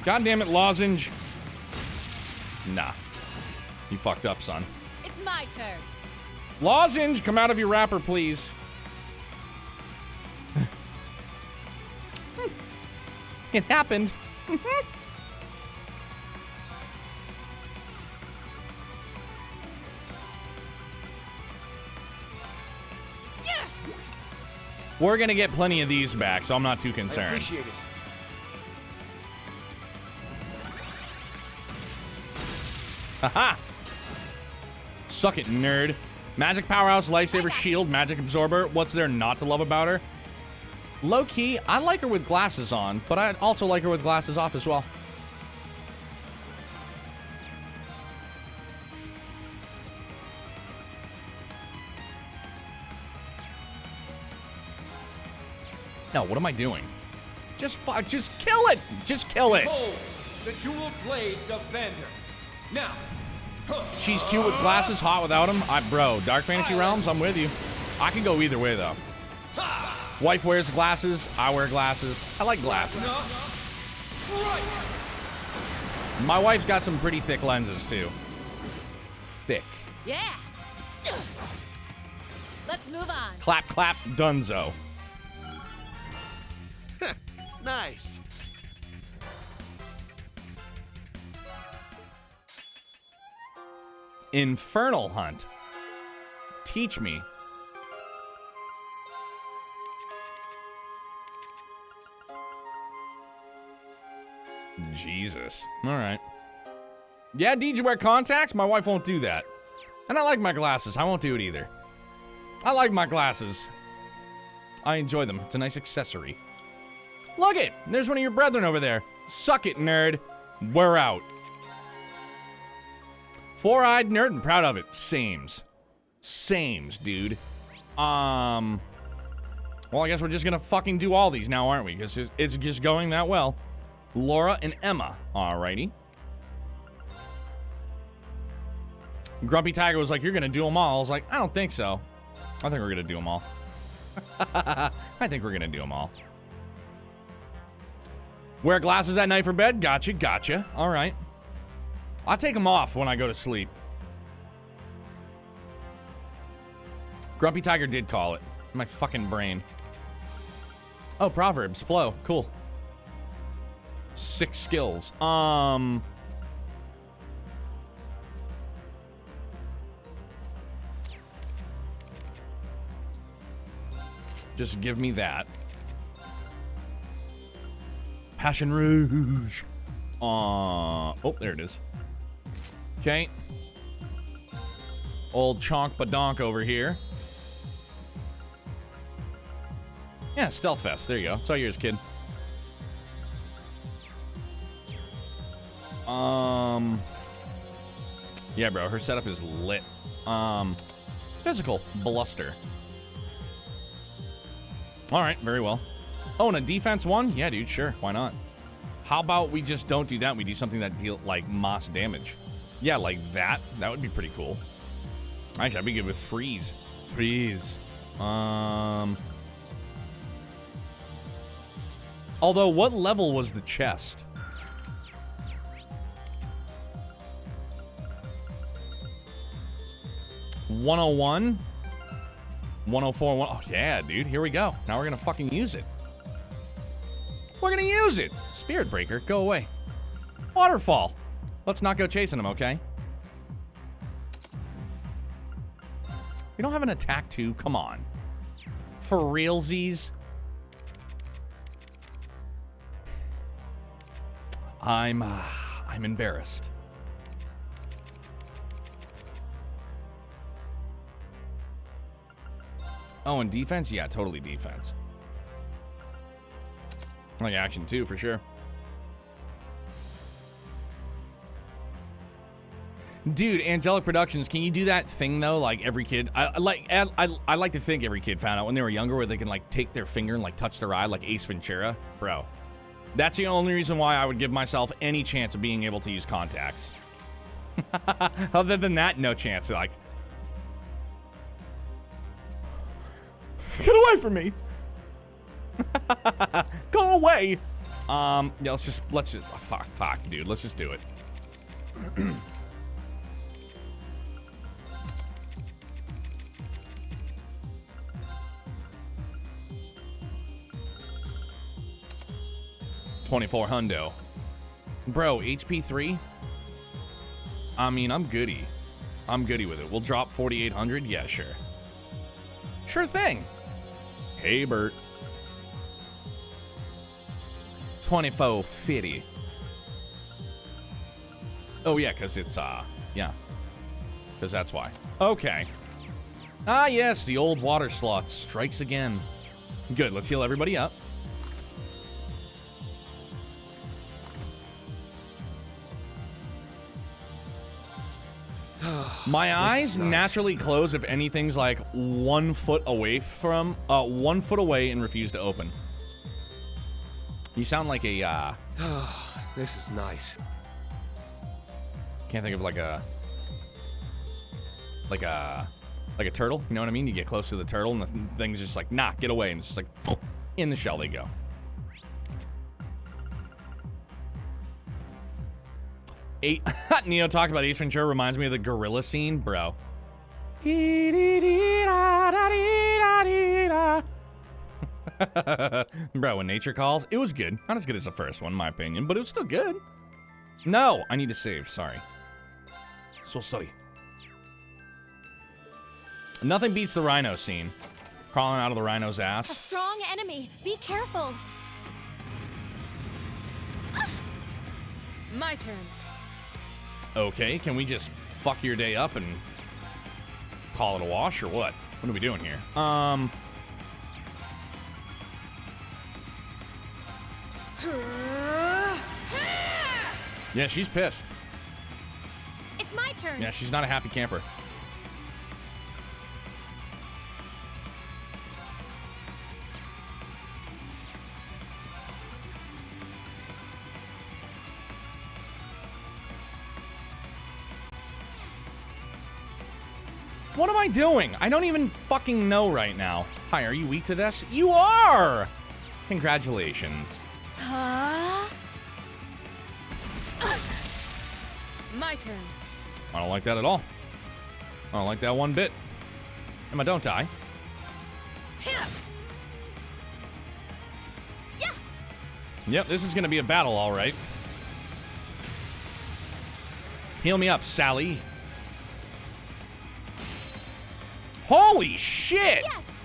God damn it, Lozenge. Nah. You fucked up, son. It's my turn. Lozenge, come out of your wrapper, please. It happened. We're gonna get plenty of these back, so I'm not too I concerned. appreciate it. Haha! Suck it, nerd. Magic powerhouse, lifesaver, shield, magic absorber. What's there not to love about her? Low key, I like her with glasses on, but I also like her with glasses off as well. No, what am I doing? Just kill it! Just kill it! Behold, the dual blades of Vander. Now, She's cute with glasses, hot without them. Bro, Dark Fantasy Realms, I'm with you. I can go either way, though. Wife wears glasses, I wear glasses. I like glasses. strike! My wife's got some pretty thick lenses, too. Thick. Yeah. Let's move on. Clap, clap, dunzo. Nice. Infernal Hunt. Teach me. Jesus. All right. Yeah, did you wear contacts? My wife won't do that. And I like my glasses. I won't do it either. I like my glasses. I enjoy them. It's a nice accessory. Look it. There's one of your brethren over there. Suck it, nerd. We're out. Four-eyed nerd and proud of it. Sames. Sames, dude. Well, I guess we're just gonna fucking do all these now, aren't we? Because it's just going that well. Laura and Emma. Alrighty. Grumpy Tiger was like, you're gonna do them all. I was like, I don't think so. I think we're gonna do them all. I think we're gonna do them all. Wear glasses at night for bed? Gotcha, gotcha. Alright. I'll take them off when I go to sleep. Grumpy Tiger did call it. My fucking brain. Oh, Proverbs. Flow. Cool. 6 skills. Just give me that. Passion Rouge. Oh, there it is. Okay. Old Chonk Badonk over here. Yeah, Stealth Fest. There you go. It's all yours, kid. Yeah, bro, her setup is lit. Physical bluster. All right, very well. Oh, and a defense one? Yeah, dude, sure, why not? How about we just don't do that? We do something that deal like mass damage. Yeah, like that. That would be pretty cool. Actually, I'd be good with freeze. Freeze. Although, what level was the chest? $101? 104? Oh, yeah, dude. Here we go. Now we're gonna fucking use it. We're gonna use it. Spirit Breaker, go away. Waterfall. Let's not go chasing him, okay? We don't have an attack 2. Come on. For realsies. I'm embarrassed. Oh, and defense? Yeah, totally defense. Like action 2 for sure. Dude, Angelic Productions, can you do that thing though? Like every kid, I like to think every kid found out when they were younger where they can like take their finger and like touch their eye like Ace Ventura. Bro, that's the only reason why I would give myself any chance of being able to use contacts. Other than that, no chance. Like, get away from me. Go away. Yeah, let's just fuck, dude. Let's just do it. $2400. Bro, HP 3? I mean, I'm goody. I'm goody with it. We'll drop 4800. Yeah, sure. Sure thing. Hey, Bert. 2450. Oh, yeah, because it's, yeah. Because that's why. Okay. Ah, yes, the old water sloth strikes again. Good, let's heal everybody up. My eyes naturally close if anything's like 1 foot away from, 1 foot away and refuse to open. You sound like a, This is nice. Can't think of like a turtle, you know what I mean? You get close to the turtle and the thing's just like, nah, get away, and it's just like, in the shell they go. Neo talked about Ace Ventura, reminds me of the gorilla scene, bro. Bro, when nature calls, it was good. Not as good as the first one, in my opinion, but it was still good. No, I need to save, sorry. So sorry. Nothing beats the rhino scene. Crawling out of the rhino's A ass. strong enemy. Be careful. My turn. Okay, can we just fuck your day up and call it a wash or what? What are we doing here? Yeah, she's pissed. It's my turn. Yeah, she's not a happy camper. What am I doing? I don't even fucking know right now. Hi, are you weak to this? You are! Congratulations. Huh? My turn. I don't like that at all. I don't like that one bit. Emma, don't die. Yeah. Yep, this is gonna be a battle, all right. Heal me up, Sally. Holy shit! Yes.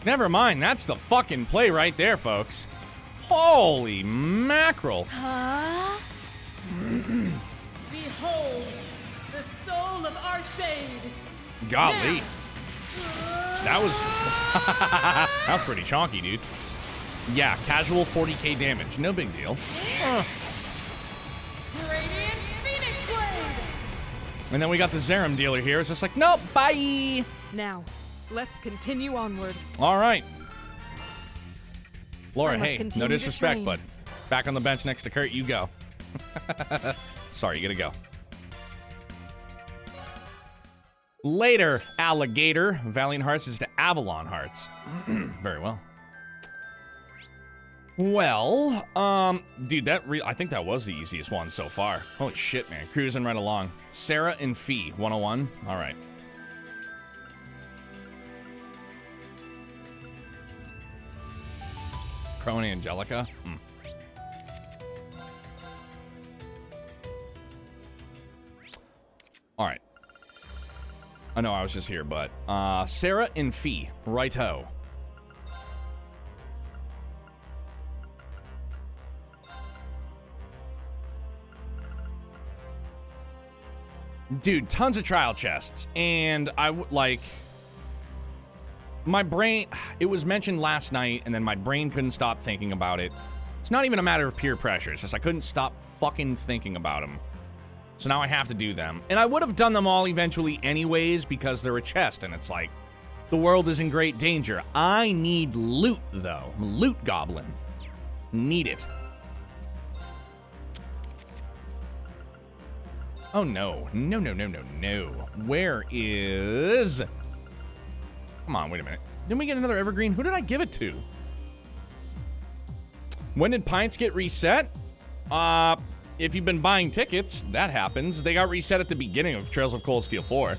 Never mind, that's the fucking play right there, folks. Holy mackerel. Huh? Behold, the soul of Arcade. Golly. That was that was pretty chonky, dude. Yeah, casual 40k damage, no big deal. Radiant Phoenix Blade. And then we got the Zerum dealer here. It's just like, nope, bye. Now, let's continue onward. All right. Laura, I must hey, no continue to disrespect, train. but back on the bench next to Kurt, you go. Sorry, you gotta go. Later, alligator. Valiant Hearts is to Avalon Hearts. Very well. Well, dude, I think that was the easiest one so far. Holy shit, man. Cruising right along. Sarah and Fee, 101. All right. Crone Angelica. All right. I know I was just here, but Sarah and Fee, righto. Dude, tons of trial chests, and my brain, it was mentioned last night, and then my brain couldn't stop thinking about it. It's not even a matter of peer pressure, it's just I couldn't stop fucking thinking about them. So now I have to do them. And I would have done them all eventually anyways, because they're a chest, and it's like, the world is in great danger. I need loot, though. I'm a loot goblin. Need it. Oh, no. No, no, no, no, no. Where is... Come on, wait a minute. Didn't we get another evergreen? Who did I give it to? When did pints get reset? If you've been buying tickets, that happens. They got reset at the beginning of Trails of Cold Steel 4.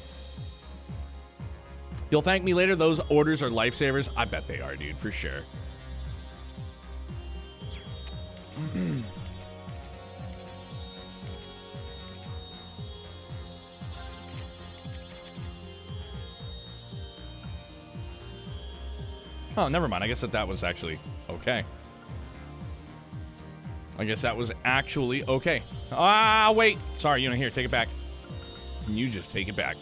You'll thank me later. Those orders are lifesavers. I bet they are, dude, for sure. Oh, never mind. I guess that was actually okay. I guess that was actually okay. Ah, wait. Sorry, Una, here, take it back. You just take it back.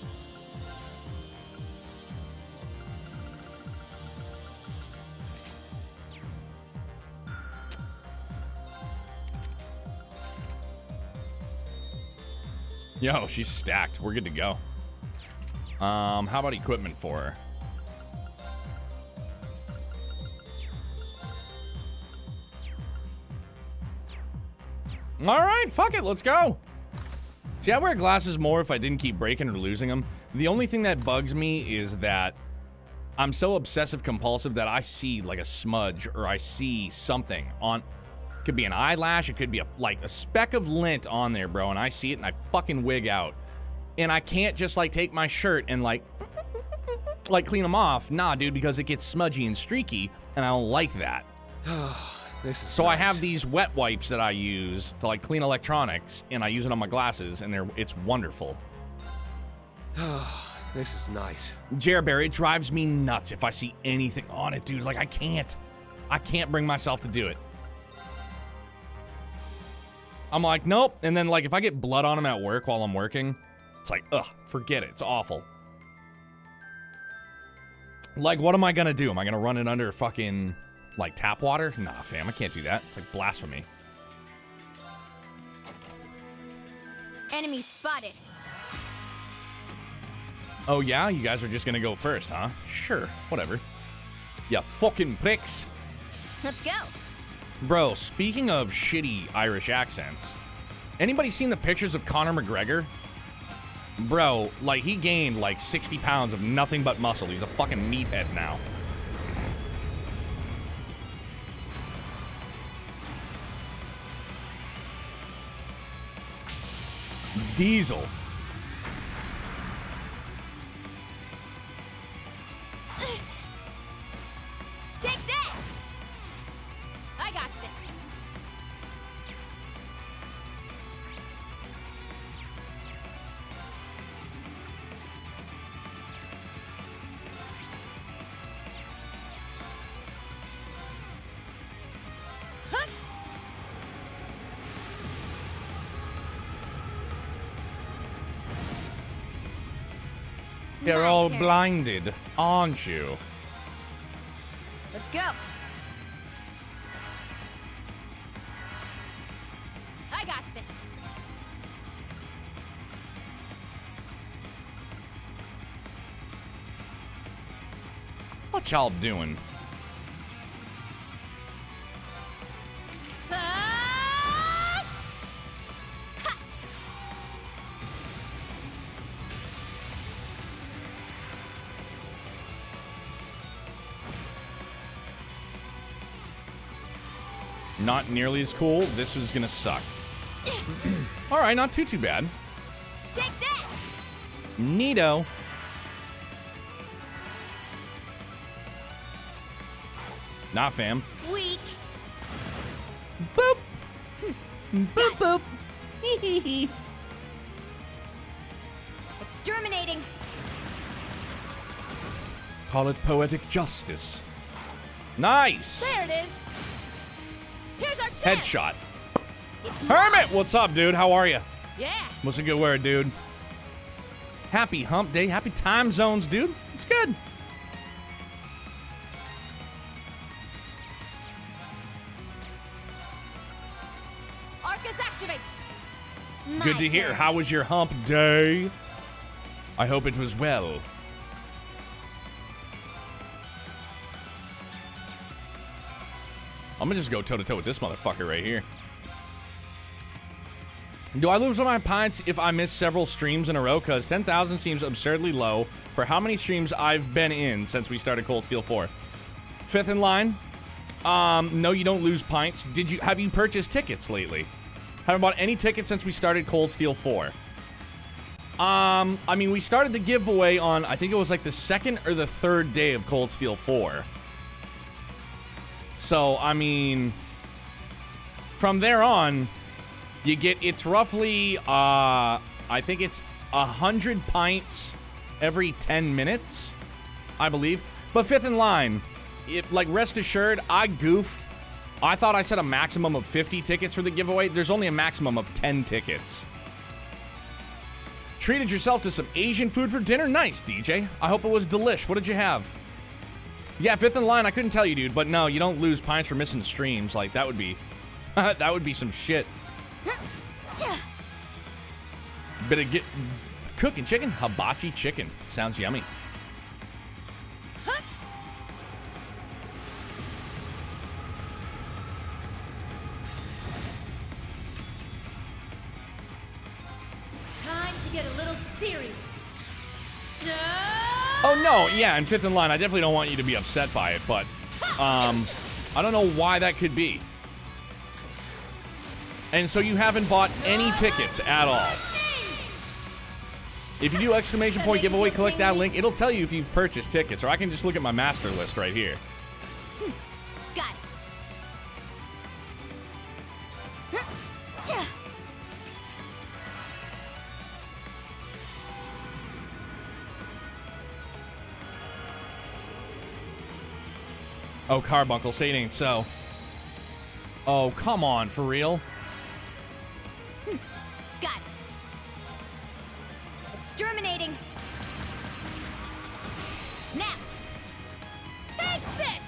Yo, she's stacked. We're good to go. How about equipment for her? All right, fuck it, let's go. See, I wear glasses more if I didn't keep breaking or losing them. The only thing that bugs me is that I'm so obsessive compulsive that I see like a smudge or I see something on, could be an eyelash, it could be a speck of lint on there, bro, and I see it and I fucking wig out. And I can't just like take my shirt and like clean them off. Nah, dude, because it gets smudgy and streaky and I don't like that. This is so nice. I have these wet wipes that I use to like clean electronics, and I use it on my glasses, and it's wonderful. This is nice. Jerbear, it drives me nuts if I see anything on it, dude. Like I can't bring myself to do it. I'm like, nope. And then like if I get blood on them at work while I'm working, it's like, ugh, forget it. It's awful. Like, what am I gonna do? Am I gonna run it under fucking like tap water? Nah, fam, I can't do that. It's like blasphemy. Enemy spotted. Oh yeah? You guys are just gonna go first, huh? Sure, whatever. Ya fucking pricks. Let's go. Bro, speaking of shitty Irish accents, anybody seen the pictures of Conor McGregor? Bro, like he gained like 60 pounds of nothing but muscle. He's a fucking meathead now. Diesel. Take that! I got this. You're all blinded, aren't you? Let's go. I got this. what y'all doing? Not nearly as cool. This is gonna suck. All right, not too bad. Take that! Neato. Nah, fam. Weak. Boop. Boop, boop. Hee hee. Exterminating. Call it poetic justice. Nice. There it is. Here's our chance. Headshot. Hermit, what's up, dude? How are you? Yeah. What's a good word, dude? Happy hump day. Happy time zones, dude. It's good. Arcus activate. Good to hear. How was your hump day? I hope it was well. I'm gonna just go toe-to-toe with this motherfucker right here. Do I lose my pints if I miss several streams in a row? Because 10,000 seems absurdly low for how many streams I've been in since we started Cold Steel 4. Fifth in line. No, you don't lose pints. Have you purchased tickets lately? Haven't bought any tickets since we started Cold Steel 4. I mean, we started the giveaway on, I think it was like the second or the third day of Cold Steel 4. So, I mean, from there on, you get, it's roughly, I think it's 100 pints every 10 minutes, I believe. But fifth in line, like, rest assured, I goofed. I thought I said a maximum of 50 tickets for the giveaway. There's only a maximum of 10 tickets. Treated yourself to some Asian food for dinner? Nice, DJ. I hope it was delish. What did you have? Yeah, fifth in line, I couldn't tell you, dude. But no, you don't lose pints for missing streams. Like, that would be... that would be some shit. Bit of cooking chicken? Hibachi chicken. Sounds yummy. Time to get a little serious. Oh, no, yeah, in fifth in line, I definitely don't want you to be upset by it, but, I don't know why that could be. And so you haven't bought any tickets at all. If you do exclamation point giveaway, click that link. It'll tell you if you've purchased tickets, or I can just look at my master list right here. Got it. Oh, Carbuncle, say it ain't so. Oh, come on, for real? Got it. Exterminating. Now. Take this.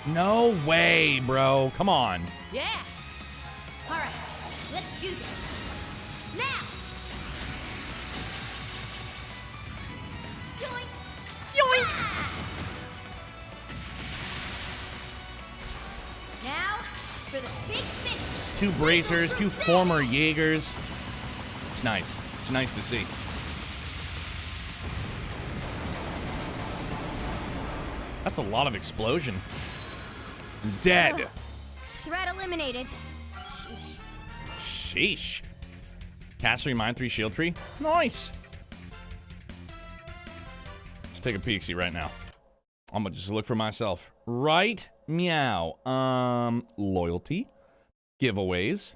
No way, bro. Come on. Yeah. All right. Let's do this. Now. Yoink. Yoink. Now for the big finish. 2 bracers, 2 former Jaegers. It's nice. It's nice to see. That's a lot of explosion. Dead. Threat eliminated. Sheesh. Sheesh. Cast 3, mine 3, shield tree. Nice. Let's take a peek-see right now. I'm gonna just look for myself. Right? Meow. Loyalty. Giveaways.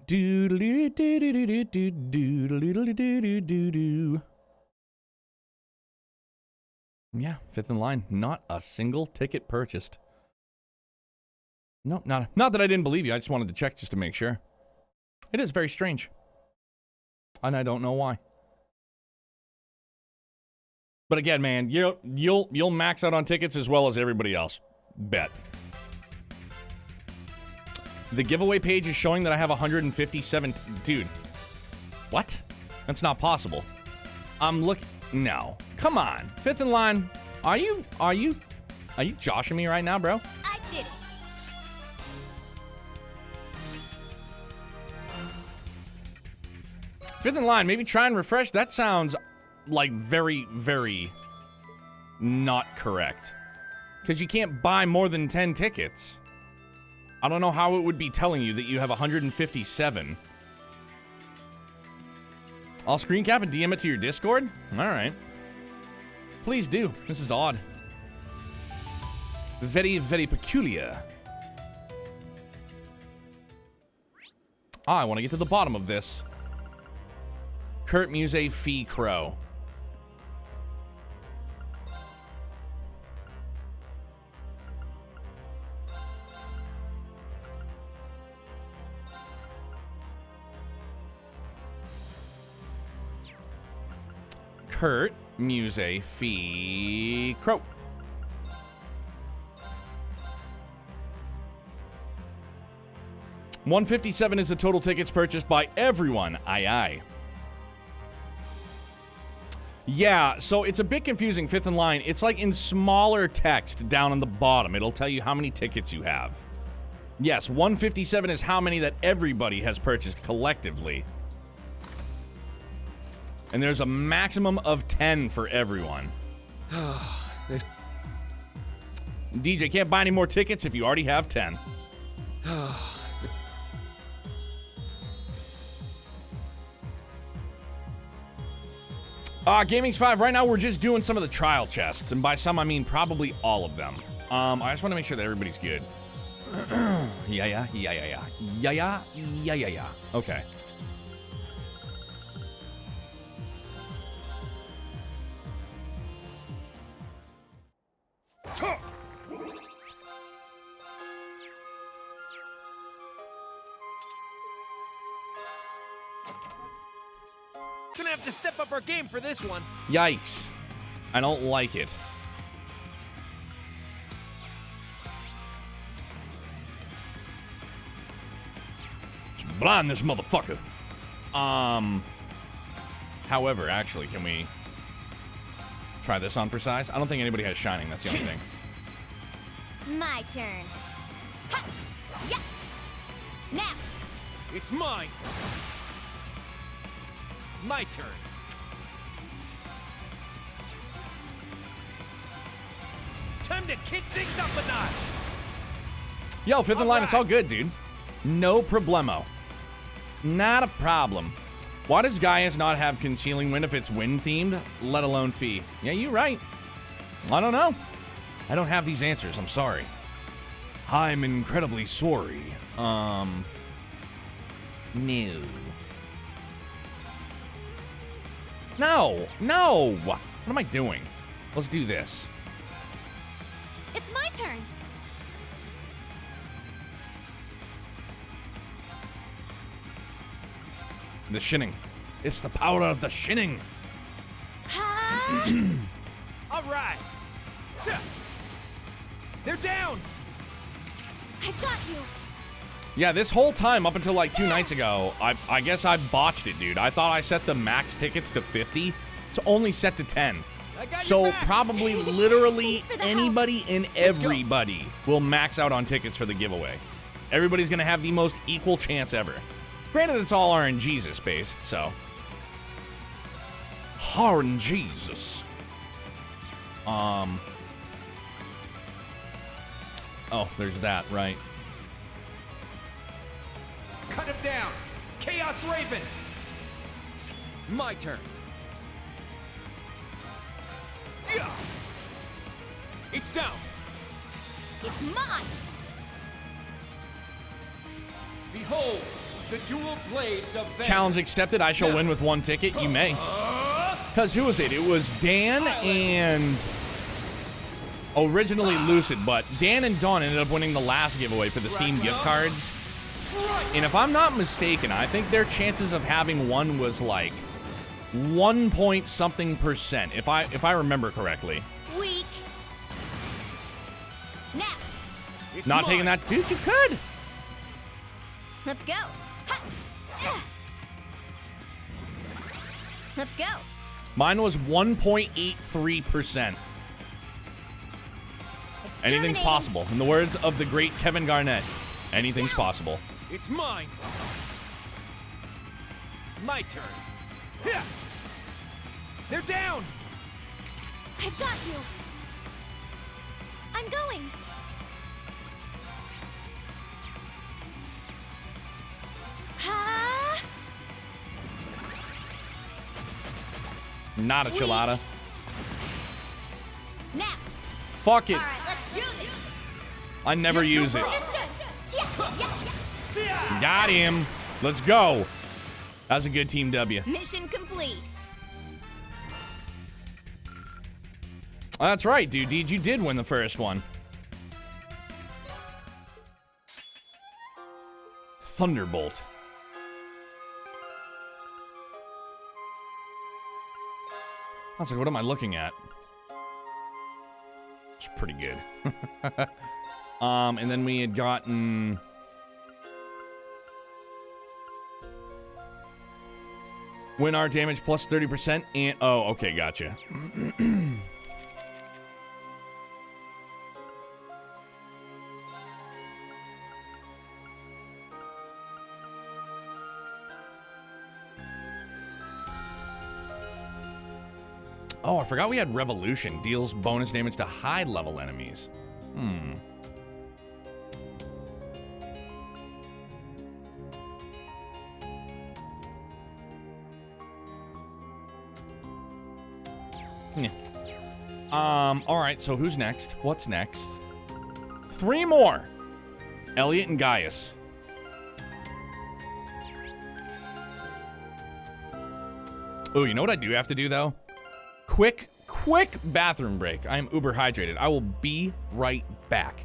Doodle-doo-doo-doo-doo-doo-doo-doo-doo-doo-doo. Yeah, fifth in line. Not a single ticket purchased. No, not that I didn't believe you. I just wanted to check just to make sure. It is very strange. And I don't know why. But again, man, you'll max out on tickets as well as everybody else. Bet. The giveaway page is showing that I have 157. Dude, what? That's not possible. No. Come on. Fifth in line. Are you joshing me right now, bro? I did it. Fifth in line, maybe try and refresh. That sounds like very, very not correct. Because you can't buy more than 10 tickets. I don't know how it would be telling you that you have 157. I'll screen cap and DM it to your Discord? Alright. Please do. This is odd. Very, very peculiar. I want to get to the bottom of this. Kurt Muse Fee Crow. Kurt Muse Fee Crow. $157 is the total tickets purchased by everyone. Aye, aye. Yeah, so it's a bit confusing, fifth in line. It's like in smaller text down on the bottom. It'll tell you how many tickets you have. Yes, 157 is how many that everybody has purchased collectively. And there's a maximum of 10 for everyone. DJ can't buy any more tickets if you already have 10. Gaming's 5, right now we're just doing some of the trial chests, and by some I mean probably all of them. I just want to make sure that everybody's good. Yeah. Okay. Gonna have to step up our game for this one. Yikes. I don't like it. Let's blind this motherfucker. However, actually, can we try this on for size? I don't think anybody has shining, that's the only thing. My turn. Ha! Yeah! Now! It's mine! My turn. Time to kick things up a notch. Yo, fifth in line, it's all good, dude. No problemo. Not a problem. Why does Gaius not have concealing wind if it's wind themed, let alone fee? Yeah, you're right. I don't know. I don't have these answers. I'm sorry. I'm incredibly sorry. No. No! What am I doing? Let's do this. It's my turn. The shinning. It's the power of the shinning. All right. They're down. I've got you. Yeah, this whole time up until like 2 nights ago, I guess I botched it, dude. I thought I set the max tickets to 50. It's only set to 10. So probably literally anybody and everybody will max out on tickets for the giveaway. Everybody's gonna have the most equal chance ever. Granted, it's all RNGesus based, so. RNGesus. Oh, there's that, right. Cut him down! Chaos Raven! My turn. Yeah. It's down. It's mine. Behold, the dual blades of Venom. Challenge accepted. I shall win with 1 ticket. You may. Because who was it? It was Dan and originally Lucid, but Dan and Dawn ended up winning the last giveaway for the Steam gift cards. And if I'm not mistaken, I think their chances of having one was like 1 point something %, if I remember correctly. Weak. Now. It's Not mine. taking that, dude. You could. Let's go. Ha! Let's go. Mine was 1.83%. Anything's possible. In the words of the great Kevin Garnett, anything's possible. It's mine. My turn. Yeah. They're down. I've got you. I'm going. Ha! Not a chilada. Now. Fuck it. All right, let's do this. I never use it. Understood. Yeah. Got him. Let's go. That was a good team W. Mission complete. That's right, dude. You did win the first one. Thunderbolt. I was like, what am I looking at? It's pretty good. And then we had gotten... Win our damage plus 30% and... Oh, okay, gotcha. Oh, I forgot we had Revolution. Deals bonus damage to high-level enemies. Yeah. Alright, so who's next? What's next? 3 more! Elliot and Gaius. Oh, you know what I do have to do, though? Quick bathroom break. I am uber hydrated. I will be right back.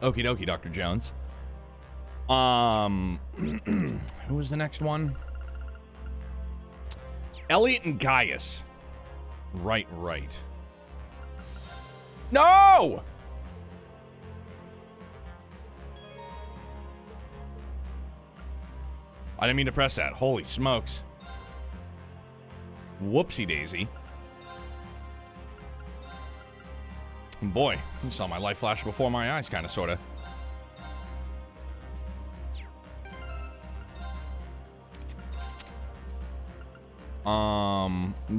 Okie dokie, Dr. Jones. Who was the next one? Elliot and Gaius. Right. No! I didn't mean to press that. Holy smokes. Whoopsie daisy. Boy, you saw my life flash before my eyes, kind of, sort of.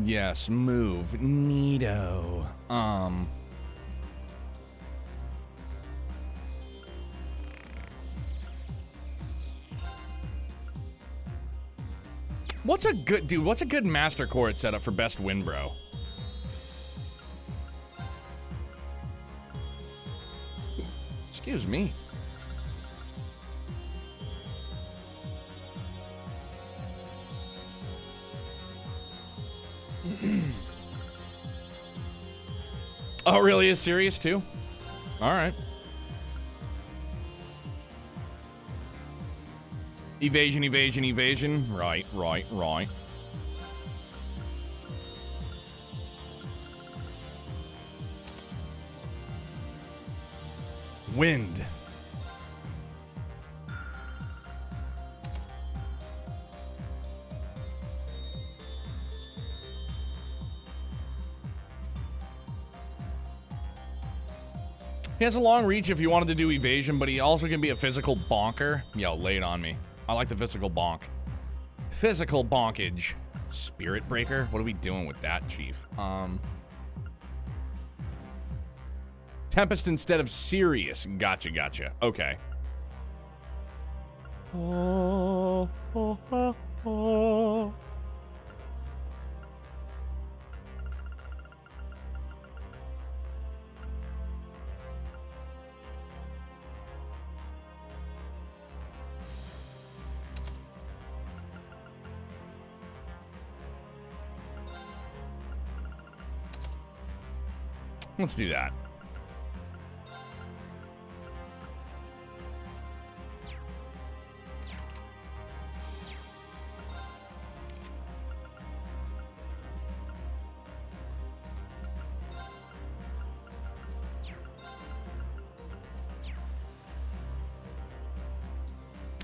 Yes, move. Neato. What's a good master chord setup for best win, bro? Excuse me. Oh, really is serious too? All right. Evasion, evasion, evasion. Right. Wind. He has a long reach if you wanted to do evasion, but he also can be a physical bonker. Yo, lay it on me. I like the physical bonk. Physical bonkage. Spirit breaker? What are we doing with that, Chief? Tempest instead of Sirius. Gotcha. Okay. Let's do that.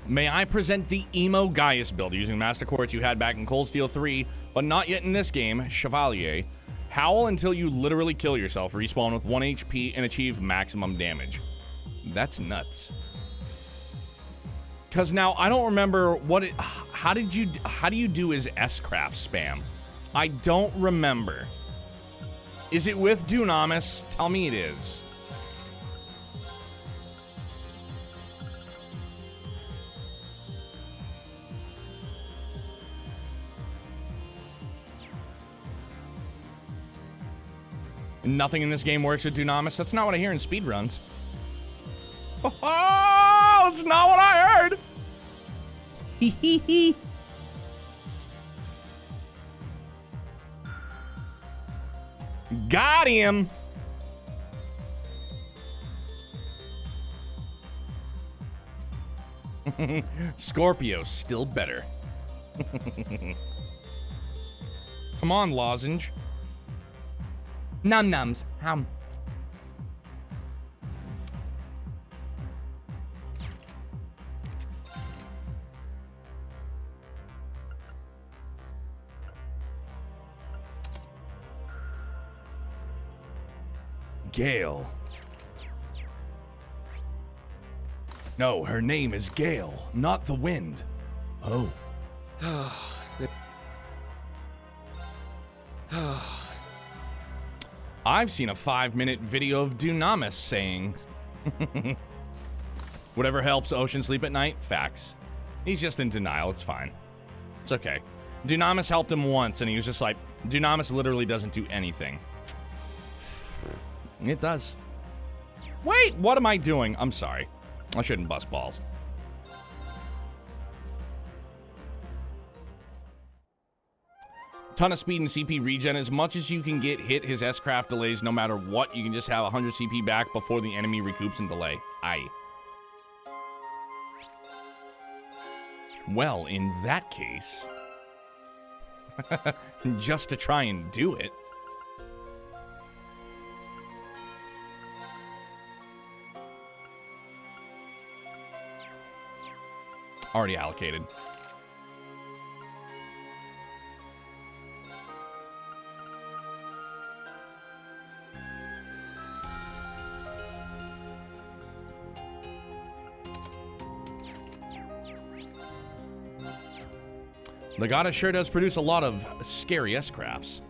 May I present the Emo Gaius build using Master Quartz you had back in Cold Steel 3, but not yet in this game, Chevalier. Howl until you literally kill yourself, respawn with 1 HP, and achieve maximum damage. That's nuts. Cause now I don't remember how do you do his S-craft spam? I don't remember. Is it with Dunamis? Tell me it is. Nothing in this game works with Dunamis. That's not what I hear in speedruns. Oh, it's not what I heard. Hee. Got him. Scorpio, still better. Come on, Lozenge. Num-nums. Hum. Gale. No, her name is Gale, not the wind. Oh. I've seen a 5-minute video of Dunamis saying, whatever helps Ocean sleep at night, facts. He's just in denial, it's fine. It's okay. Dunamis helped him once, and he was just like, Dunamis literally doesn't do anything. It does. Wait, what am I doing? I'm sorry. I shouldn't bust balls. Ton of speed and CP regen. As much as you can get hit his S-craft delays, no matter what, you can just have 100 CP back before the enemy recoups and delay. Aye. Well, in that case, just to try and do it. Already allocated. The goddess sure does produce a lot of scary S-crafts.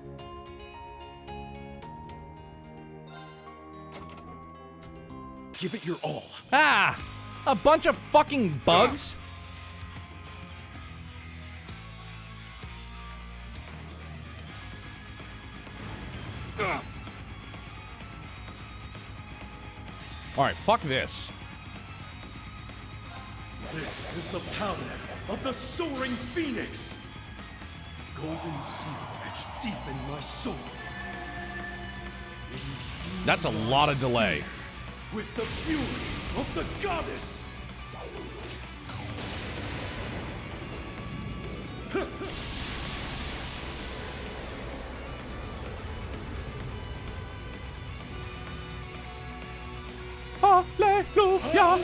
Give it your all. Ah! A bunch of fucking bugs? All right, fuck this. This is the power of the soaring phoenix. Golden seal etched deep in my soul. That's a lot of delay. With the fury of the goddess. Hallelujah.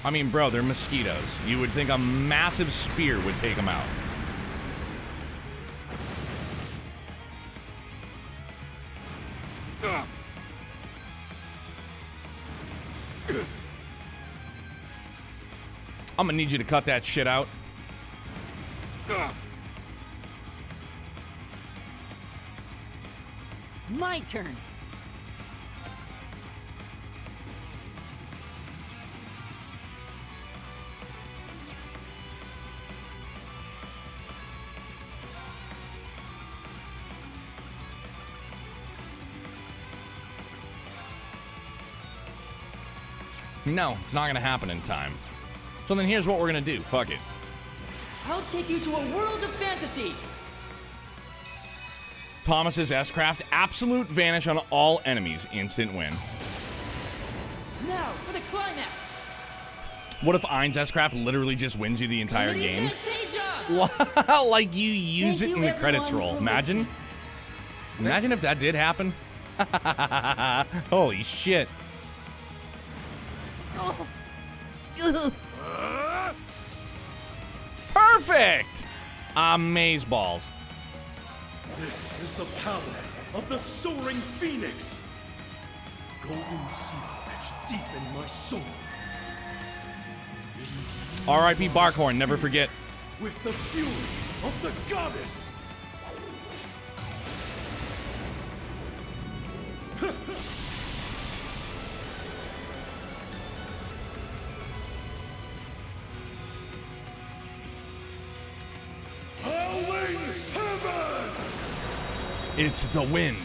I mean, bro, they're mosquitoes. You would think a massive spear would take them out. I'm gonna need you to cut that shit out. My turn. No, it's not gonna happen in time. So then here's what we're gonna do. Fuck it. I'll take you to a world of fantasy. Thomas's S-Craft, absolute vanish on all enemies, instant win. Now for the climax. What if Ein's S-Craft literally just wins you the entire game? Like you use it in the credits roll. Imagine. Imagine if that did happen. Holy shit. Perfect! Amazeballs. This is the power of the soaring phoenix. Golden seal etched deep in my soul. R.I.P. Barkhorn, never forget. With the fury of the goddess. It's the wind.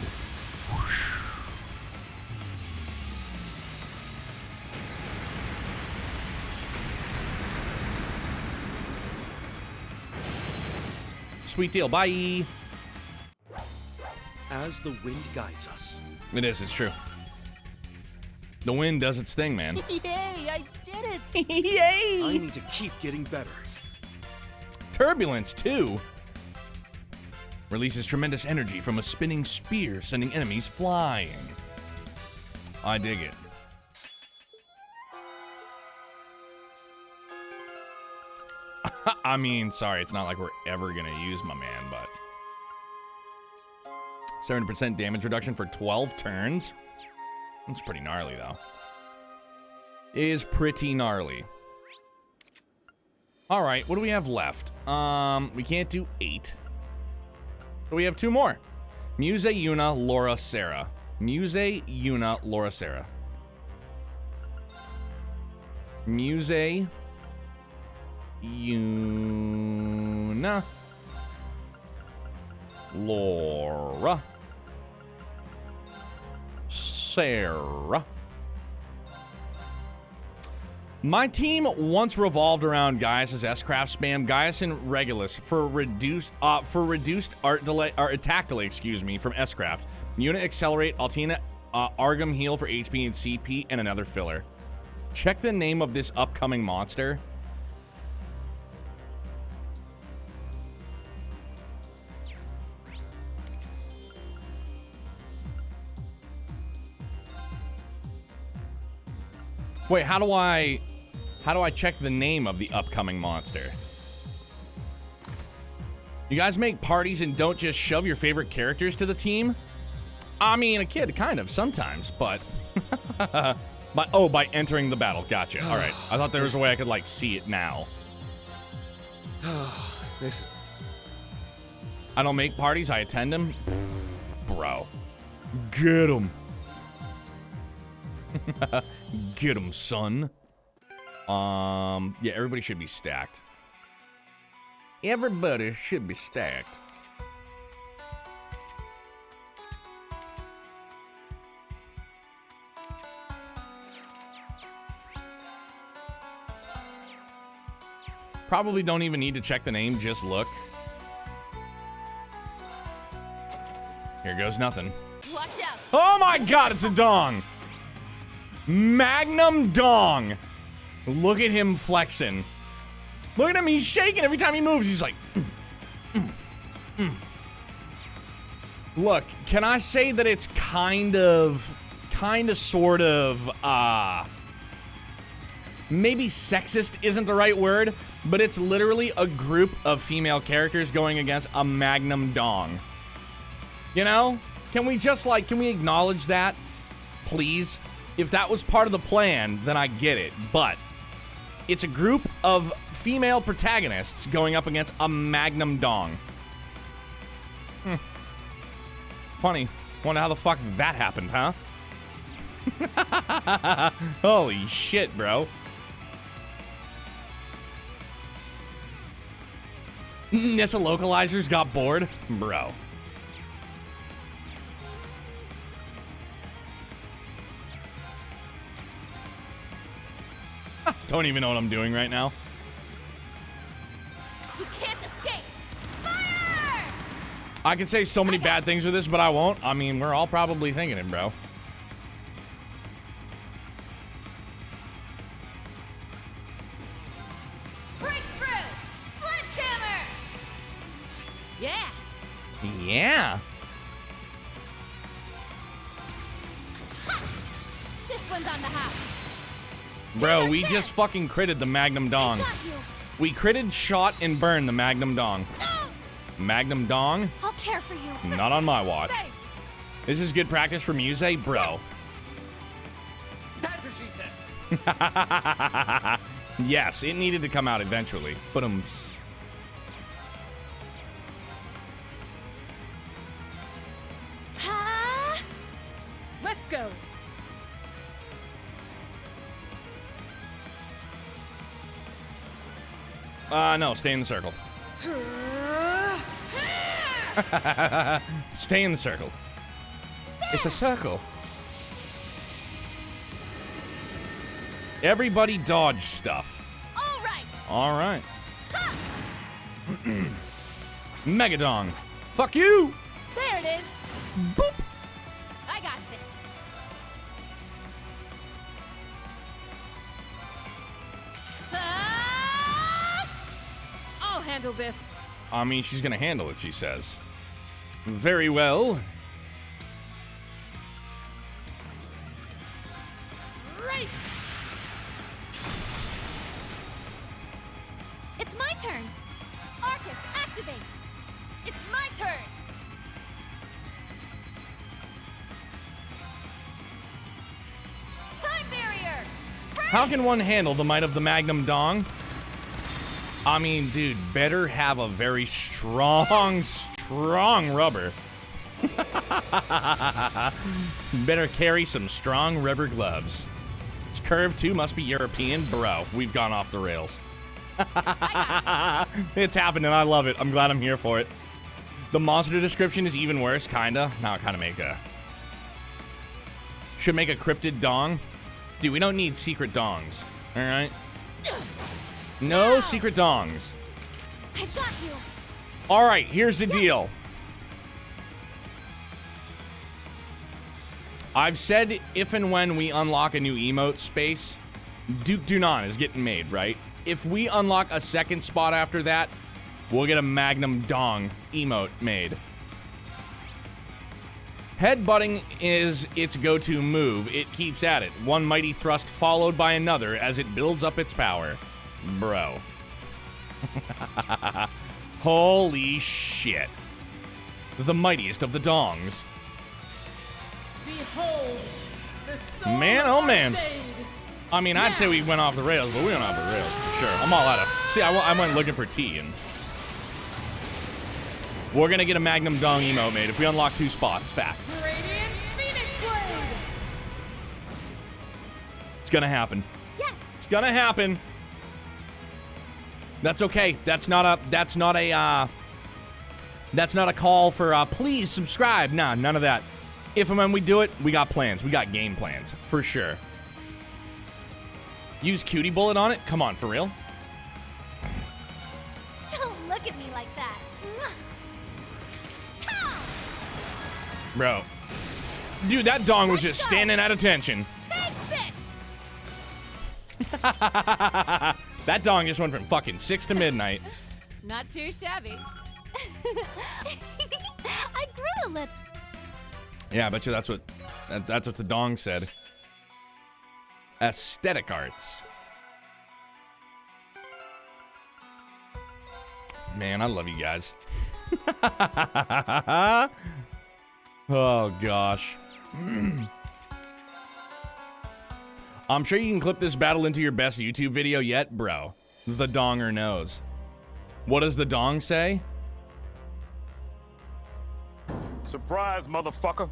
Sweet deal. Bye. As the wind guides us. It is. It's true. The wind does its thing, man. Yay! I did it! Yay! I need to keep getting better. Turbulence, too. Releases tremendous energy from a spinning spear, sending enemies flying. I dig it. I mean, sorry, it's not like we're ever gonna use my man, but 70% damage reduction for 12 turns? That's pretty gnarly, though. Is pretty gnarly. All right, what do we have left? We can't do 8. So we have 2 more. Muse, Yuna, Laura, Sarah. Muse, Yuna, Laura, Sarah. Muse, Yuna, Laura, Sarah. My team once revolved around Gaius' S-Craft spam, Gaius and Regulus for reduced art delay or attack delay, excuse me, from S-Craft. Unit accelerate, Altina, Argum heal for HP and CP, and another filler. Check the name of this upcoming monster. Wait, how do I check the name of the upcoming monster? You guys make parties and don't just shove your favorite characters to the team? I mean, a kid, kind of, sometimes, but... by entering the battle. Gotcha. All right. I thought there was a way I could, like, see it now. This is... I don't make parties, I attend them? Bro. Get him. Get him, son. Yeah, everybody should be stacked. Everybody should be stacked. Probably don't even need to check the name, just look. Here goes nothing. Watch out. Oh my god, it's a dong! Magnum dong! Look at him flexing. Look at him, he's shaking every time he moves. He's like, Look, can I say that it's kind of, sort of, maybe sexist isn't the right word, but it's literally a group of female characters going against a magnum dong. You know? Can we just, like, can we acknowledge that? Please? If that was part of the plan, then I get it. But it's a group of female protagonists going up against a magnum dong. Funny. Wonder how the fuck that happened, huh? Holy shit, bro. Nissa localizers got bored? Bro. Don't even know what I'm doing right now. You can't escape. Fire! I could say so many bad things with this, but I won't. I mean, we're all probably thinking it, bro. Breakthrough! Sledgehammer! Yeah. Yeah. Ha! This one's on the house. Bro, we just fucking critted the Magnum Dong. We critted, shot, and burned the Magnum Dong. Magnum Dong? I'll care for you. Not on my watch. This is good practice for Muse, bro. That's what she said. Yes, it needed to come out eventually. But Let's go. no, stay in the circle. Stay in the circle. It's a circle. Everybody dodge stuff. All right. All right. Megadong. Fuck you. There it is. Boop. I got this. I'll handle this. I mean, she's gonna handle it, she says. Very well. Right. It's my turn. Arcus, activate. It's my turn. Time barrier. How can one handle the might of the Magnum Dong? I mean, dude, better have a very strong rubber. Better carry some strong rubber gloves. It's curved too, must be European. Bro, we've gone off the rails. It's happening, I love it. I'm glad I'm here for it. The monster description is even worse, kinda. Now I kinda make a... Should make a cryptid dong. Dude, we don't need secret dongs, alright? No secret dongs. I've got you. All right, here's the deal. I've said if and when we unlock a new emote space, Duke Dunan is getting made, right? If we unlock a second spot after that, we'll get a Magnum Dong emote made. Headbutting is its go-to move. It keeps at it. One mighty thrust followed by another as it builds up its power. Bro. Holy shit. The mightiest of the dongs. Behold, the soul Man, of oh our man. Sade. I mean, I'd say we went off the rails, but we went off the rails for sure. I'm all out of... See, I went looking for tea, and... We're gonna get a Magnum Dong emote made if we unlock 2 spots. Facts. Radiant Phoenix Blade. It's gonna happen. Yes. It's gonna happen. That's okay. That's not a call for please subscribe. Nah, none of that. If and when we do it, we got plans. We got game plans for sure. Use Cutie Bullet on it? Come on, for real? look at me like that. Ha! Bro. Dude, that dong was just standing at attention. Take this! That dong just went from fucking 6 to midnight. Not too shabby. I grew a little. Yeah, I bet you that's what the dong said. Aesthetic arts. Man, I love you guys. Oh gosh. I'm sure you can clip this battle into your best YouTube video yet, bro. The donger knows. What does the dong say? Surprise, motherfucker.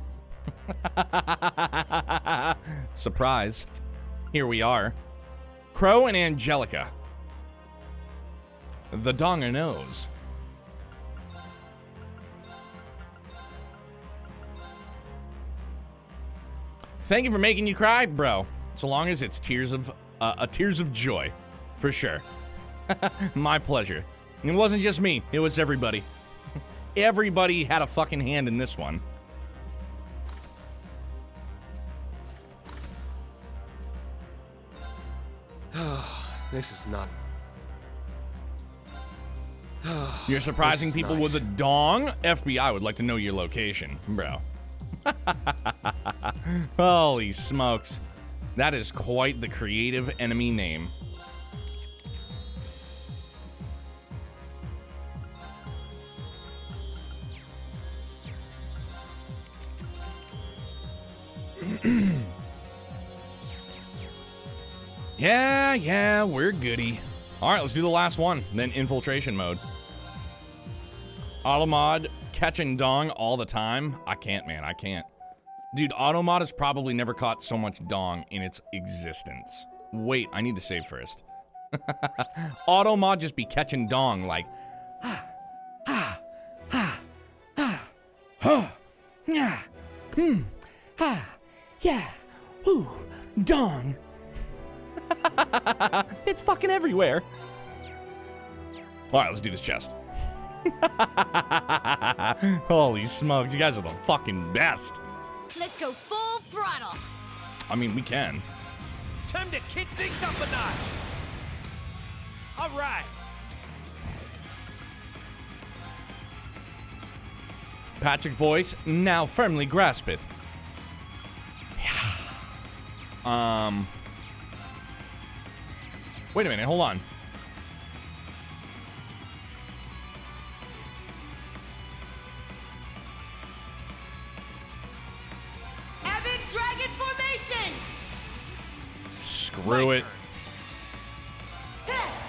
Surprise. Here we are. Crow and Angelica. The donger knows. Thank you for making you cry, bro. So long as it's tears of joy, for sure. My pleasure. It wasn't just me, it was everybody. Everybody had a fucking hand in this one. This is not... You're surprising This is people nice. with a dong? FBI would like to know your location, bro. Holy smokes. That is quite the creative enemy name. Yeah, we're goody. All right, let's do the last one, then infiltration mode. Automod catching dong all the time. I can't, man, I can't. Dude, Automod has probably never caught so much dong in its existence. Wait, I need to save first. Automod just be catching dong like, yeah, yeah, ooh, dong. It's fucking everywhere. All right, let's do this chest. Holy smokes, you guys are the fucking best. Let's go full throttle. I mean, we can. Time to kick things up a notch. All right. Patrick voice, now firmly grasp it. Yeah. Wait a minute, hold on. Avid Dragon Formation! Screw it.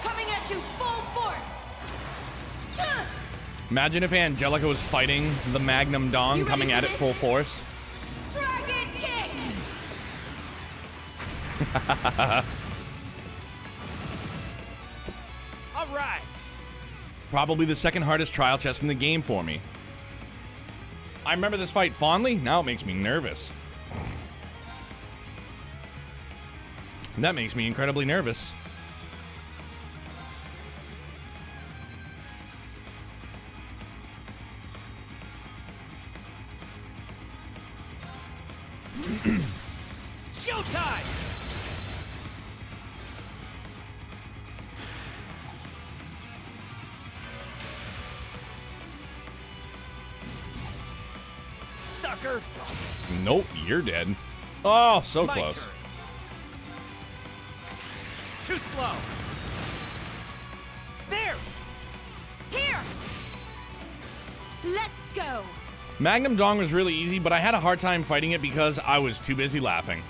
Coming at you full force! Tuh! Imagine if Angelica was fighting the Magnum Dong coming at it full force. Dragon Kick! All right. Probably the second hardest trial chest in the game for me. I remember this fight fondly, now it makes me nervous. That makes me incredibly nervous. Showtime! Sucker! Nope, you're dead. Oh, so My close. turn. Too slow. There! Here! Let's go! Magnum Dong was really easy, but I had a hard time fighting it because I was too busy laughing.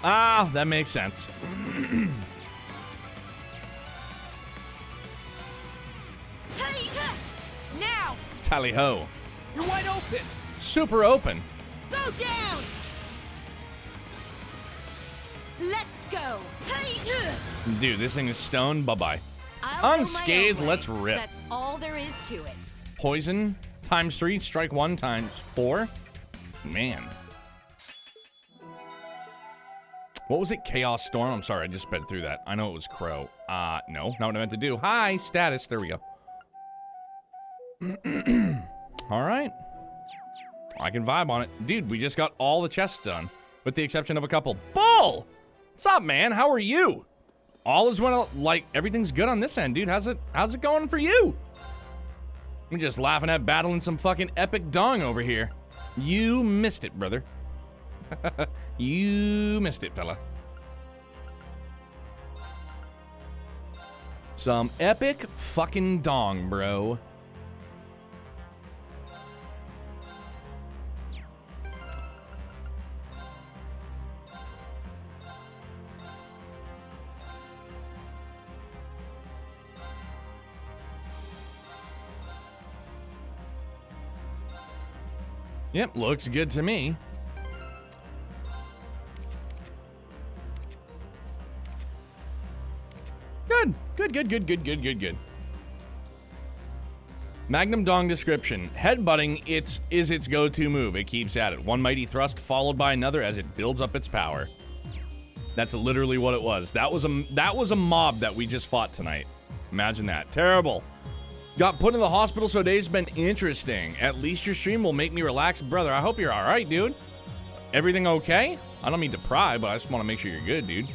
Ah, that makes sense. Hey! Now! Tally ho. You're wide open! Super open. Go down! Let's go! Hey! Dude, this thing is stoned. Bye-bye. I'll go my Unscathed, own way. let's rip. That's all there is to it. Poison times 3, strike 1 times 4. Man. What was it? Chaos Storm? I'm sorry, I just sped through that. I know it was Crow. No, not what I meant to do. Hi, status. There we go. All right. I can vibe on it. Dude, we just got all the chests done, with the exception of a couple. Bull! What's up, man? How are you? All is well, like, everything's good on this end, dude. How's it going for you? I'm just laughing at battling some fucking epic dong over here. You missed it, brother. You missed it, fella. Some epic fucking dong, bro. Yep, looks good to me. Good. Magnum Dong description. Headbutting is its go-to move. It keeps at it. One mighty thrust followed by another as it builds up its power. That's literally what it was. That was a mob that we just fought tonight. Imagine that. Terrible. Got put in the hospital, so today's been interesting. At least your stream will make me relax. Brother, I hope you're all right, dude. Everything okay? I don't mean to pry, but I just want to make sure you're good, dude.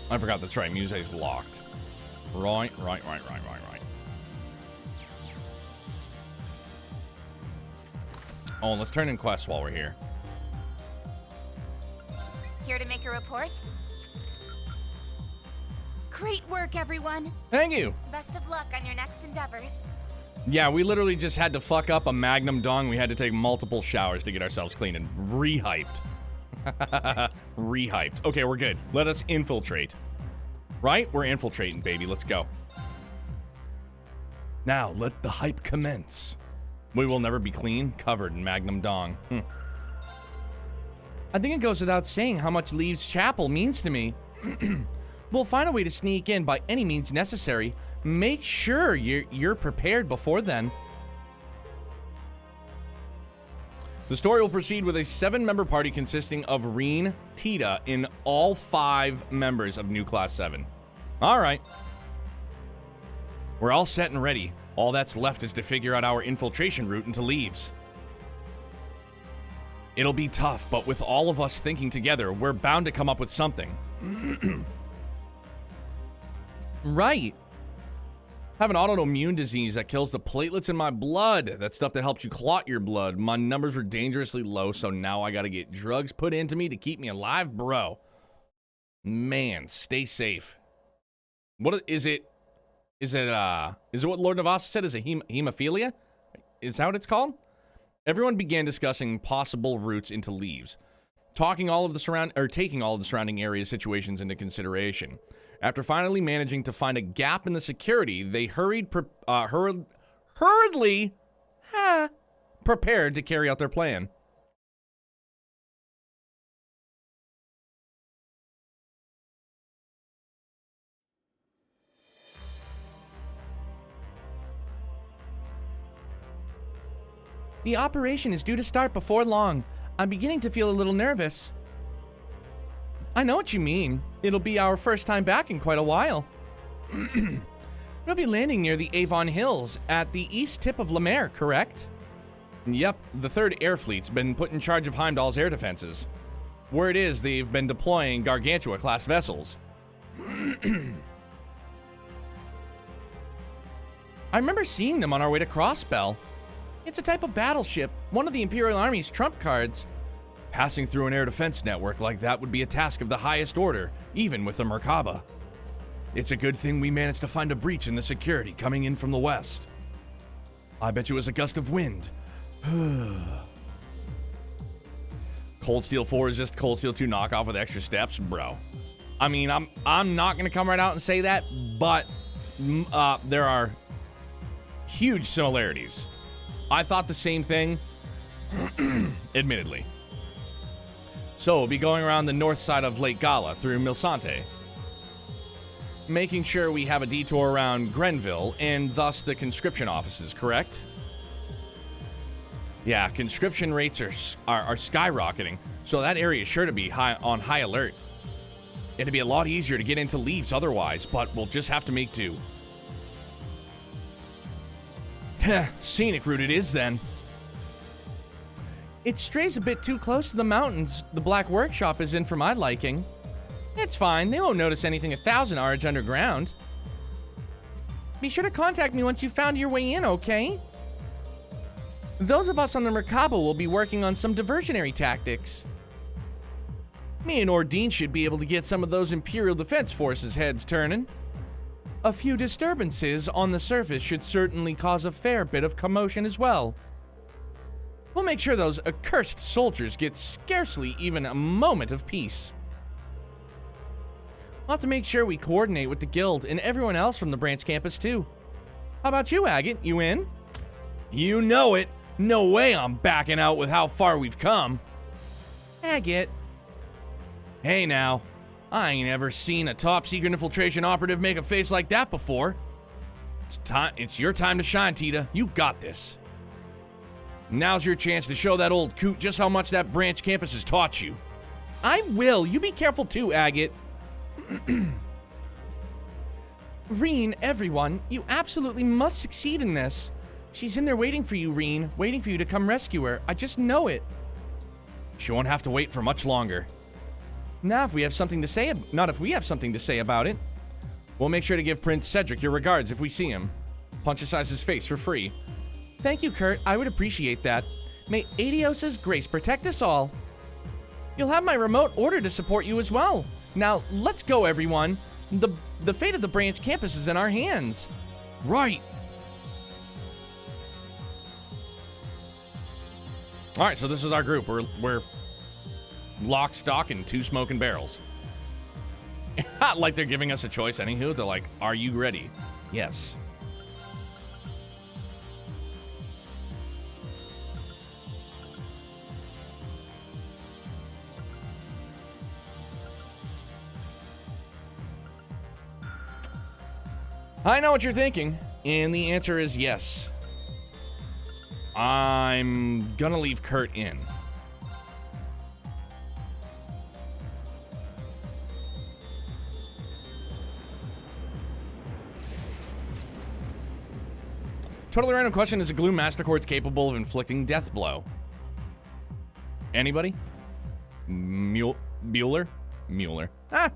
I forgot that's right. Music's locked. Right. Oh, and let's turn in quests while we're here. Here to make a report? Great work, everyone. Thank you. Best of luck on your next endeavors. Yeah, we literally just had to fuck up a Magnum Dong. We had to take multiple showers to get ourselves clean and rehyped. Rehyped. Okay, we're good. Let us infiltrate. Right? We're infiltrating, baby. Let's go. Now, let the hype commence. We will never be clean, covered in Magnum Dong. I think it goes without saying how much Leaves Chapel means to me. We'll find a way to sneak in by any means necessary. Make sure you're prepared before then. The story will proceed with a 7-member party consisting of Reen, Tita, and all 5 members of New Class 7. All right. We're all set and ready. All that's left is to figure out our infiltration route into Leaves. It'll be tough, but with all of us thinking together, we're bound to come up with something. Right. I have an autoimmune disease that kills the platelets in my blood. That stuff that helps you clot your blood. My numbers were dangerously low, so now I gotta get drugs put into me to keep me alive, bro. Man, stay safe. What is it? Is it what Lord Navasa said? Is it hemophilia? Is that what it's called? Everyone began discussing possible routes into Leaves, taking all of the surrounding area situations into consideration. After finally managing to find a gap in the security, they hurriedly prepared to carry out their plan. The operation is due to start before long. I'm beginning to feel a little nervous. I know what you mean. It'll be our first time back in quite a while. We'll be landing near the Avon Hills at the east tip of Lemaire, correct? Yep, the 3rd Air Fleet's been put in charge of Heimdall's air defenses. Word is they've been deploying Gargantua-class vessels. I remember seeing them on our way to Crossbell. It's a type of battleship, one of the Imperial Army's trump cards. Passing through an air defense network like that would be a task of the highest order, even with the Merkabah. It's a good thing we managed to find a breach in the security coming in from the west. I bet you it was a gust of wind. Cold Steel 4 is just Cold Steel 2 knockoff with extra steps, bro. I mean, I'm not gonna come right out and say that, but there are huge similarities. I thought the same thing, admittedly. So we'll be going around the north side of Lake Gala through Milsante, making sure we have a detour around Grenville and thus the conscription offices, correct? Yeah, conscription rates are skyrocketing, so that area is sure to be on high alert. It'd be a lot easier to get into Leaves otherwise, but we'll just have to make do. Scenic route it is then. It strays a bit too close to the mountains the Black Workshop is in for my liking. It's fine, they won't notice anything 1,000 arge underground. Be sure to contact me once you've found your way in, okay? Those of us on the Merkabah will be working on some diversionary tactics. Me and Ordine should be able to get some of those Imperial Defense Forces heads turning. A few disturbances on the surface should certainly cause a fair bit of commotion as well. We'll make sure those accursed soldiers get scarcely even a moment of peace. We'll have to make sure we coordinate with the guild and everyone else from the branch campus too. How about you, Agate? You in? You know it. No way I'm backing out with how far we've come. Agate. Hey now, I ain't ever seen a top-secret infiltration operative make a face like that before. It's your time to shine, Tita. You got this. Now's your chance to show that old coot just how much that branch campus has taught you. I will. You be careful too, Agate. Reen, everyone, you absolutely must succeed in this. She's in there waiting for you, Reen, waiting for you to come rescue her. I just know it. She won't have to wait for much longer. Now, if we have something to say, not if we have something to say about it. We'll make sure to give Prince Cedric your regards if we see him. Punch-size his face for free. Thank you, Kurt. I would appreciate that. May Adios's grace protect us all. You'll have my remote order to support you as well. Now, let's go, everyone. The fate of the branch campus is in our hands. Right. All right, so this is our group. We're lock, stock, and 2 smoking barrels. Like they're giving us a choice, anywho. They're like, are you ready? Yes. I know what you're thinking, and the answer is yes. I'm gonna leave Kurt in. Totally random question. Is a glue master quartz capable of inflicting death blow? Anybody? Mueller? Ah!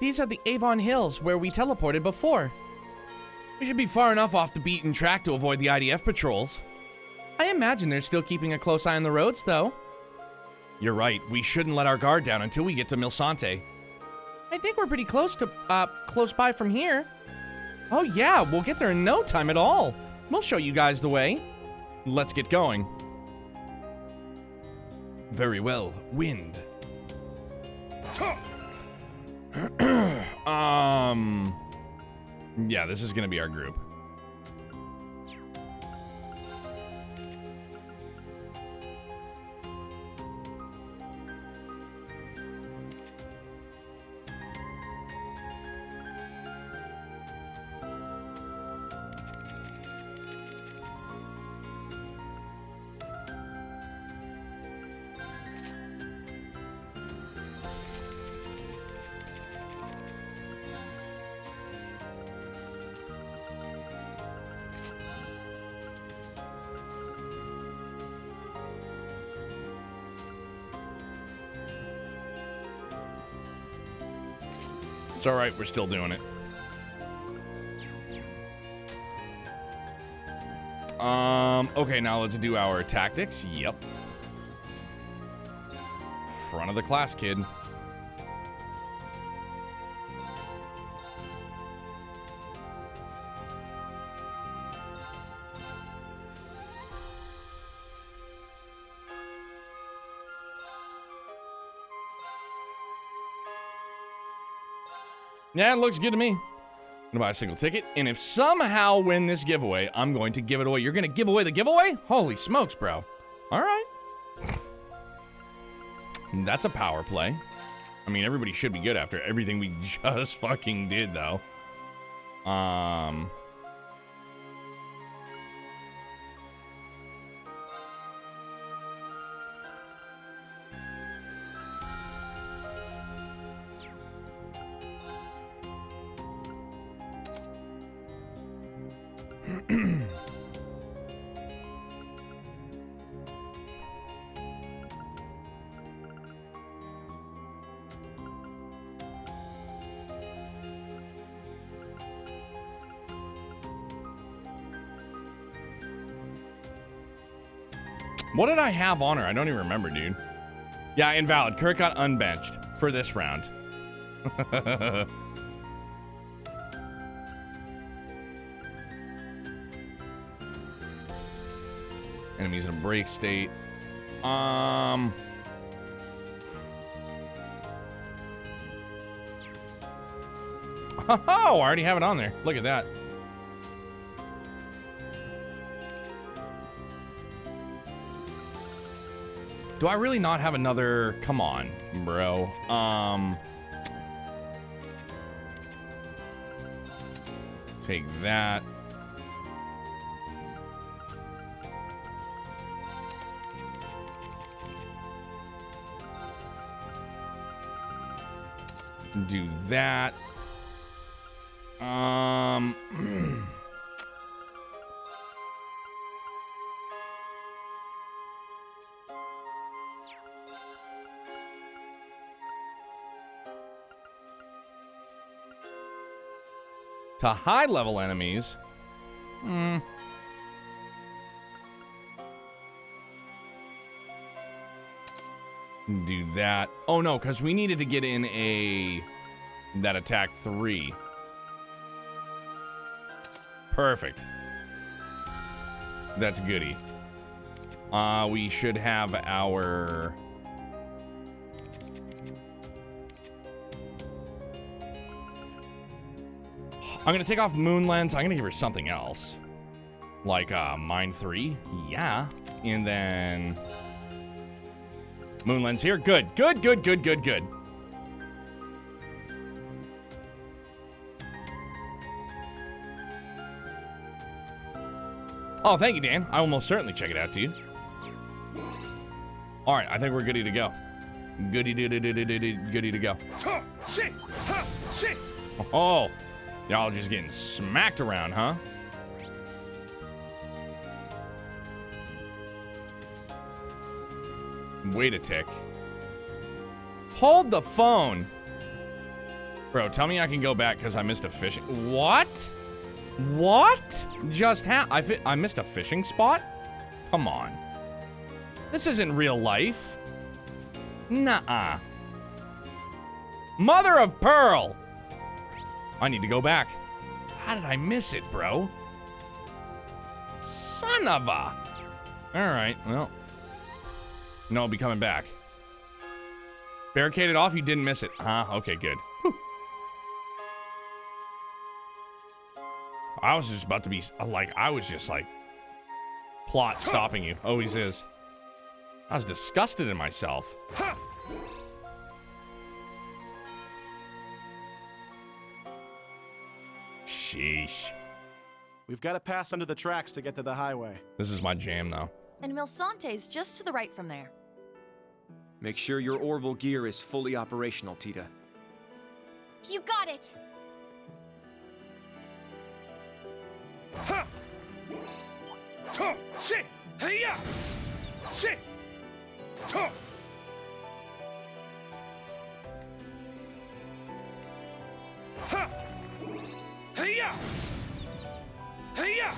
These are the Avon Hills where we teleported before. We should be far enough off the beaten track to avoid the IDF patrols. I imagine they're still keeping a close eye on the roads, though. You're right. We shouldn't let our guard down until we get to Milsante. I think we're pretty close by from here. Oh yeah, we'll get there in no time at all. We'll show you guys the way. Let's get going. Very well. Wind. Yeah, this is gonna be our group. It's all right, we're still doing it. Okay, now let's do our tactics. Yep. Front of the class, kid. Yeah, it looks good to me. I'm gonna buy a single ticket, and if somehow win this giveaway, I'm going to give it away. You're gonna give away the giveaway? Holy smokes, bro. All right. That's a power play. I mean, everybody should be good after everything we just fucking did, though. What did I have on her? I don't even remember, dude. Yeah, invalid. Kurt got unbenched for this round. Enemies in a break state. Oh, I already have it on there. Look at that. Do I really not have another? Come on, bro. Take that. Do that. To high level enemies. Do that. Oh no, because we needed to get in that attack 3. Perfect. That's goody. We should have our... I'm gonna take off Moon Lens. I'm gonna give her something else. Like, Mine 3? Yeah. And then... Moon Lens here. Good. Good, good, good, good, good. Oh, thank you, Dan. I will most certainly check it out, dude. All right, I think we're goody to go. Goody to go. Oh, y'all just getting smacked around, huh? Wait a tick. Hold the phone. Bro, tell me I can go back because I missed a fishing... What? What? Just I missed a fishing spot? Come on. This isn't real life. Nuh-uh. Mother of pearl! I need to go back. How did I miss it, bro? Son of a... Alright, well... No, I'll be coming back. Barricaded off, you didn't miss it. Huh? Okay, good. Whew. I was just about to be, I was just like, plot stopping you. Always is. I was disgusted in myself. Sheesh. We've got to pass under the tracks to get to the highway. This is my jam now. And Milsante's just to the right from there. Make sure your orbital gear is fully operational, Tita. You got it! Ha! To! Shit! Hey-ya! Shit! To! Ha! Hey-ya! Hey-ya!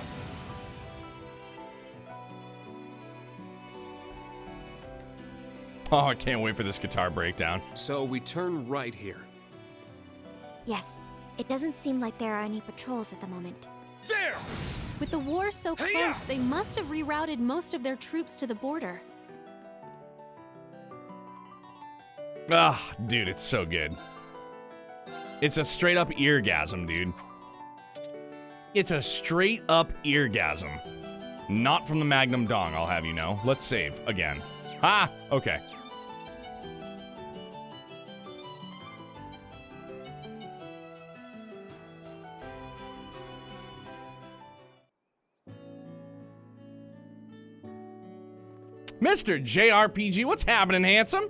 Oh, I can't wait for this guitar breakdown. So we turn right here. Yes. It doesn't seem like there are any patrols at the moment. There! With the war so close, they must have rerouted most of their troops to the border. Ah, dude, it's so good. It's a straight up eargasm, dude. It's a straight up eargasm. Not from the Magnum Dong, I'll have you know. Let's save again. Ha! Okay. Mr. JRPG, what's happening, handsome?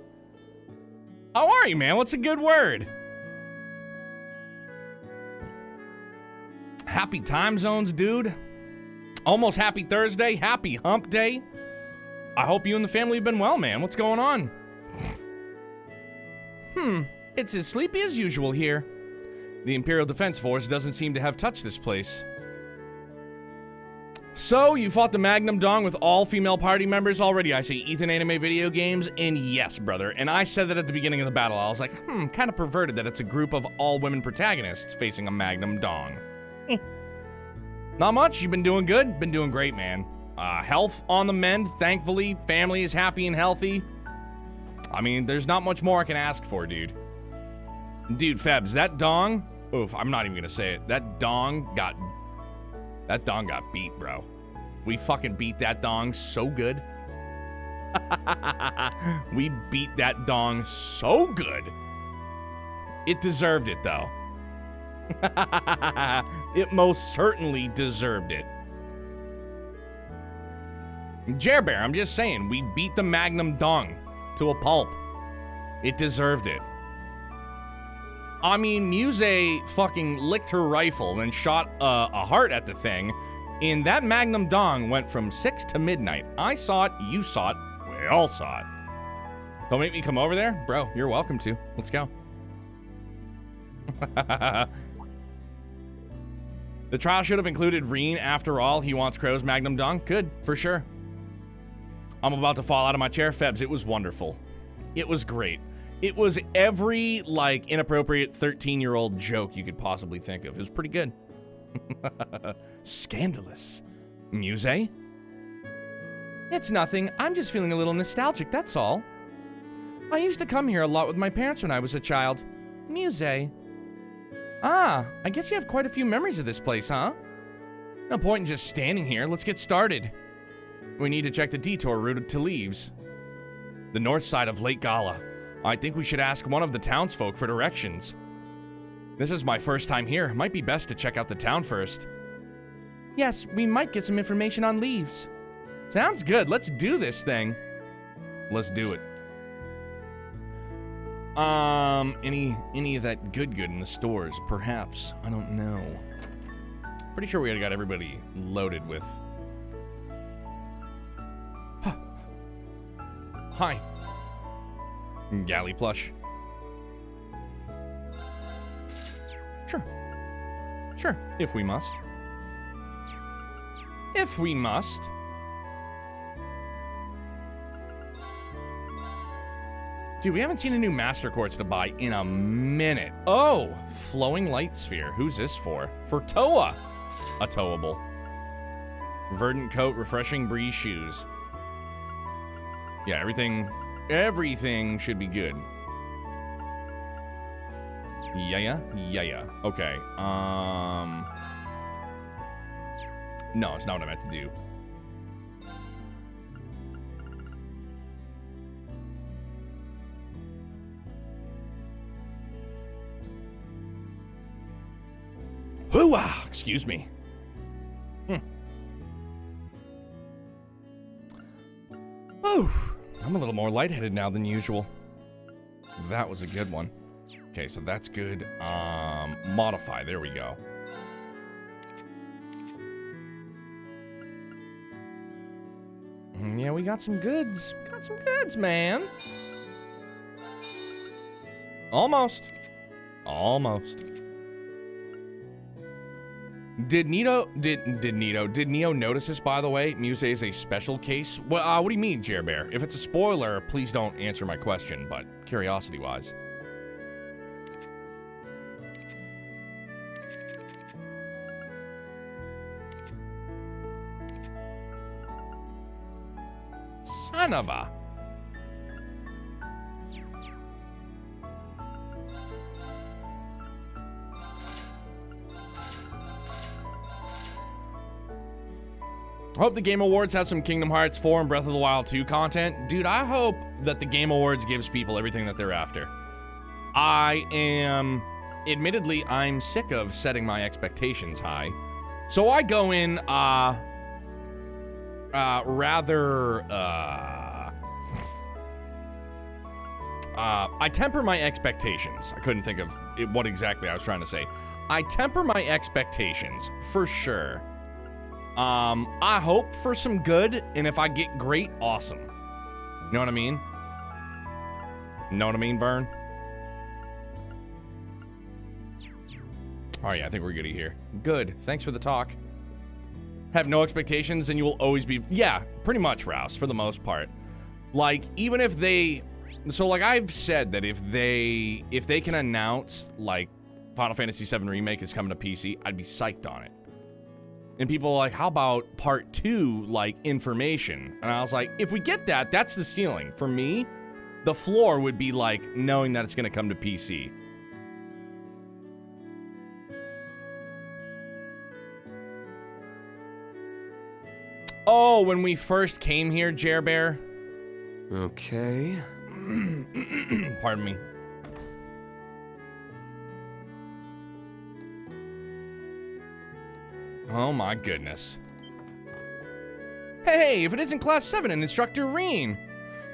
How are you, man? What's a good word? Happy time zones, dude. Almost happy Thursday. Happy hump day. I hope you and the family have been well, man. What's going on? It's as sleepy as usual here. The Imperial Defense Force doesn't seem to have touched this place. So, you fought the Magnum Dong with all female party members already, I see. Ethan Anime Video Games, and yes, brother. And I said that at the beginning of the battle. I was like, kind of perverted that it's a group of all-women protagonists facing a Magnum Dong. Not much. You've been doing good. Been doing great, man. Health on the mend, thankfully. Family is happy and healthy. I mean, there's not much more I can ask for, dude. Dude, Febs, that dong... Oof, I'm not even gonna say it. That dong got beat, bro. We fucking beat that dong so good. We beat that dong so good. It deserved it, though. It most certainly deserved it. Jer Bear, I'm just saying, we beat the Magnum Dong to a pulp. It deserved it. I mean, Muse fucking licked her rifle and shot a heart at the thing, and that Magnum Dong went from 6 to midnight. I saw it, you saw it, we all saw it. Don't make me come over there? Bro, you're welcome to. Let's go. The trial should have included Reen. After all, he wants Crow's Magnum Dong. Good, for sure. I'm about to fall out of my chair. Febs, it was wonderful. It was great. It was every, like, inappropriate 13-year-old joke you could possibly think of. It was pretty good. Scandalous. Muse? It's nothing. I'm just feeling a little nostalgic, that's all. I used to come here a lot with my parents when I was a child. Muse. Ah, I guess you have quite a few memories of this place, huh? No point in just standing here. Let's get started. We need to check the detour route to Leaves. The north side of Lake Gala. I think we should ask one of the townsfolk for directions. This is my first time here. Might be best to check out the town first. Yes, we might get some information on Leaves. Sounds good. Let's do this thing. Let's do it. Any of that good in the stores, perhaps. I don't know. Pretty sure we already got everybody loaded with... Huh. Hi. Galley plush. Sure. Sure, if we must. If we must. Dude, we haven't seen a new Master Quartz to buy in a minute. Oh, Flowing Light Sphere. Who's this for? For Toa. A towable. Verdant coat, refreshing breeze shoes. Yeah, everything should be good. Yeah. Okay. No, it's not what I meant to do. Hooah! Excuse me. Oof. I'm a little more lightheaded now than usual. That was a good one. Okay, so that's good. Modify. There we go. Yeah, we got some goods. Got some goods, man. Almost. Did Neo notice this, by the way? Muse is a special case. Well, what do you mean, Jer Bear? If it's a spoiler, please don't answer my question, but curiosity-wise. Son of a... I hope the Game Awards have some Kingdom Hearts 4 and Breath of the Wild 2 content. Dude, I hope that the Game Awards gives people everything that they're after. Admittedly, I'm sick of setting my expectations high. So I go in, I temper my expectations. I couldn't think of what exactly I was trying to say. I temper my expectations, for sure. I hope for some good, and if I get great, awesome. You know what I mean? Know what I mean, Vern? Oh yeah, I think we're good here. Good. Thanks for the talk. Have no expectations, and you will always be... Yeah, pretty much, Rouse, for the most part. Like, even if they... So, like, I've said that if they can announce, like, Final Fantasy VII Remake is coming to PC, I'd be psyched on it. And people are like, how about part 2, like, information? And I was like, if we get that, that's the ceiling. For me, the floor would be, like, knowing that it's going to come to PC. Oh, when we first came here, Jer Bear. Okay. Pardon me. Oh my goodness. Hey, if it isn't Class 7 and Instructor Reen.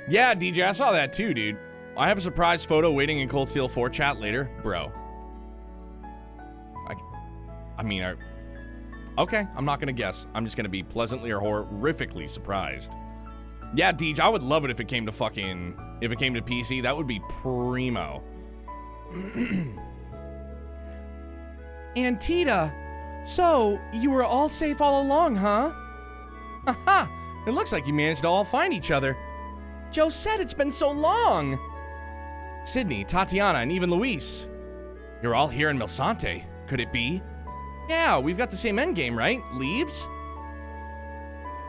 Yeah, DJ, I saw that too, dude. I have a surprise photo waiting in Cold Steel 4 chat later. Bro. Okay, I'm not gonna guess. I'm just gonna be pleasantly or horrifically surprised. Yeah, Deej, I would love it if it came to PC. That would be primo. Antita, so you were all safe all along, huh? Haha, it looks like you managed to all find each other. Joe said it's been so long. Sydney, Tatiana, and even Luis. You're all here in Milsante. Could it be? Yeah, we've got the same endgame, right? Leaves?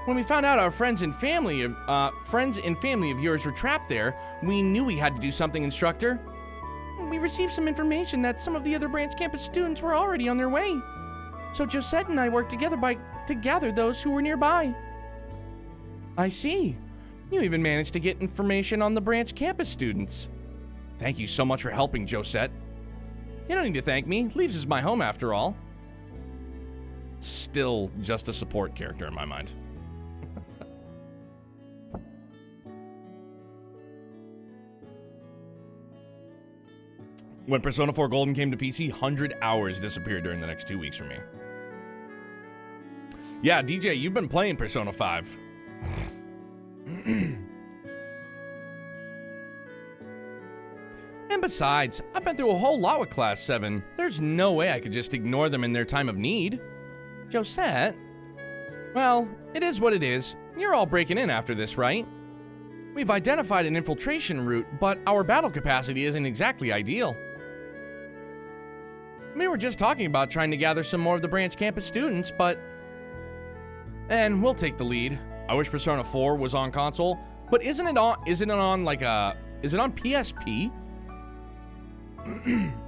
When we found out our friends and family of yours were trapped there, we knew we had to do something, Instructor. We received some information that some of the other branch campus students were already on their way. So Josette and I worked together to gather those who were nearby. I see. You even managed to get information on the branch campus students. Thank you so much for helping, Josette. You don't need to thank me. Leaves is my home after all. Still just a support character in my mind. When Persona 4 Golden came to PC, 100 hours disappeared during the next 2 weeks for me. Yeah, DJ, you've been playing Persona 5. And besides, I've been through a whole lot with Class 7. There's no way I could just ignore them in their time of need. Josette? Well, it is what it is. You're all breaking in after this, right? We've identified an infiltration route, but our battle capacity isn't exactly ideal. We were just talking about trying to gather some more of the branch campus students, but... And we'll take the lead. I wish Persona 4 was on console, but isn't it on PSP?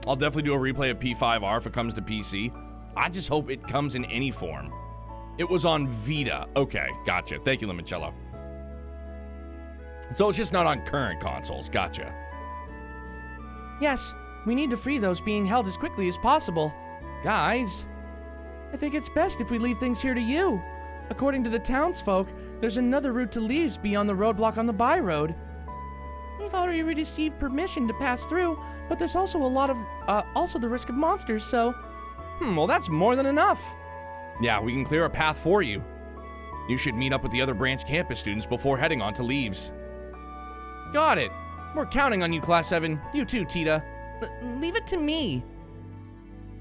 I'll definitely do a replay of P5R if it comes to PC. I just hope it comes in any form. It was on Vita. Okay, gotcha. Thank you, Limoncello. So it's just not on current consoles. Gotcha. Yes, we need to free those being held as quickly as possible. Guys, I think it's best if we leave things here to you. According to the townsfolk, there's another route to Leaves beyond the roadblock on the by road. We've already received permission to pass through, but there's also also the risk of monsters, so... well, that's more than enough. Yeah, we can clear a path for you. You should meet up with the other branch campus students before heading on to Leaves. Got it. We're counting on you, Class 7. You too, Tita. Leave it to me.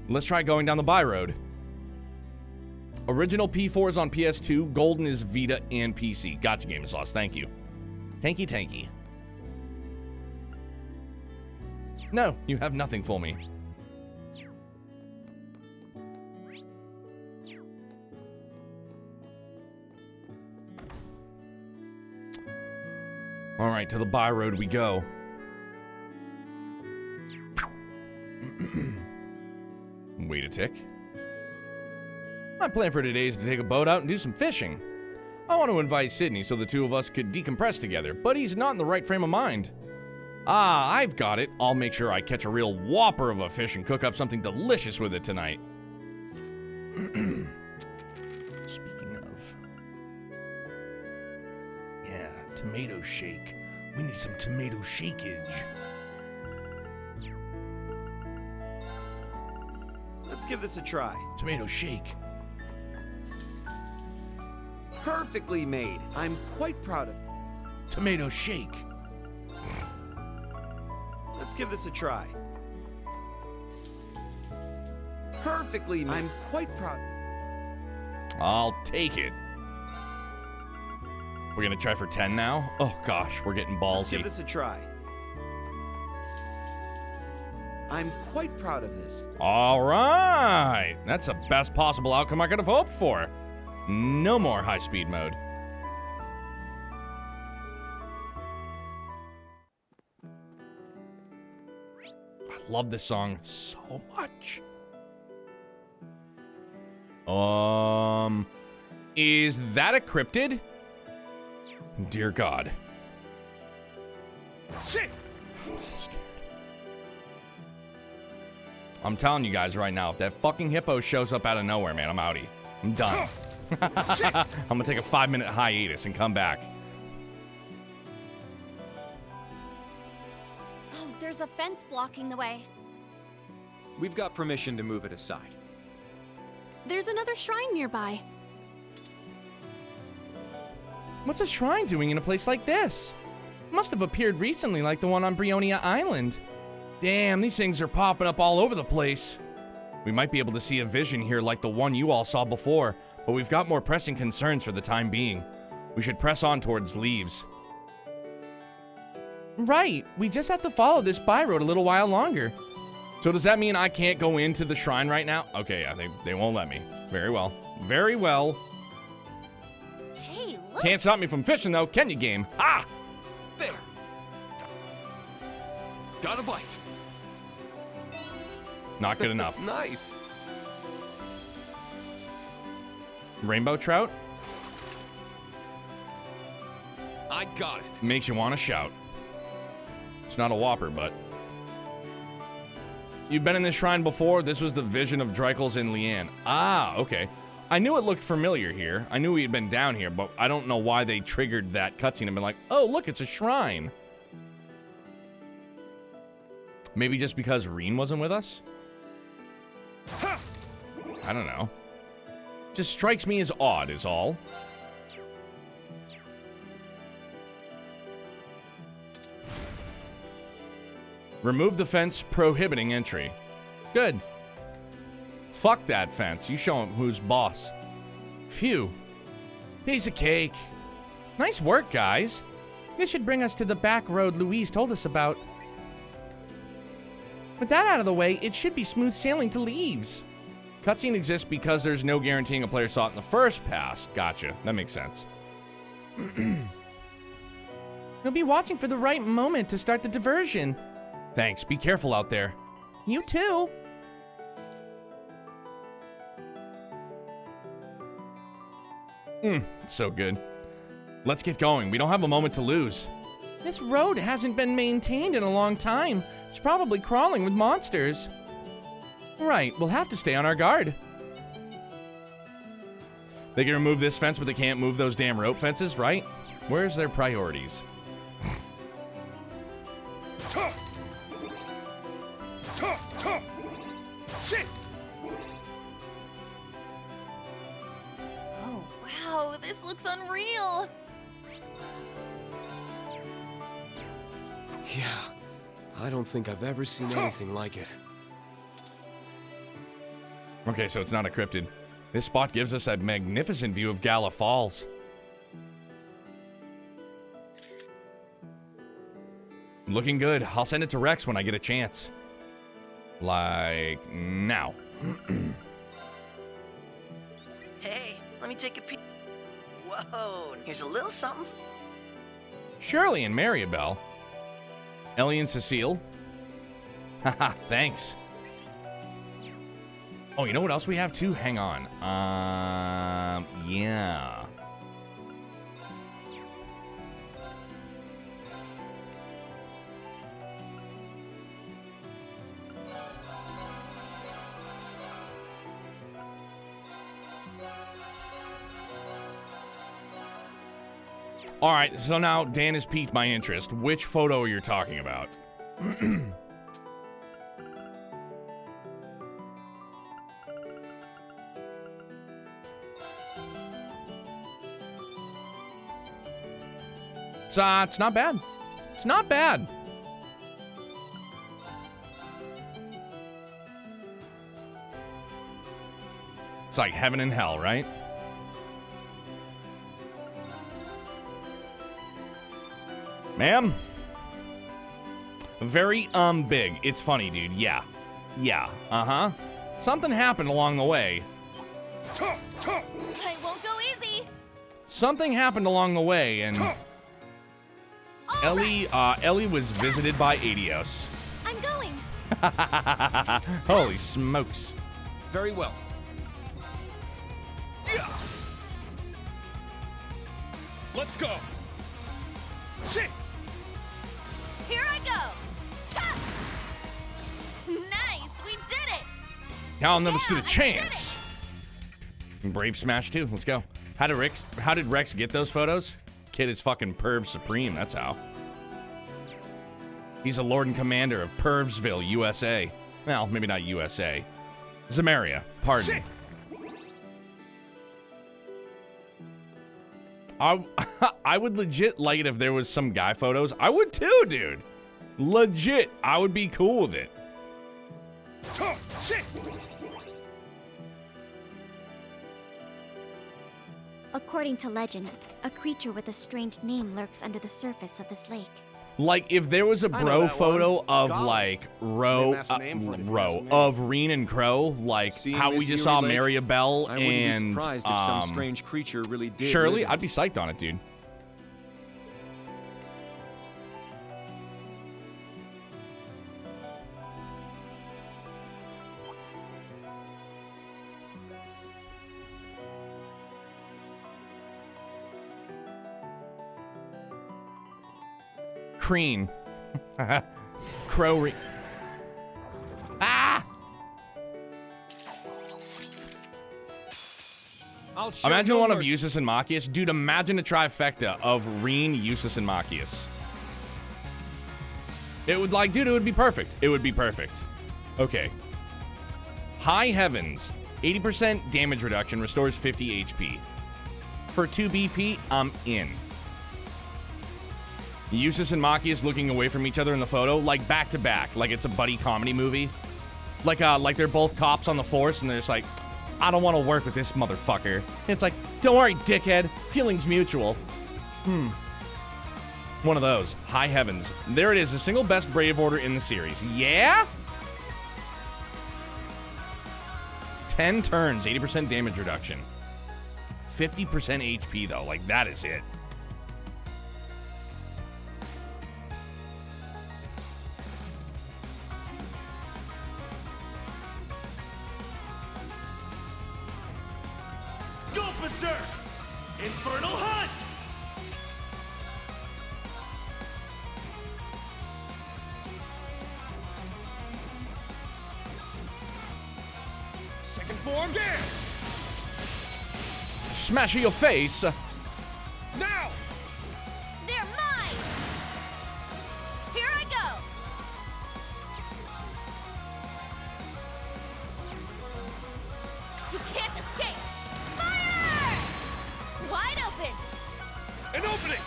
Let's try going down the by road. Original P4 is on PS2, Golden is Vita and PC. Gotcha, Game Sauce. Thank you. Tanky. No, you have nothing for me. All right, to the by road we go. Wait a tick. My plan for today is to take a boat out and do some fishing. I want to invite Sydney so the two of us could decompress together, but he's not in the right frame of mind. Ah, I've got it. I'll make sure I catch a real whopper of a fish and cook up something delicious with it tonight. Speaking of... Yeah, tomato shake. We need some tomato shakeage. Let's give this a try. Tomato shake. Perfectly made. I'm quite proud of it. Tomato shake. Let's give this a try. Perfectly made. I'm quite proud. I'll take it. We're gonna try for 10 now? Oh gosh, we're getting ballsy. Let's give this a try. I'm quite proud of this. All right. That's the best possible outcome I could have hoped for. No more high-speed mode. I love this song so much. Is that a cryptid? Dear God. Shit! I'm so scared. I'm telling you guys right now, if that fucking hippo shows up out of nowhere, man, I'm outie. I'm done. I'm gonna take a 5-minute hiatus and come back. Oh, there's a fence blocking the way. We've got permission to move it aside. There's another shrine nearby. What's a shrine doing in a place like this? Must have appeared recently like the one on Brionia Island. Damn, these things are popping up all over the place. We might be able to see a vision here like the one you all saw before, but we've got more pressing concerns for the time being. We should press on towards Leaves. Right, we just have to follow this byroad a little while longer. So does that mean I can't go into the shrine right now? Okay, I think they won't let me. Very well. Very well. Hey, look. Can't stop me from fishing though, can you, game? Ah! There. Got a bite. Not good enough. Nice. Rainbow trout? I got it. Makes you want to shout. It's not a whopper, but... You've been in this shrine before? This was the vision of Dreichels and Leanne. Ah, okay. I knew it looked familiar here. I knew we had been down here, but I don't know why they triggered that cutscene and been like, oh, look, it's a shrine. Maybe just because Reen wasn't with us? I don't know. Just strikes me as odd, is all. Remove the fence prohibiting entry. Good. Fuck that fence. You show him who's boss. Phew. Piece of cake. Nice work, guys. This should bring us to the back road Louise told us about. With that out of the way, it should be smooth sailing to Leaves. Cutscene exists because there's no guaranteeing a player saw it in the first pass. Gotcha. That makes sense. You'll be watching for the right moment to start the diversion. Thanks. Be careful out there. You too. It's so good. Let's get going. We don't have a moment to lose. This road hasn't been maintained in a long time. It's probably crawling with monsters. Right, we'll have to stay on our guard. They can remove this fence, but they can't move those damn rope fences, right? Where's their priorities? Shit! Oh, wow, this looks unreal. Yeah, I don't think I've ever seen anything like it. Okay, so it's not a cryptid. This spot gives us a magnificent view of Gala Falls. Looking good. I'll send it to Rex when I get a chance. Like, now. Hey, let me take a peek. Whoa, here's a little something. Shirley and Maryabell. Ellie and Cecile. Haha, thanks. Oh, you know what else we have too? Hang on. Yeah. All right, so now Dan has piqued my interest. Which photo are you talking about? It's not bad. It's not bad. It's like heaven and hell, right? Ma'am? Very, big. It's funny, dude. Yeah. Yeah. Uh-huh. Something happened along the way. I won't go easy. Something happened along the way, and Ellie was visited by Adios. I'm going. Holy smokes. Very well. Yeah. Let's go. Shit. Here I go. Ta! Nice, we did it. Now I'll never stood a chance. Brave Smash 2. Let's go. How did Rex get those photos? Kid is fucking Perv Supreme. That's how. He's a Lord and Commander of Pervsville, USA. Well, maybe not USA. Zamaria. Pardon me. I would legit like it if there was some guy photos. I would too, dude. Legit. I would be cool with it. According to legend, a creature with a strange name lurks under the surface of this lake. Like, if there was a bro photo of, like, Reen and Crow, like, how we just saw Maryabell and, I wouldn't be surprised if some strange creature really did. Shirley, I'd be psyched on it, dude. Crean. Crow. Ah! Imagine one of Eustace and Machias. Dude, imagine a trifecta of Reen, Eustace, and Machias. It would, like, dude, it would be perfect. It would be perfect. Okay. High Heavens. 80% damage reduction, restores 50 HP. For 2 BP, I'm in. Eustace and Machias looking away from each other in the photo, like back to back, like it's a buddy comedy movie. Like they're both cops on the force, and they're just like, I don't want to work with this motherfucker. And it's like, don't worry, dickhead. Feelings mutual. One of those. High Heavens. There it is, the single best Brave Order in the series. Yeah? 10 turns, 80% damage reduction. 50% HP, though. Like, that is it. Go berserk! Infernal Hunt! Second form, there! Smash your face. Now! They're mine! Here I go! You can't escape! Fire! Wide open! An opening!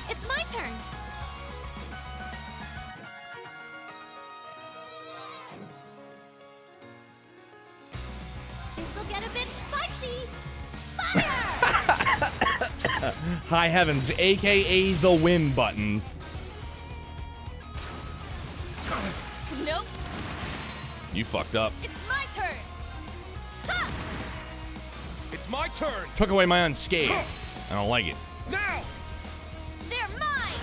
It's my turn. This'll get a bit spicy. Fire! High Heavens, aka the win button. Nope. You fucked up. It's my turn! Ha! It's my turn! Took away my unscathed. I don't like it. Now! They're mine!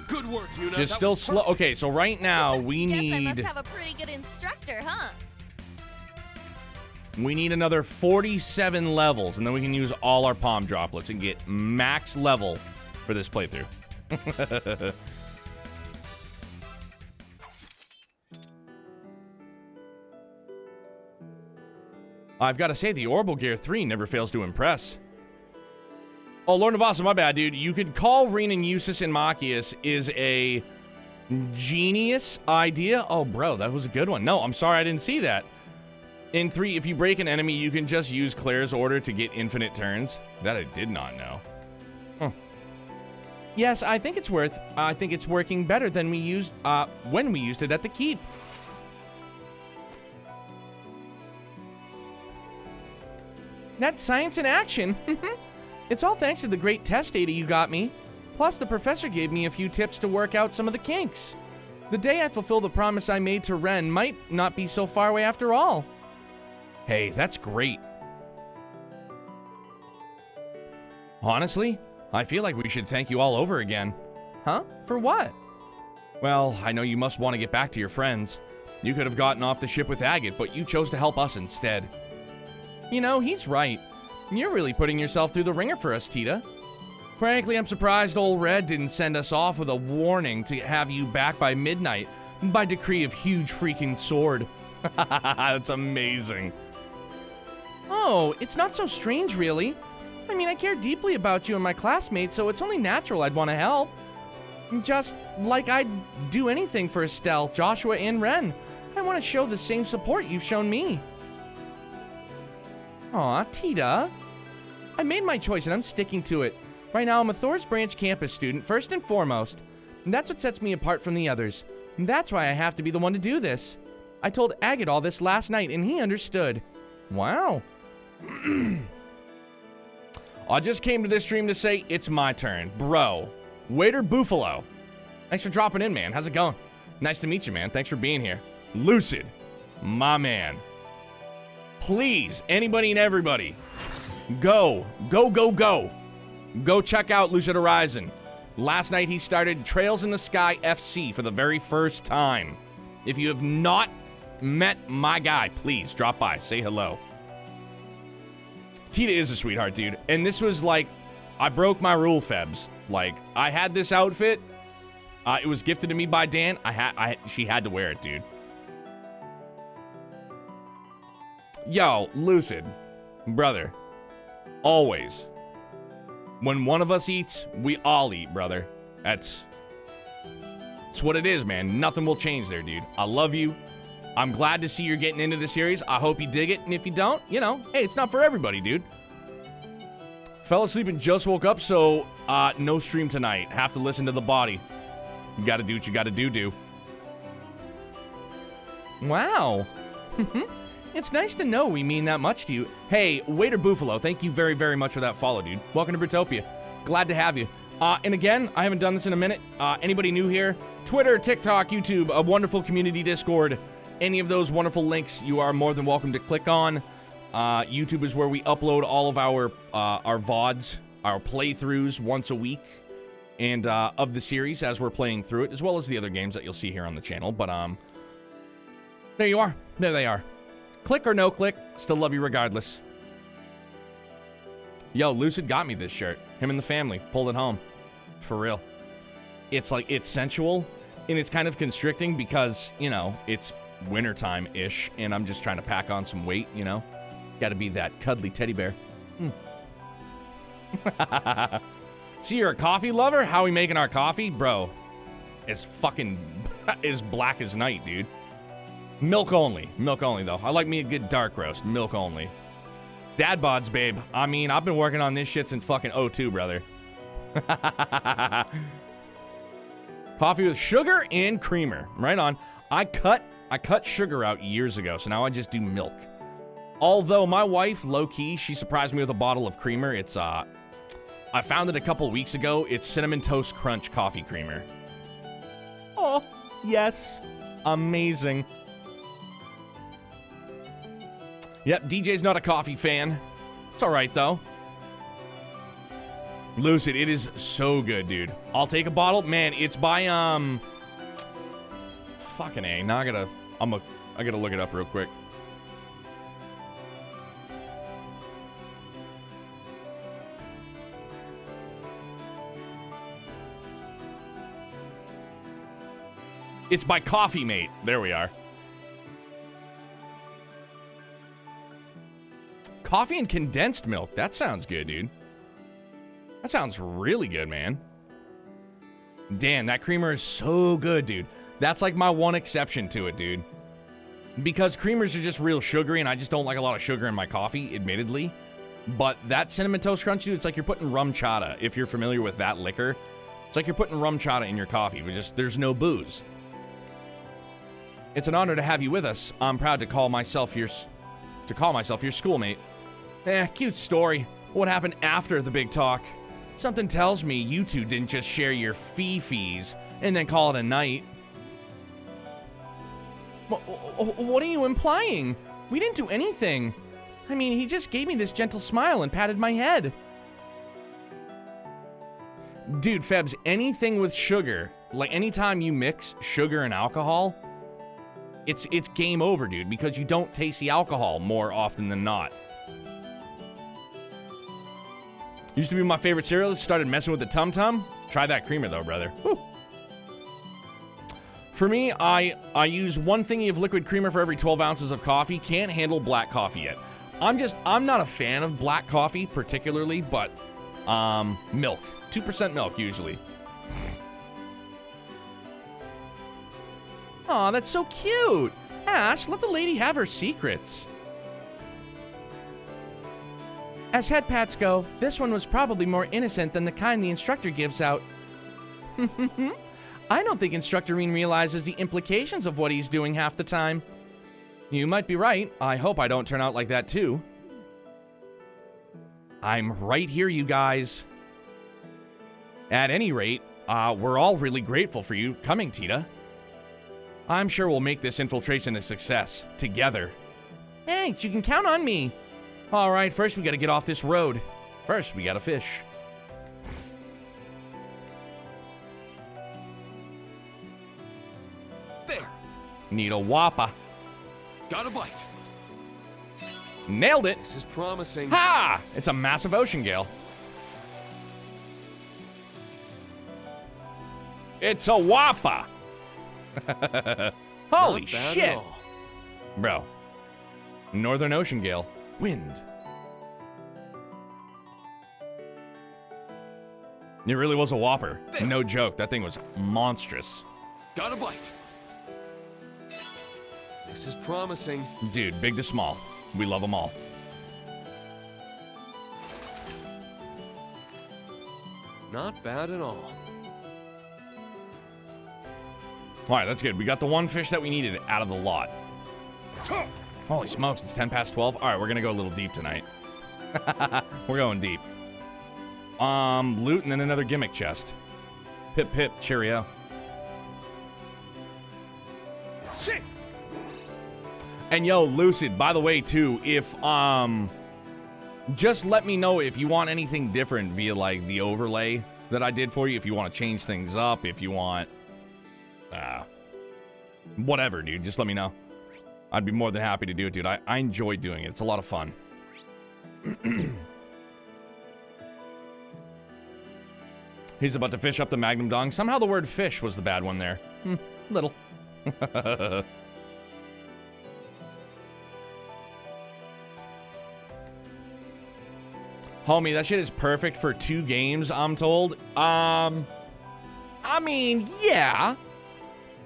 Good work, Yuna. Just still slow. Okay, so right now we Guess I must need have a pretty good instructor, huh? another 47 levels, and then we can use all our palm droplets and get max level for this playthrough. I've got to say, the Orbital Gear 3 never fails to impress. Oh, Lord Navasa, my bad, dude. You could call Renan, Eustace, and Machias is a genius idea. Oh, bro, that was a good one. No, I'm sorry I didn't see that. In 3, if you break an enemy, you can just use Claire's order to get infinite turns. That I did not know. Huh. Yes, I think it's working better than we used, when we used it at the Keep. That's science in action. It's all thanks to the great test data you got me. Plus, the professor gave me a few tips to work out some of the kinks. The day I fulfill the promise I made to Ren might not be so far away after all. Hey, that's great. Honestly, I feel like we should thank you all over again. Huh? For what? Well, I know you must want to get back to your friends. You could have gotten off the ship with Agate, but you chose to help us instead. You know, he's right. You're really putting yourself through the ringer for us, Tita. Frankly, I'm surprised old Red didn't send us off with a warning to have you back by midnight, by decree of huge freaking sword. That's amazing. Oh, it's not so strange, really. I mean, I care deeply about you and my classmates, so it's only natural I'd want to help. Just like I'd do anything for Estelle, Joshua, and Ren. I want to show the same support you've shown me. Aw, Tita. I made my choice and I'm sticking to it. Right now, I'm a Thor's Branch campus student, first and foremost. And that's what sets me apart from the others. And that's why I have to be the one to do this. I told Agate all this last night and he understood. Wow. I just came to this stream to say it's my turn. Bro. Waiter Buffalo. Thanks for dropping in, man. How's it going? Nice to meet you, man. Thanks for being here. Lucid. My man. Please, anybody and everybody, go. Go check out Lucid Horizon. Last night he started Trails in the Sky FC for the very first time. If you have not met my guy, please drop by, say hello. Tita is a sweetheart, dude. And this was like, I broke my rule, Febs. Like, I had this outfit. It was gifted to me by Dan. She had to wear it, dude. Yo, Lucid, brother, always. When one of us eats, we all eat, brother. That's what it is, man. Nothing will change there, dude. I love you. I'm glad to see you're getting into the series. I hope you dig it. And if you don't, you know, hey, it's not for everybody, dude. Fell asleep and just woke up, so no stream tonight. Have to listen to the body. You gotta do what you gotta do. Wow. It's nice to know we mean that much to you. Hey, Waiter Buffalo, thank you very, very much for that follow, dude. Welcome to Britopia. Glad to have you. And again, I haven't done this in a minute. Anybody new here? Twitter, TikTok, YouTube, a wonderful community Discord. Any of those wonderful links you are more than welcome to click on. YouTube is where we upload all of our VODs, our playthroughs once a week. And of the series as we're playing through it, as well as the other games that you'll see here on the channel. But there you are. There they are. Click or no click, still love you regardless. Yo, Lucid got me this shirt. Him and the family pulled it home. For real. It's like, it's sensual, and it's kind of constricting because, you know, it's wintertime-ish, and I'm just trying to pack on some weight, you know? Gotta be that cuddly teddy bear. See, you're a coffee lover? How we making our coffee? Bro, it's fucking as black as night, dude. Milk only, though. I like me a good dark roast, milk only. Dad bods, babe. I mean, I've been working on this shit since fucking 02, brother. Coffee with sugar and creamer. Right on. I cut sugar out years ago, so now I just do milk. Although my wife, low-key, she surprised me with a bottle of creamer. It's, I found it a couple weeks ago. It's Cinnamon Toast Crunch coffee creamer. Oh, yes. Amazing. Yep, DJ's not a coffee fan. It's alright, though. Lucid, it is so good, dude. I'll take a bottle. Man, it's by, fucking A. Now I gotta look it up real quick. It's by Coffee Mate. There we are. Coffee and condensed milk. That sounds good, dude. That sounds really good, man. Damn, that creamer is so good, dude. That's like my one exception to it, dude. Because creamers are just real sugary, and I just don't like a lot of sugar in my coffee, admittedly. But that Cinnamon Toast Crunch, dude, it's like you're putting rum chata, if you're familiar with that liquor. It's like you're putting rum chata in your coffee, but just there's no booze. It's an honor to have you with us. I'm proud to call myself your schoolmate. Cute story. What happened after the big talk? Something tells me you two didn't just share your fee-fees and then call it a night. What are you implying? We didn't do anything. I mean, he just gave me this gentle smile and patted my head. Dude, Febs, anything with sugar, like anytime you mix sugar and alcohol, it's game over, dude, because you don't taste the alcohol more often than not. Used to be my favorite cereal. Started messing with the Tum Tum. Try that creamer though, brother. Woo. For me, I use one thingy of liquid creamer for every 12 ounces of coffee. Can't handle black coffee yet. I'm not a fan of black coffee particularly, but milk. 2% milk usually. Aw, that's so cute. Ash, let the lady have her secrets. As head pats go, this one was probably more innocent than the kind the instructor gives out. I don't think Instructor Reen realizes the implications of what he's doing half the time. You might be right. I hope I don't turn out like that too. I'm right here, you guys. At any rate, we're all really grateful for you coming, Tita. I'm sure we'll make this infiltration a success, together. Thanks, you can count on me. All right, first we gotta get off this road. First, we gotta fish. There. Need a whopper. Got a bite. Nailed it. This is promising. Ha! It's a massive ocean gale. It's a whopper. Holy shit. Bro. Northern Ocean Gale. Wind. It really was a whopper. There. No joke. That thing was monstrous. Got a bite. This is promising. Dude, big to small. We love them all. Not bad at all. All right, that's good. We got the one fish that we needed out of the lot. Holy smokes, it's 10 past 12. All right, we're going to go a little deep tonight. We're going deep. Loot and then another gimmick chest. Pip, pip, cheerio. Shit. And yo, Lucid, by the way, too, if, just let me know if you want anything different via, like, the overlay that I did for you. If you want to change things up, if you want... whatever, dude. Just let me know. I'd be more than happy to do it, dude. I enjoy doing it. It's a lot of fun. He's about to fish up the Magnum Dong. Somehow the word fish was the bad one there. Little. Homie, that shit is perfect for 2 games, I'm told. I mean, yeah.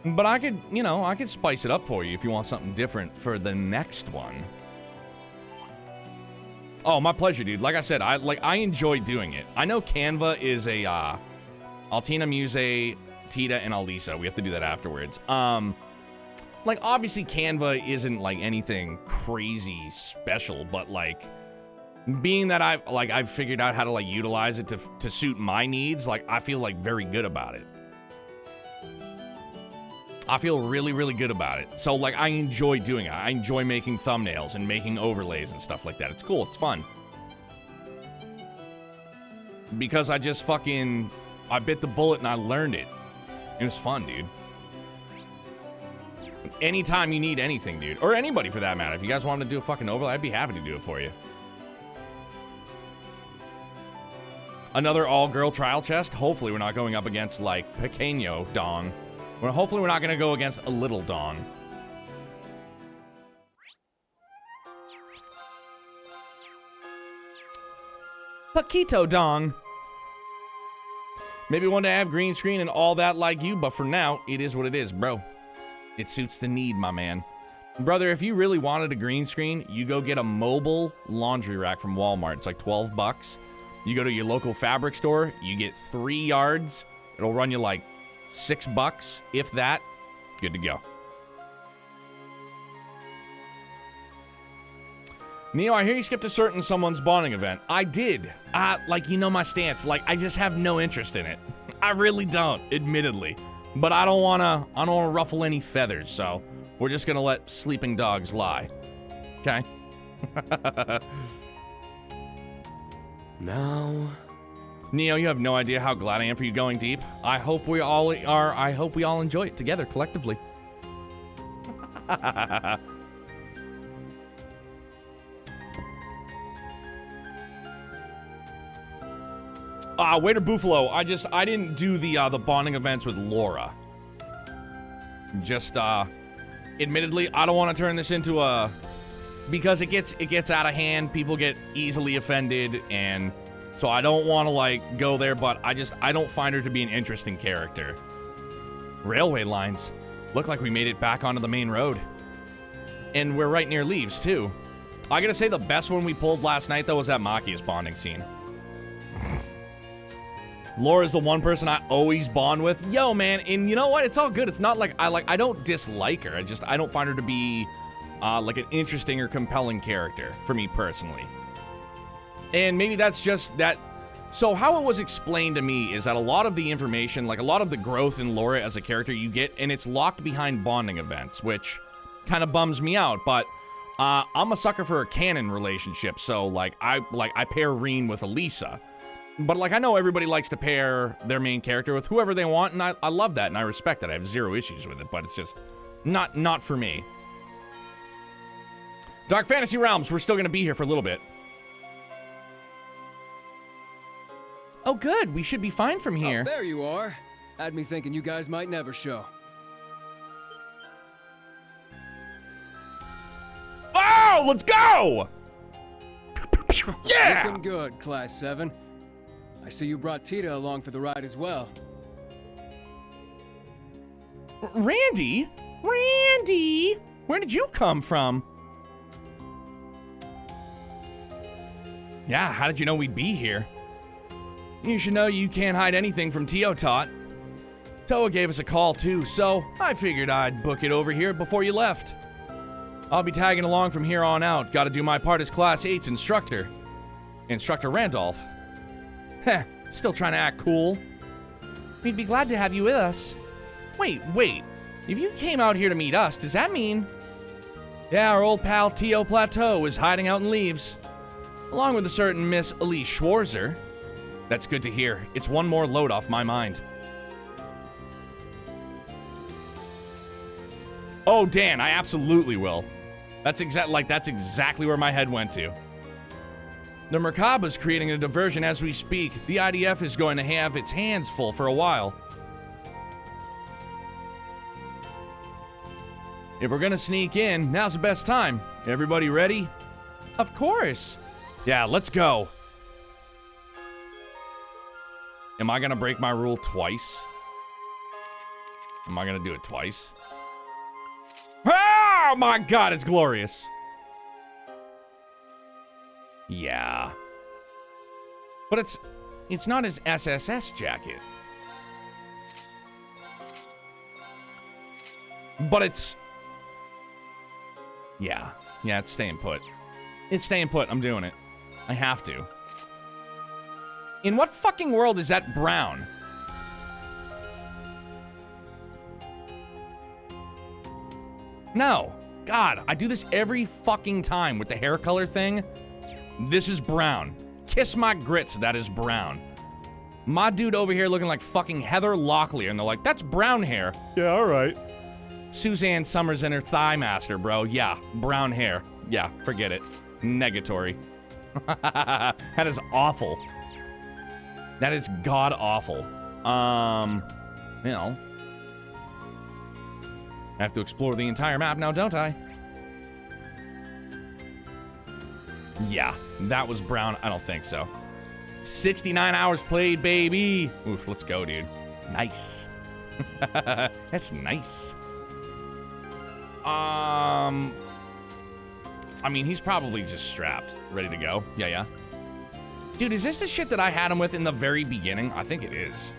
But I could, you know, I could spice it up for you if you want something different for the next one. Oh, my pleasure, dude. Like I said, I enjoy doing it. I know Canva is a, Altina, Muse, Tita, and Alisa. We have to do that afterwards. Like, obviously Canva isn't, like, anything crazy special, but, like, being that I've figured out how to, like, utilize it to suit my needs, like, I feel, like, very good about it. I feel really, really good about it. So, like, I enjoy doing it. I enjoy making thumbnails and making overlays and stuff like that. It's cool. It's fun. Because I just fucking... I bit the bullet and I learned it. It was fun, dude. Anytime you need anything, dude. Or anybody, for that matter. If you guys want to do a fucking overlay, I'd be happy to do it for you. Another all-girl trial chest. Hopefully we're not going up against, like, Pequeño Dong. Well, hopefully we're not going to go against a little Dong. Paquito dong. Maybe one day I have green screen and all that like you, but for now, it is what it is, bro. It suits the need, my man. Brother, if you really wanted a green screen, you go get a mobile laundry rack from Walmart. It's like 12 bucks. You go to your local fabric store, you get 3 yards. It'll run you like 6 bucks, if that. Good to go. Neo, I hear you skipped a certain someone's bonding event. I did. Like, you know my stance. Like, I just have no interest in it. I really don't, admittedly. But I don't wanna ruffle any feathers, so we're just gonna let sleeping dogs lie. Okay? Now... Neo, you have no idea how glad I am for you going deep. I hope we all enjoy it together, collectively. Waiter Buffalo, I didn't do the bonding events with Laura. Just, admittedly, I don't want to turn this into a... Because it gets out of hand, people get easily offended, and so I don't want to, like, go there, but I don't find her to be an interesting character. Railway lines. Look like we made it back onto the main road. And we're right near Leaves, too. I gotta say, the best one we pulled last night, though, was that Machias bonding scene. Laura's the one person I always bond with. Yo, man, and you know what? It's all good. It's not like I don't dislike her. I don't find her to be like an interesting or compelling character for me personally. And maybe that's just that. So how it was explained to me is that a lot of the information, like a lot of the growth in Laura as a character you get, and it's locked behind bonding events, which kind of bums me out. But I'm a sucker for a canon relationship. So I pair Reen with Elisa. But, like, I know everybody likes to pair their main character with whoever they want, and I love that, and I respect that. I have zero issues with it, but it's just not for me. Dark Fantasy Realms, we're still going to be here for a little bit. Oh, good. We should be fine from here. Oh, there you are. Had me thinking you guys might never show. Oh, let's go! Yeah! Looking good, Class 7. I see you brought Tita along for the ride as well. Randy? Randy! Where did you come from? Yeah, how did you know we'd be here? You should know you can't hide anything from Teotot. Toa gave us a call too, so I figured I'd book it over here before you left. I'll be tagging along from here on out. Gotta do my part as Class 8's instructor. Instructor Randolph. Heh, still trying to act cool. We'd be glad to have you with us. Wait. If you came out here to meet us, does that mean... Yeah, our old pal Teo Plateau is hiding out in Leaves. Along with a certain Miss Elise Schwarzer. That's good to hear. It's one more load off my mind. Oh, Dan, I absolutely will. That's exactly where my head went to. The Merkabah is creating a diversion as we speak. The IDF is going to have its hands full for a while. If we're gonna sneak in, now's the best time. Everybody ready? Of course. Yeah, let's go. Am I gonna break my rule twice? Am I gonna do it twice? Oh my god, it's glorious. Yeah. But it's not his SSS jacket. But it's... Yeah, it's staying put. It's staying put, I'm doing it. I have to. In what fucking world is that brown? No. God, I do this every fucking time with the hair color thing. This is brown. Kiss my grits, that is brown. My dude over here looking like fucking Heather Locklear, and they're like, that's brown hair. Yeah, alright. Suzanne Summers and her thigh master, bro. Yeah, brown hair. Yeah, forget it. Negatory. That is awful. That is god awful. You know. I have to explore the entire map now, don't I? Yeah, that was brown. I don't think so. 69 hours played, baby. Oof, let's go, dude. Nice. That's nice. I mean, he's probably just strapped, ready to go. Yeah. Dude, is this the shit that I had him with in the very beginning? I think it is.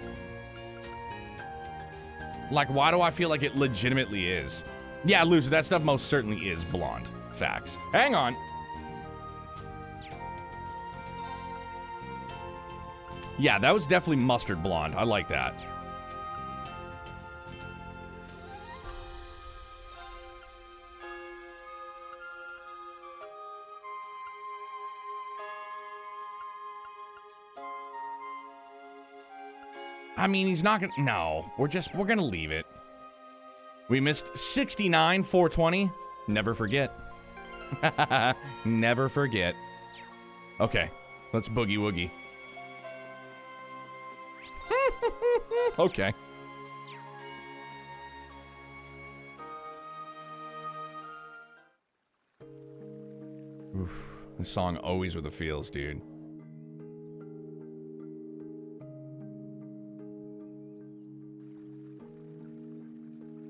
Like, why do I feel like it legitimately is? Yeah, loser, that stuff most certainly is blonde. Facts. Hang on. Yeah, that was definitely mustard blonde. I like that. I mean, he's not gonna... No, we're gonna leave it. We missed 69, 420. Never forget. Never forget. Okay, let's boogie woogie. Okay. Oof, this song always with the feels, dude.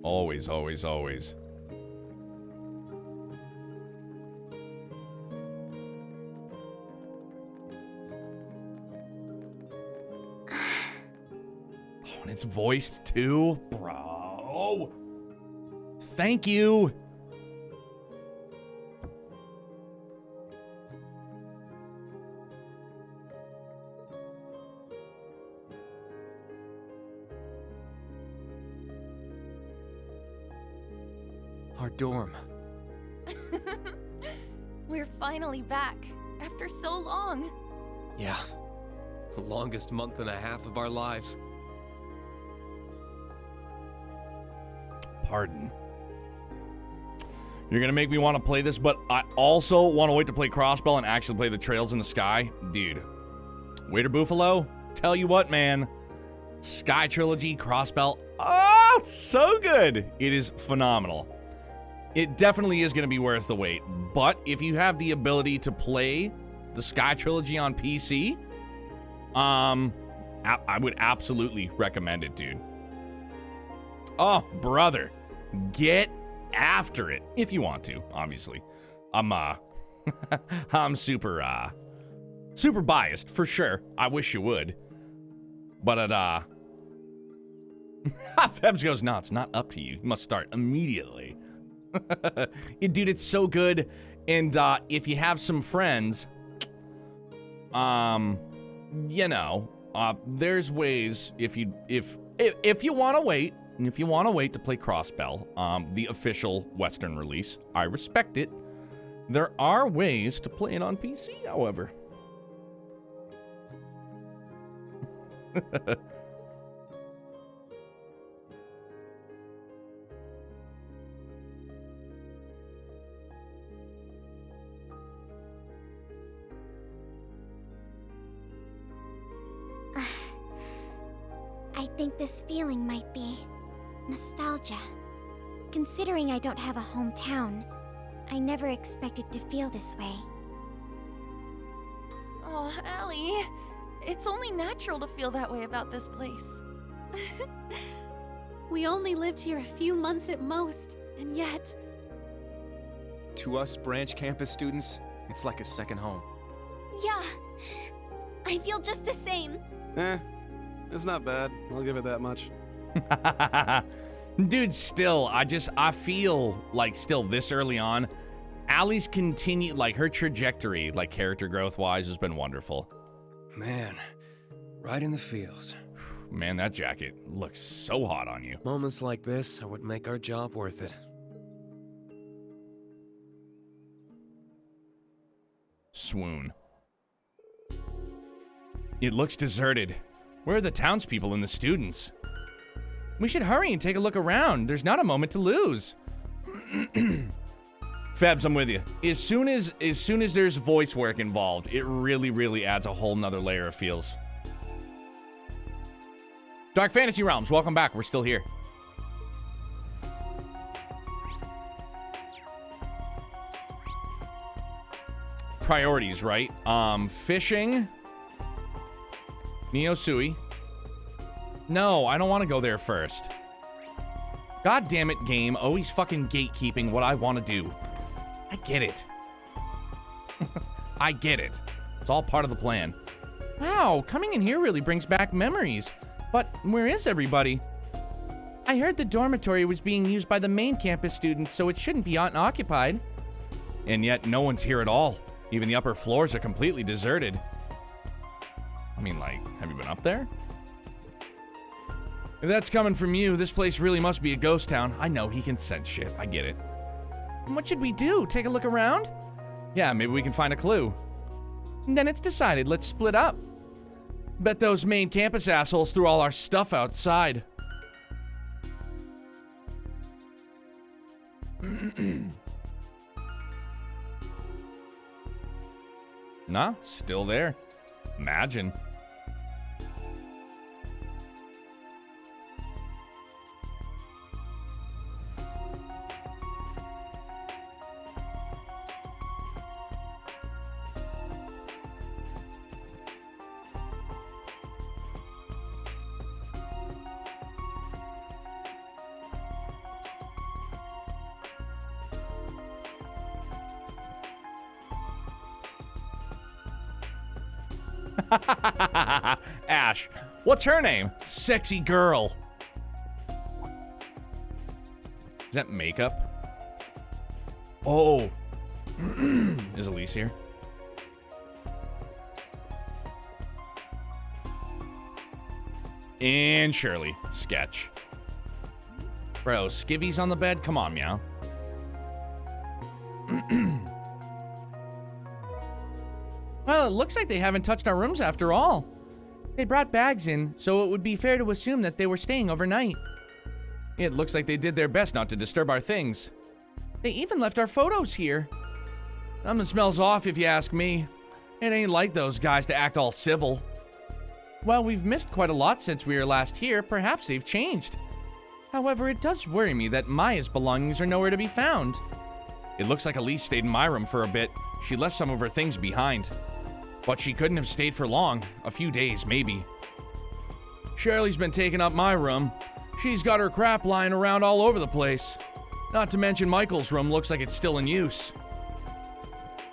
Always, always, always. Oh, and it's voiced too, bro. Thank you. Our dorm. We're finally back, after so long. Yeah. The longest month and a half of our lives. Pardon. You're gonna make me want to play this, but I also want to wait to play Crossbell and actually play the Trails in the Sky. Dude. Waiter Buffalo, tell you what, man. Sky Trilogy, Crossbell. Oh, so good. It is phenomenal. It definitely is going to be worth the wait, but if you have the ability to play the Sky Trilogy on PC, I would absolutely recommend it, dude. Oh, brother, get after it if you want to, obviously. I'm super biased for sure. I wish you would, but Febs goes, no, it's not up to you. You must start immediately. Dude, it's so good. And if you have some friends, you know, there's ways if you want to wait, and if you want to wait to play Crossbell, the official Western release, I respect it. There are ways to play it on PC, however. I think this feeling might be nostalgia. Considering I don't have a hometown, I never expected to feel this way. Oh, Allie, it's only natural to feel that way about this place. We only lived here a few months at most, and yet... To us branch campus students, it's like a second home. Yeah, I feel just the same. It's not bad. I'll give it that much. Dude, still, I feel like still this early on, Allie's her trajectory, like character growth wise, has been wonderful. Man, right in the feels. Man, that jacket looks so hot on you. Moments like this would make our job worth it. Swoon. It looks deserted. Where are the townspeople and the students? We should hurry and take a look around. There's not a moment to lose. Febs, I'm with you. As soon as there's voice work involved, it really, really adds a whole nother layer of feels. Dark Fantasy Realms, welcome back. We're still here. Priorities, right? Fishing, Neosui. No, I don't want to go there first. God damn it, game. Always fucking gatekeeping what I want to do. I get it. I get it. It's all part of the plan. Wow, coming in here really brings back memories. But where is everybody? I heard the dormitory was being used by the main campus students, so it shouldn't be unoccupied. And yet, no one's here at all. Even the upper floors are completely deserted. I mean, like, have you been up there? If that's coming from you, this place really must be a ghost town. I know, he can sense shit. I get it. And what should we do? Take a look around? Yeah, maybe we can find a clue. And then it's decided, let's split up. Bet those main campus assholes threw all our stuff outside. Nah, still there. Imagine. Ash, what's her name? Sexy girl. Is that makeup? Oh. Is Elise here? And Shirley. Sketch. Bro, skivvies on the bed? Come on, meow. Well, it looks like they haven't touched our rooms after all. They brought bags in, so it would be fair to assume that they were staying overnight. It looks like they did their best not to disturb our things. They even left our photos here. Something smells off if you ask me. It ain't like those guys to act all civil. Well, we've missed quite a lot since we were last here. Perhaps they've changed. However, it does worry me that Maya's belongings are nowhere to be found. It looks like Elise stayed in my room for a bit. She left some of her things behind. But she couldn't have stayed for long. A few days, maybe. Shirley's been taking up my room. She's got her crap lying around all over the place. Not to mention Michael's room looks like it's still in use.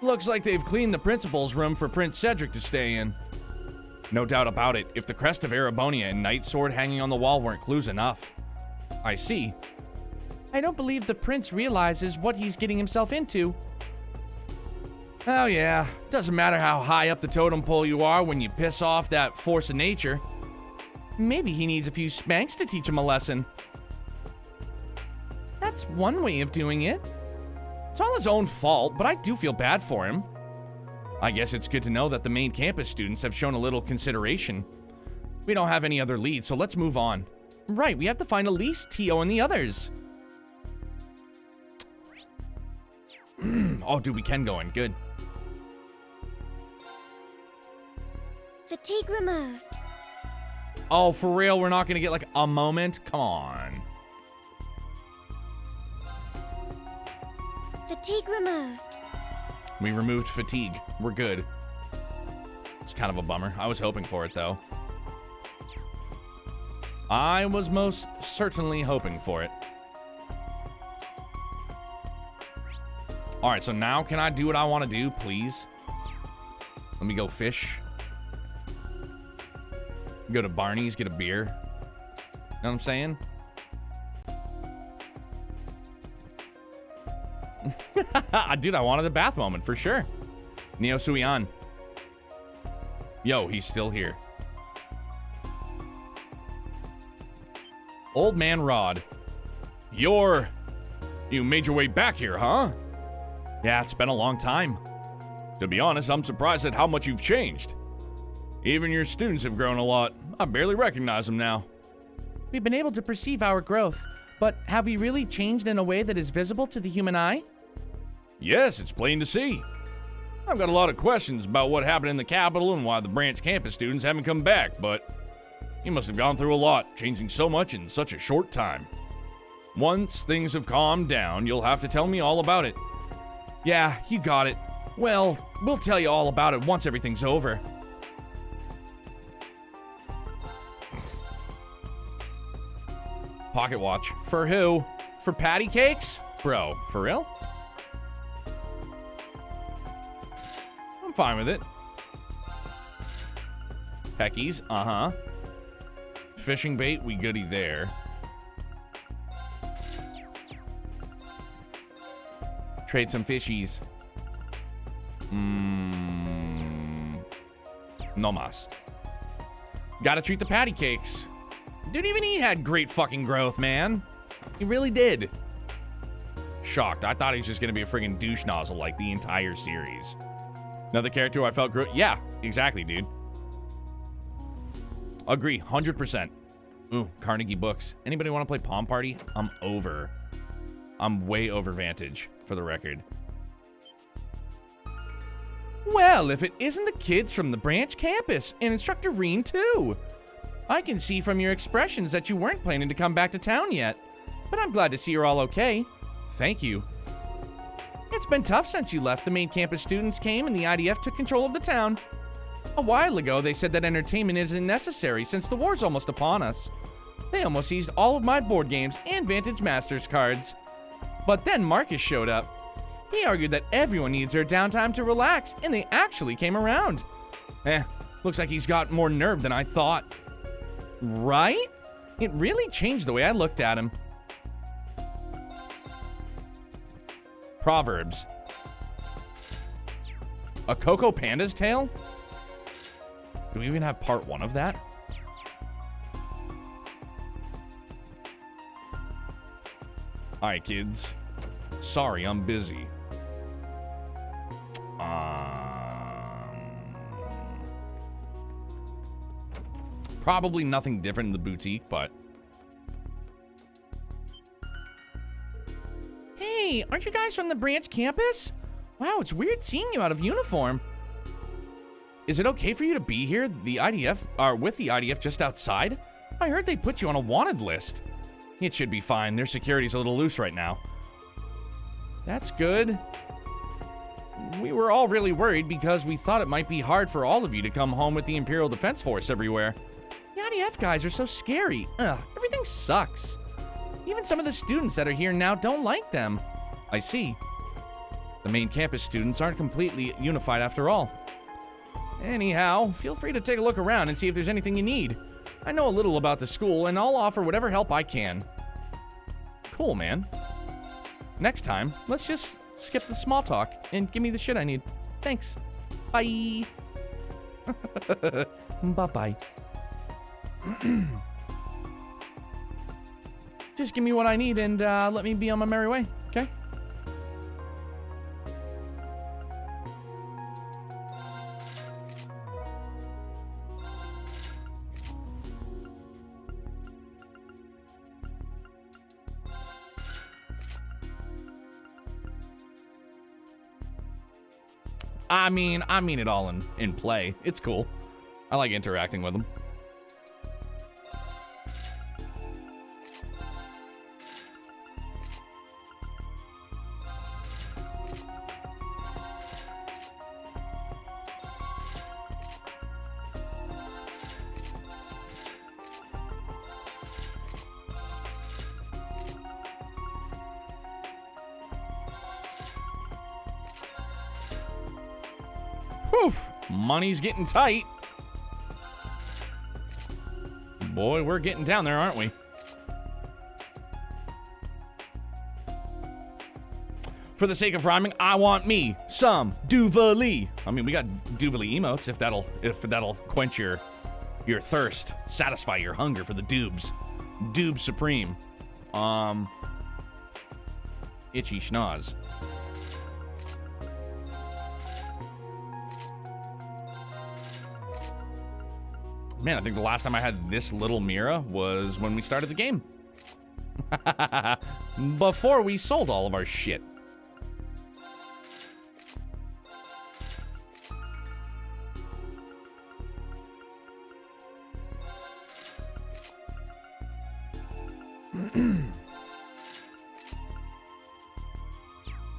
Looks like they've cleaned the principal's room for Prince Cedric to stay in. No doubt about it, if the crest of Erebonia and Night Sword hanging on the wall weren't clues enough. I see. I don't believe the prince realizes what he's getting himself into. Oh yeah, doesn't matter how high up the totem pole you are when you piss off that force of nature. Maybe he needs a few spanks to teach him a lesson. That's one way of doing it. It's all his own fault, but I do feel bad for him. I guess it's good to know that the main campus students have shown a little consideration. We don't have any other leads, so let's move on. Right, we have to find Elise, Tio, and the others. Oh, dude, we can go in. Good. Fatigue removed. Oh, for real? We're not gonna get like a moment? Come on. Fatigue removed. We removed fatigue. We're good. It's kind of a bummer. I was hoping for it, though. I was most certainly hoping for it. Alright, so now can I do what I want to do, please? Let me go fish. Go to Barney's, get a beer. You know what I'm saying? Dude, I wanted a bath moment for sure. Neo Suian. Yo, he's still here. Old Man Rod. You made your way back here, huh? Yeah, it's been a long time. To be honest, I'm surprised at how much you've changed. Even your students have grown a lot. I barely recognize them now. We've been able to perceive our growth, but have we really changed in a way that is visible to the human eye? Yes, it's plain to see. I've got a lot of questions about what happened in the capital and why the branch campus students haven't come back, but you must have gone through a lot, changing so much in such a short time. Once things have calmed down, you'll have to tell me all about it. Yeah, you got it. Well, we'll tell you all about it once everything's over. Pocket watch. For who? For patty cakes? Bro, for real? I'm fine with it. Peckies, uh-huh. Fishing bait, we goody there. Trade some fishies. No mas. Gotta treat the patty cakes. Dude, even he had great fucking growth, man. He really did. Shocked. I thought he was just gonna be a friggin' douche nozzle like the entire series. Another character who I felt grew. Yeah, exactly, dude. Agree, 100%. Ooh, Carnegie books. Anybody want to play Palm Party? I'm over. I'm way over Vantage, for the record. Well, if it isn't the kids from the branch campus, and Instructor Reen, too. I can see from your expressions that you weren't planning to come back to town yet. But I'm glad to see you're all okay. Thank you. It's been tough since you left. The main campus students came and the IDF took control of the town. A while ago, they said that entertainment isn't necessary since the war's almost upon us. They almost seized all of my board games and Vantage Masters cards. But then Marcus showed up. He argued that everyone needs their downtime to relax, and they actually came around. Looks like he's got more nerve than I thought. Right? It really changed the way I looked at him. Proverbs. A Coco Panda's tale? Do we even have part 1 of that? Alright, kids. Sorry, I'm busy. Probably nothing different in the boutique, but... Hey, aren't you guys from the branch campus? Wow, it's weird seeing you out of uniform. Is it okay for you to be here? The IDF are with the IDF just outside? I heard they put you on a wanted list. It should be fine. Their security's a little loose right now. That's good. We were all really worried because we thought it might be hard for all of you to come home with the Imperial Defense Force everywhere. The IDF guys are so scary. Everything sucks. Even some of the students that are here now don't like them. I see. The main campus students aren't completely unified after all. Anyhow, feel free to take a look around and see if there's anything you need. I know a little about the school, and I'll offer whatever help I can. Cool, man. Next time, let's just skip the small talk and give me the shit I need. Thanks. Bye. Bye-bye. Just give me what I need and let me be on my merry way, okay? I mean it all in play. It's cool. I like interacting with them. Money's getting tight. Boy, we're getting down there, aren't we? For the sake of rhyming, I want me some Duvalie. I mean, we got Duvalie emotes if that'll quench your thirst, satisfy your hunger for the dubs. Dubs supreme. Itchy schnoz. Man, I think the last time I had this little Mira was when we started the game. Before we sold all of our shit.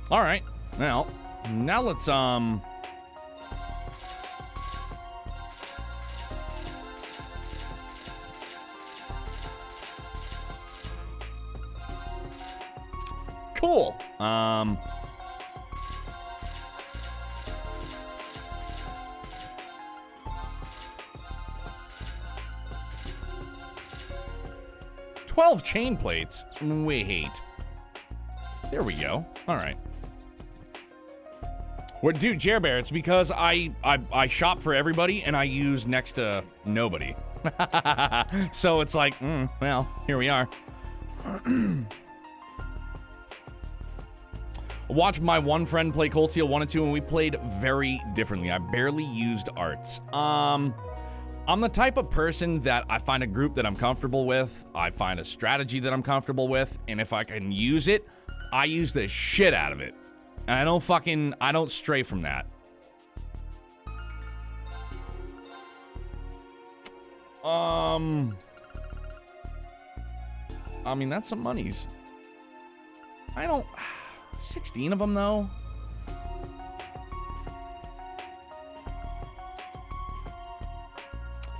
All right. Well, now let's Cool. 12 chain plates. Wait. There we go. All right. Well, dude, Jer Bear, it's because I shop for everybody and I use next to nobody. So it's like, well, here we are. Watched my one friend play Cold Steel 1 and 2 and we played very differently. I barely used arts. I'm the type of person that I find a group that I'm comfortable with, I find a strategy that I'm comfortable with, and if I can use it, I use the shit out of it. And I don't stray from that. I mean, that's some monies. 16 of them, though?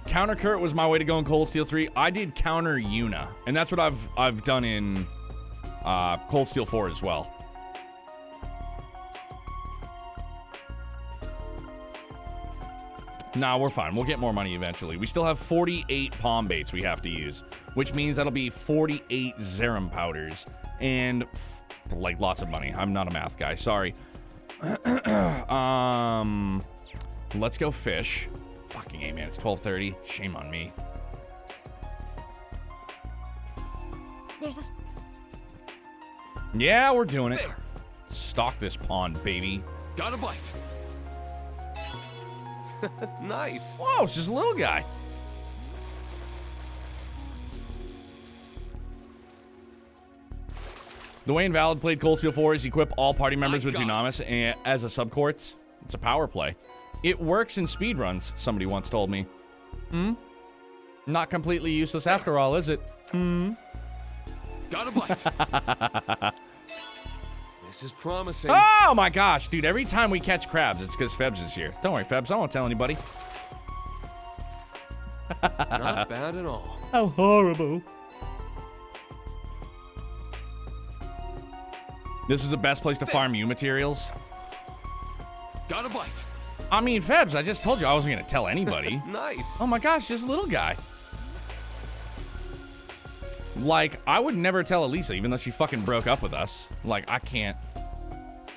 Counter Kurt was my way to go in Cold Steel 3. I did counter Yuna, and that's what I've done in Cold Steel 4 as well. Nah, we're fine. We'll get more money eventually. We still have 48 palm baits we have to use, which means that'll be 48 Zerum powders and like lots of money. I'm not a math guy. Sorry. Let's go fish. Fucking A, man. It's 12:30. Shame on me. There's a... Yeah, we're doing it. There. Stock this pond, baby. Got a bite. Nice. Whoa, it's just a little guy. The way Invalid played Cold Steel 4 is equip all party members with Dunamis as a subquartz. It's a power play. It works in speedruns, somebody once told me. Not completely useless after all, is it? Got a bite. This is promising. Oh my gosh, dude. Every time we catch crabs, it's because Febs is here. Don't worry, Febs. I won't tell anybody. Not bad at all. How horrible. This is the best place to farm U materials. Got a bite. I mean, Febs, I just told you I wasn't going to tell anybody. Nice. Oh my gosh, just a little guy. Like, I would never tell Elisa, even though she fucking broke up with us. Like, I can't.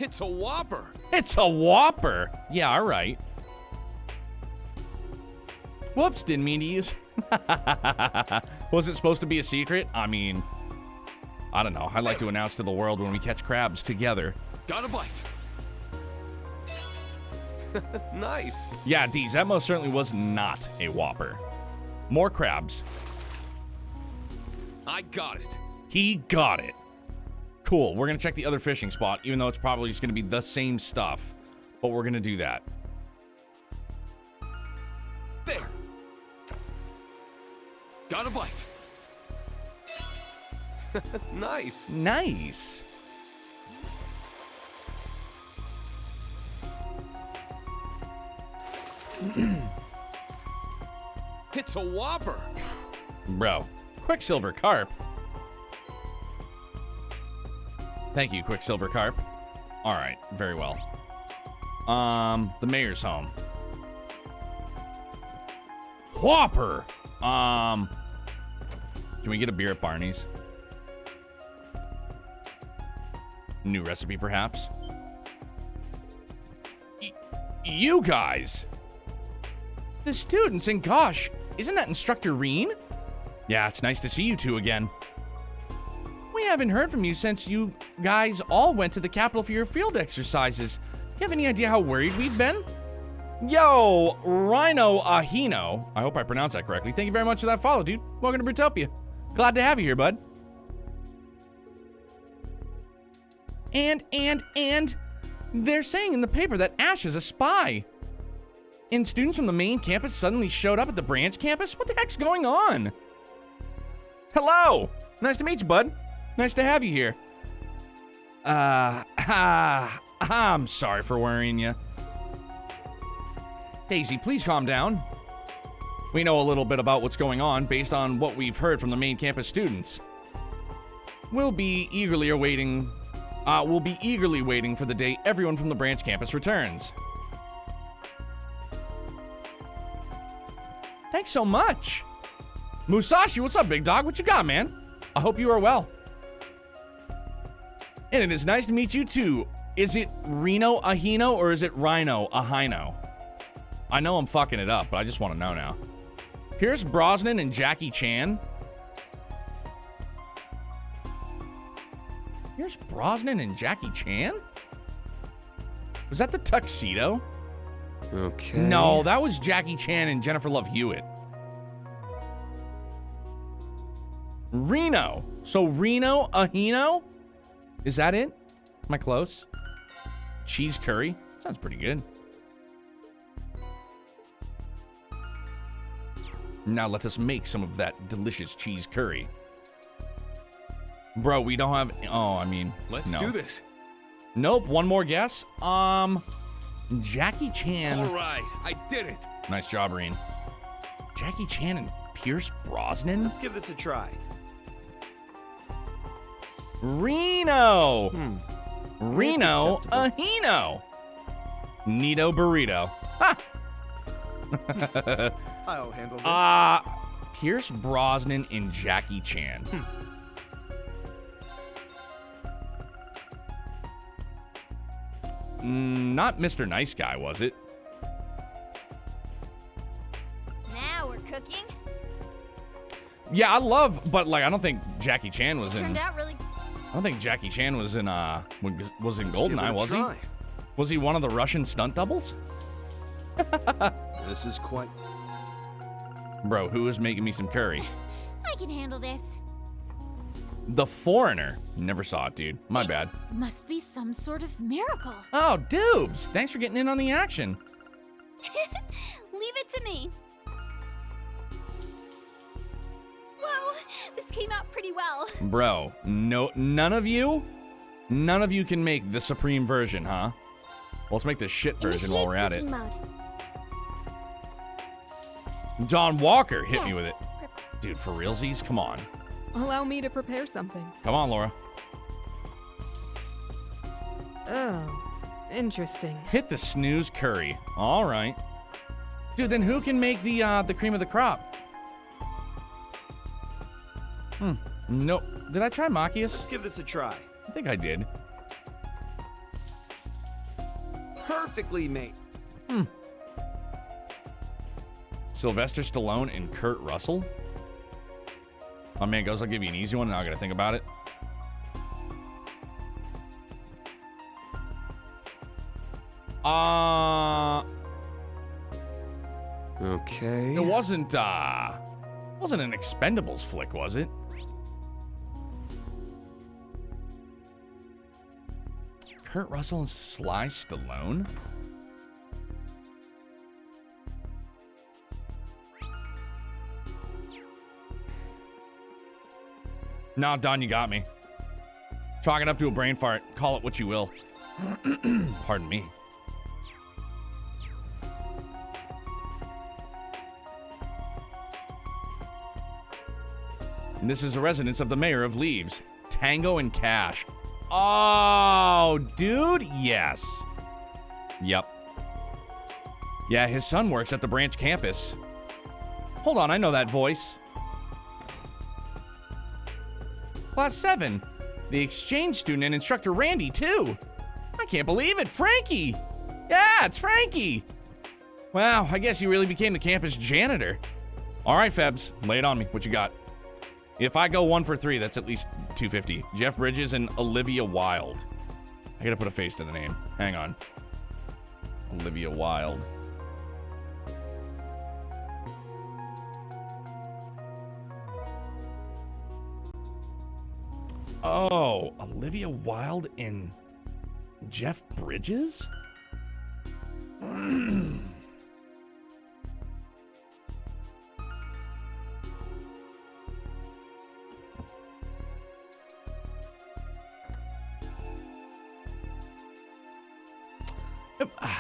It's a whopper. It's a whopper. Yeah, all right. Whoops, didn't mean to use. Was it supposed to be a secret? I mean, I don't know. I'd like to announce to the world when we catch crabs together. Got a bite. Nice. Yeah, Deez, that most certainly was not a whopper. More crabs. I got it. He got it. Cool. We're going to check the other fishing spot, even though it's probably just going to be the same stuff. But we're going to do that. There. Got a bite. Nice. Nice. It's a whopper. Bro. Quicksilver Carp. Thank you, Quicksilver Carp. All right, very well. The mayor's home. Whopper. Can we get a beer at Barney's? New recipe, perhaps? You guys. The students, and gosh, isn't that Instructor Reen? Yeah, it's nice to see you two again. We haven't heard from you since you guys all went to the capital for your field exercises. Do you have any idea how worried we've been? Yo, Rhino Ahino. I hope I pronounced that correctly. Thank you very much for that follow, dude. Welcome to Brutopia. Glad to have you here, bud. And they're saying in the paper that Ash is a spy. And students from the main campus suddenly showed up at the branch campus? What the heck's going on? Hello. Nice to meet you, bud. Nice to have you here. I'm sorry for worrying you. Daisy, please calm down. We know a little bit about what's going on based on what we've heard from the main campus students. We'll be eagerly awaiting will be eagerly waiting for the day everyone from the branch campus returns. Thanks so much. Musashi, what's up, big dog? What you got, man? I hope you are well. And it is nice to meet you, too. Is it Reno Ahino or is it Rhino Ahino? I know I'm fucking it up, but I just want to know now. Pierce Brosnan and Jackie Chan. Pierce Brosnan and Jackie Chan? Was that the tuxedo? Okay. No, that was Jackie Chan and Jennifer Love Hewitt. Reno. So Reno Ahino? Is that it? Am I close? Cheese curry? Sounds pretty good. Now let us make some of that delicious cheese curry. Bro, we don't have... Oh, I mean... Let's no. do this. Nope, one more guess. Jackie Chan... All right, I did it. Nice job, Reen. Jackie Chan and Pierce Brosnan? Let's give this a try. Reno! Reno Ahino! Neato burrito. Ha! I'll handle this. Pierce Brosnan and Jackie Chan. Not Mr. Nice Guy, was it? Now we're cooking. Yeah, I love, but like, I don't think Jackie Chan was in. Turned out really. I don't think Jackie Chan was in Goldeneye, was he? Was he one of the Russian stunt doubles? This is quite. Bro, who is making me some curry? I can handle this. The Foreigner. Never saw it, dude. My bad. Must be some sort of miracle. Oh, Dubes. Thanks for getting in on the action. Leave it to me. Whoa, this came out pretty well. Bro, none of you can make the supreme version, huh? Well, let's make the shit version while we're at it. Mode. John Walker hit me with it. Dude, for realsies? Come on. Allow me to prepare something. Come on, Laura. Oh, interesting. Hit the snooze curry. All right. Dude, then who can make the cream of the crop? Nope. Did I try Machias? Let's give this a try. I think I did. Perfectly made. Sylvester Stallone and Kurt Russell? My man goes, I'll give you an easy one, and I gotta think about it. Okay. It wasn't an Expendables flick, was it? Kurt Russell and Sly Stallone? Nah, Don, you got me. Chalk it up to a brain fart. Call it what you will. Pardon me. And this is a residence of the mayor of Leaves, Tango and Cash. Oh, dude, yes. Yep. Yeah, his son works at the branch campus. Hold on, I know that voice. Class 7. The exchange student and instructor Randy, too. I can't believe it. Frankie. Yeah, it's Frankie. Wow, I guess you really became the campus janitor. All right, Febs, lay it on me. What you got? If I go 1 for 3, that's at least 250. Jeff Bridges and Olivia Wilde. I gotta put a face to the name. Hang on. Olivia Wilde. Oh, Olivia Wilde and Jeff Bridges?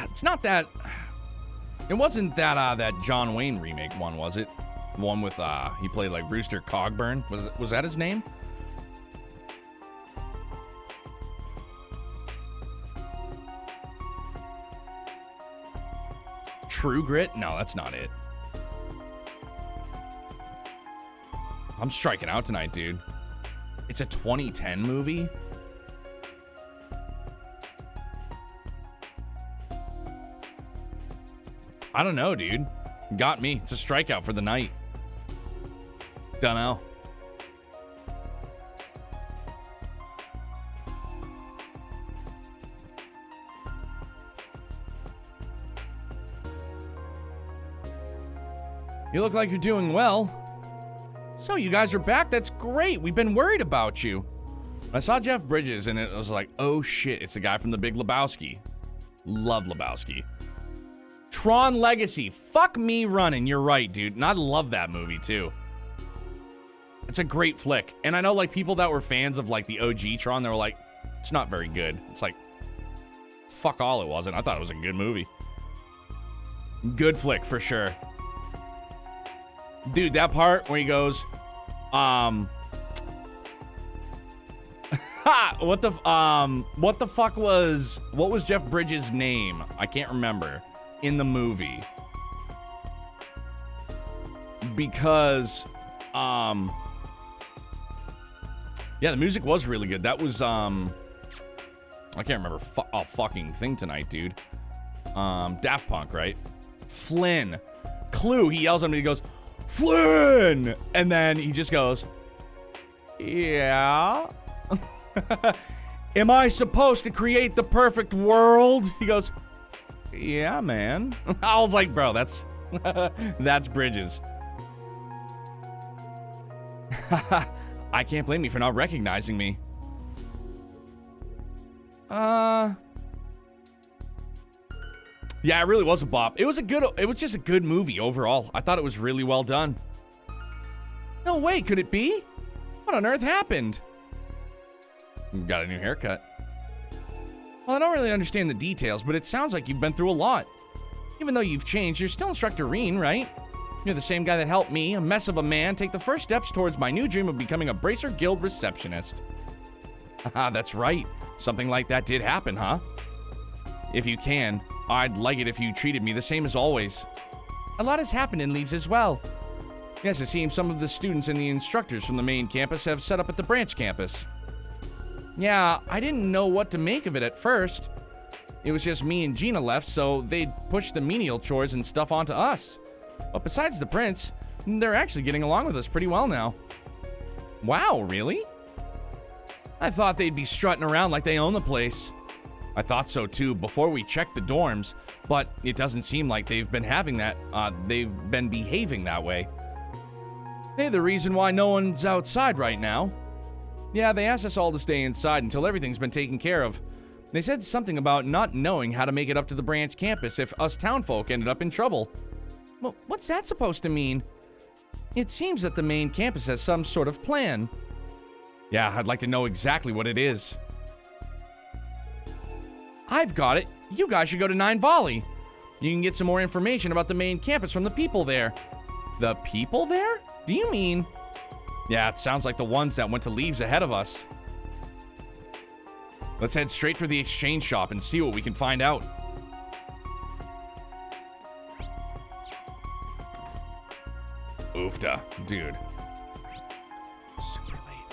It's not that. It wasn't that John Wayne remake one, was it? The one with he played like Rooster Cogburn. Was that his name? True Grit? No, that's not it. I'm striking out tonight, dude. It's a 2010 movie? I don't know, dude. Got me. It's a strikeout for the night. Dunno. You look like you're doing well. So you guys are back? That's great. We've been worried about you. I saw Jeff Bridges and it was like, oh shit, it's the guy from The Big Lebowski. Love Lebowski. Tron Legacy. Fuck me running. You're right, dude. And I love that movie too. It's a great flick. And I know like people that were fans of like the OG Tron, they were like, it's not very good. It's like, fuck all it wasn't. I thought it was a good movie. Good flick for sure. Dude, that part where he goes, what was Jeff Bridges' name? I can't remember in the movie. Because, yeah, the music was really good. That was, I can't remember a fucking thing tonight, dude. Daft Punk, right? Flynn. Clue, he yells at me, he goes, Flynn! And then he just goes, yeah. Am I supposed to create the perfect world? He goes, yeah, man. I was like, bro, that's Bridges. I can't blame you for not recognizing me. Yeah, it really was a bop. It was just a good movie overall. I thought it was really well done. No way, could it be? What on earth happened? Got a new haircut. Well, I don't really understand the details, but it sounds like you've been through a lot. Even though you've changed, you're still Instructor Reen, right? You're the same guy that helped me, a mess of a man, take the first steps towards my new dream of becoming a Bracer Guild receptionist. Haha, that's right. Something like that did happen, huh? If you can, I'd like it if you treated me the same as always. A lot has happened in Leaves as well. Yes, it seems some of the students and the instructors from the main campus have set up at the branch campus. Yeah, I didn't know what to make of it at first. It was just me and Gina left, so they'd push the menial chores and stuff onto us. But besides the prince, they're actually getting along with us pretty well now. Wow, really? I thought they'd be strutting around like they own the place. I thought so too before we checked the dorms, but it doesn't seem like they've been behaving that way. Hey, the reason why no one's outside right now. Yeah, they asked us all to stay inside until everything's been taken care of. They said something about not knowing how to make it up to the branch campus if us townfolk ended up in trouble. Well, what's that supposed to mean? It seems that the main campus has some sort of plan. Yeah, I'd like to know exactly what it is. I've got it. You guys should go to 9 Volley. You can get some more information about the main campus from the people there. The people there? Do you mean? Yeah, it sounds like the ones that went to Leaves ahead of us. Let's head straight for the exchange shop and see what we can find out. Oofda, dude. Super late.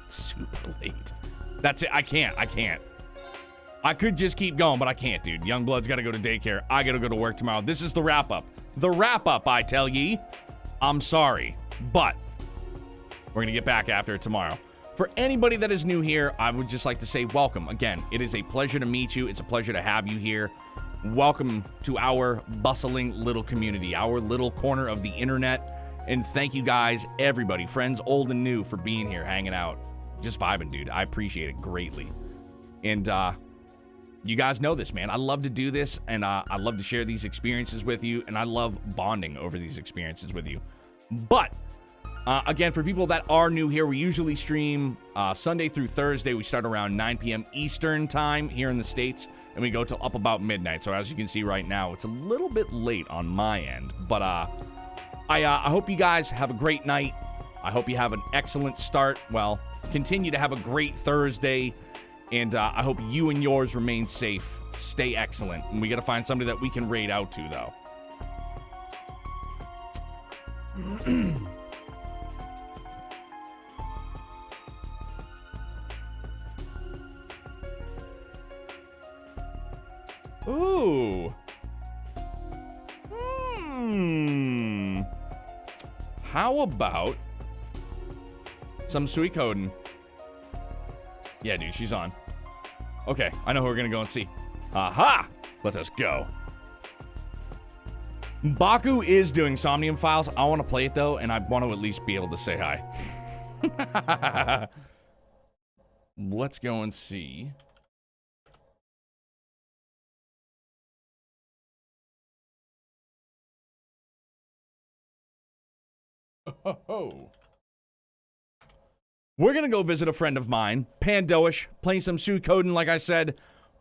Super late. That's it. I can't. I could just keep going, but I can't, dude. Youngblood's got to go to daycare. I got to go to work tomorrow. This is the wrap-up. The wrap-up, I tell ye. I'm sorry, but we're going to get back after it tomorrow. For anybody that is new here, I would just like to say welcome. Again, it is a pleasure to meet you. It's a pleasure to have you here. Welcome to our bustling little community, our little corner of the internet. And thank you guys, everybody, friends old and new, for being here, hanging out. Just vibing, dude. I appreciate it greatly. And, you guys know this, man. I love to do this, and I love to share these experiences with you, and I love bonding over these experiences with you. But, again, for people that are new here, we usually stream Sunday through Thursday. We start around 9 p.m. Eastern time here in the States, and we go till up about midnight. So as you can see right now, it's a little bit late on my end. But I hope you guys have a great night. I hope you have an excellent start. Well, continue to have a great Thursday. And I hope you and yours remain safe. Stay excellent. And we got to find somebody that we can raid out to, though. Ooh. How about some Suikoden? Yeah, dude, she's on. Okay, I know who we're gonna go and see. Aha! Let us go. Baku is doing Somnium Files. I want to play it, though, and I want to at least be able to say hi. Let's go and see. Oh. We're gonna go visit a friend of mine, Pandoish, playing some Suikoden, like I said.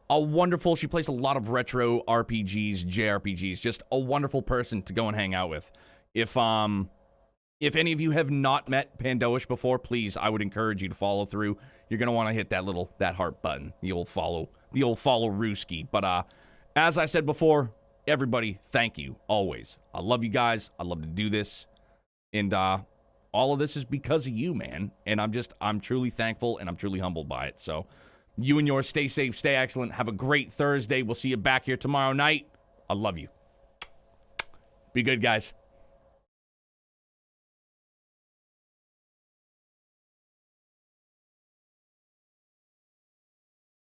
A wonderful, she plays a lot of retro RPGs, JRPGs, just a wonderful person to go and hang out with. If any of you have not met Pandoish before, please, I would encourage you to follow through. You're gonna want to hit that heart button, the old follow Rooski. But as I said before, everybody, thank you, always. I love you guys, I love to do this. And all of this is because of you, man. And I'm truly thankful and I'm truly humbled by it. So you and yours, stay safe, stay excellent. Have a great Thursday. We'll see you back here tomorrow night. I love you. Be good, guys.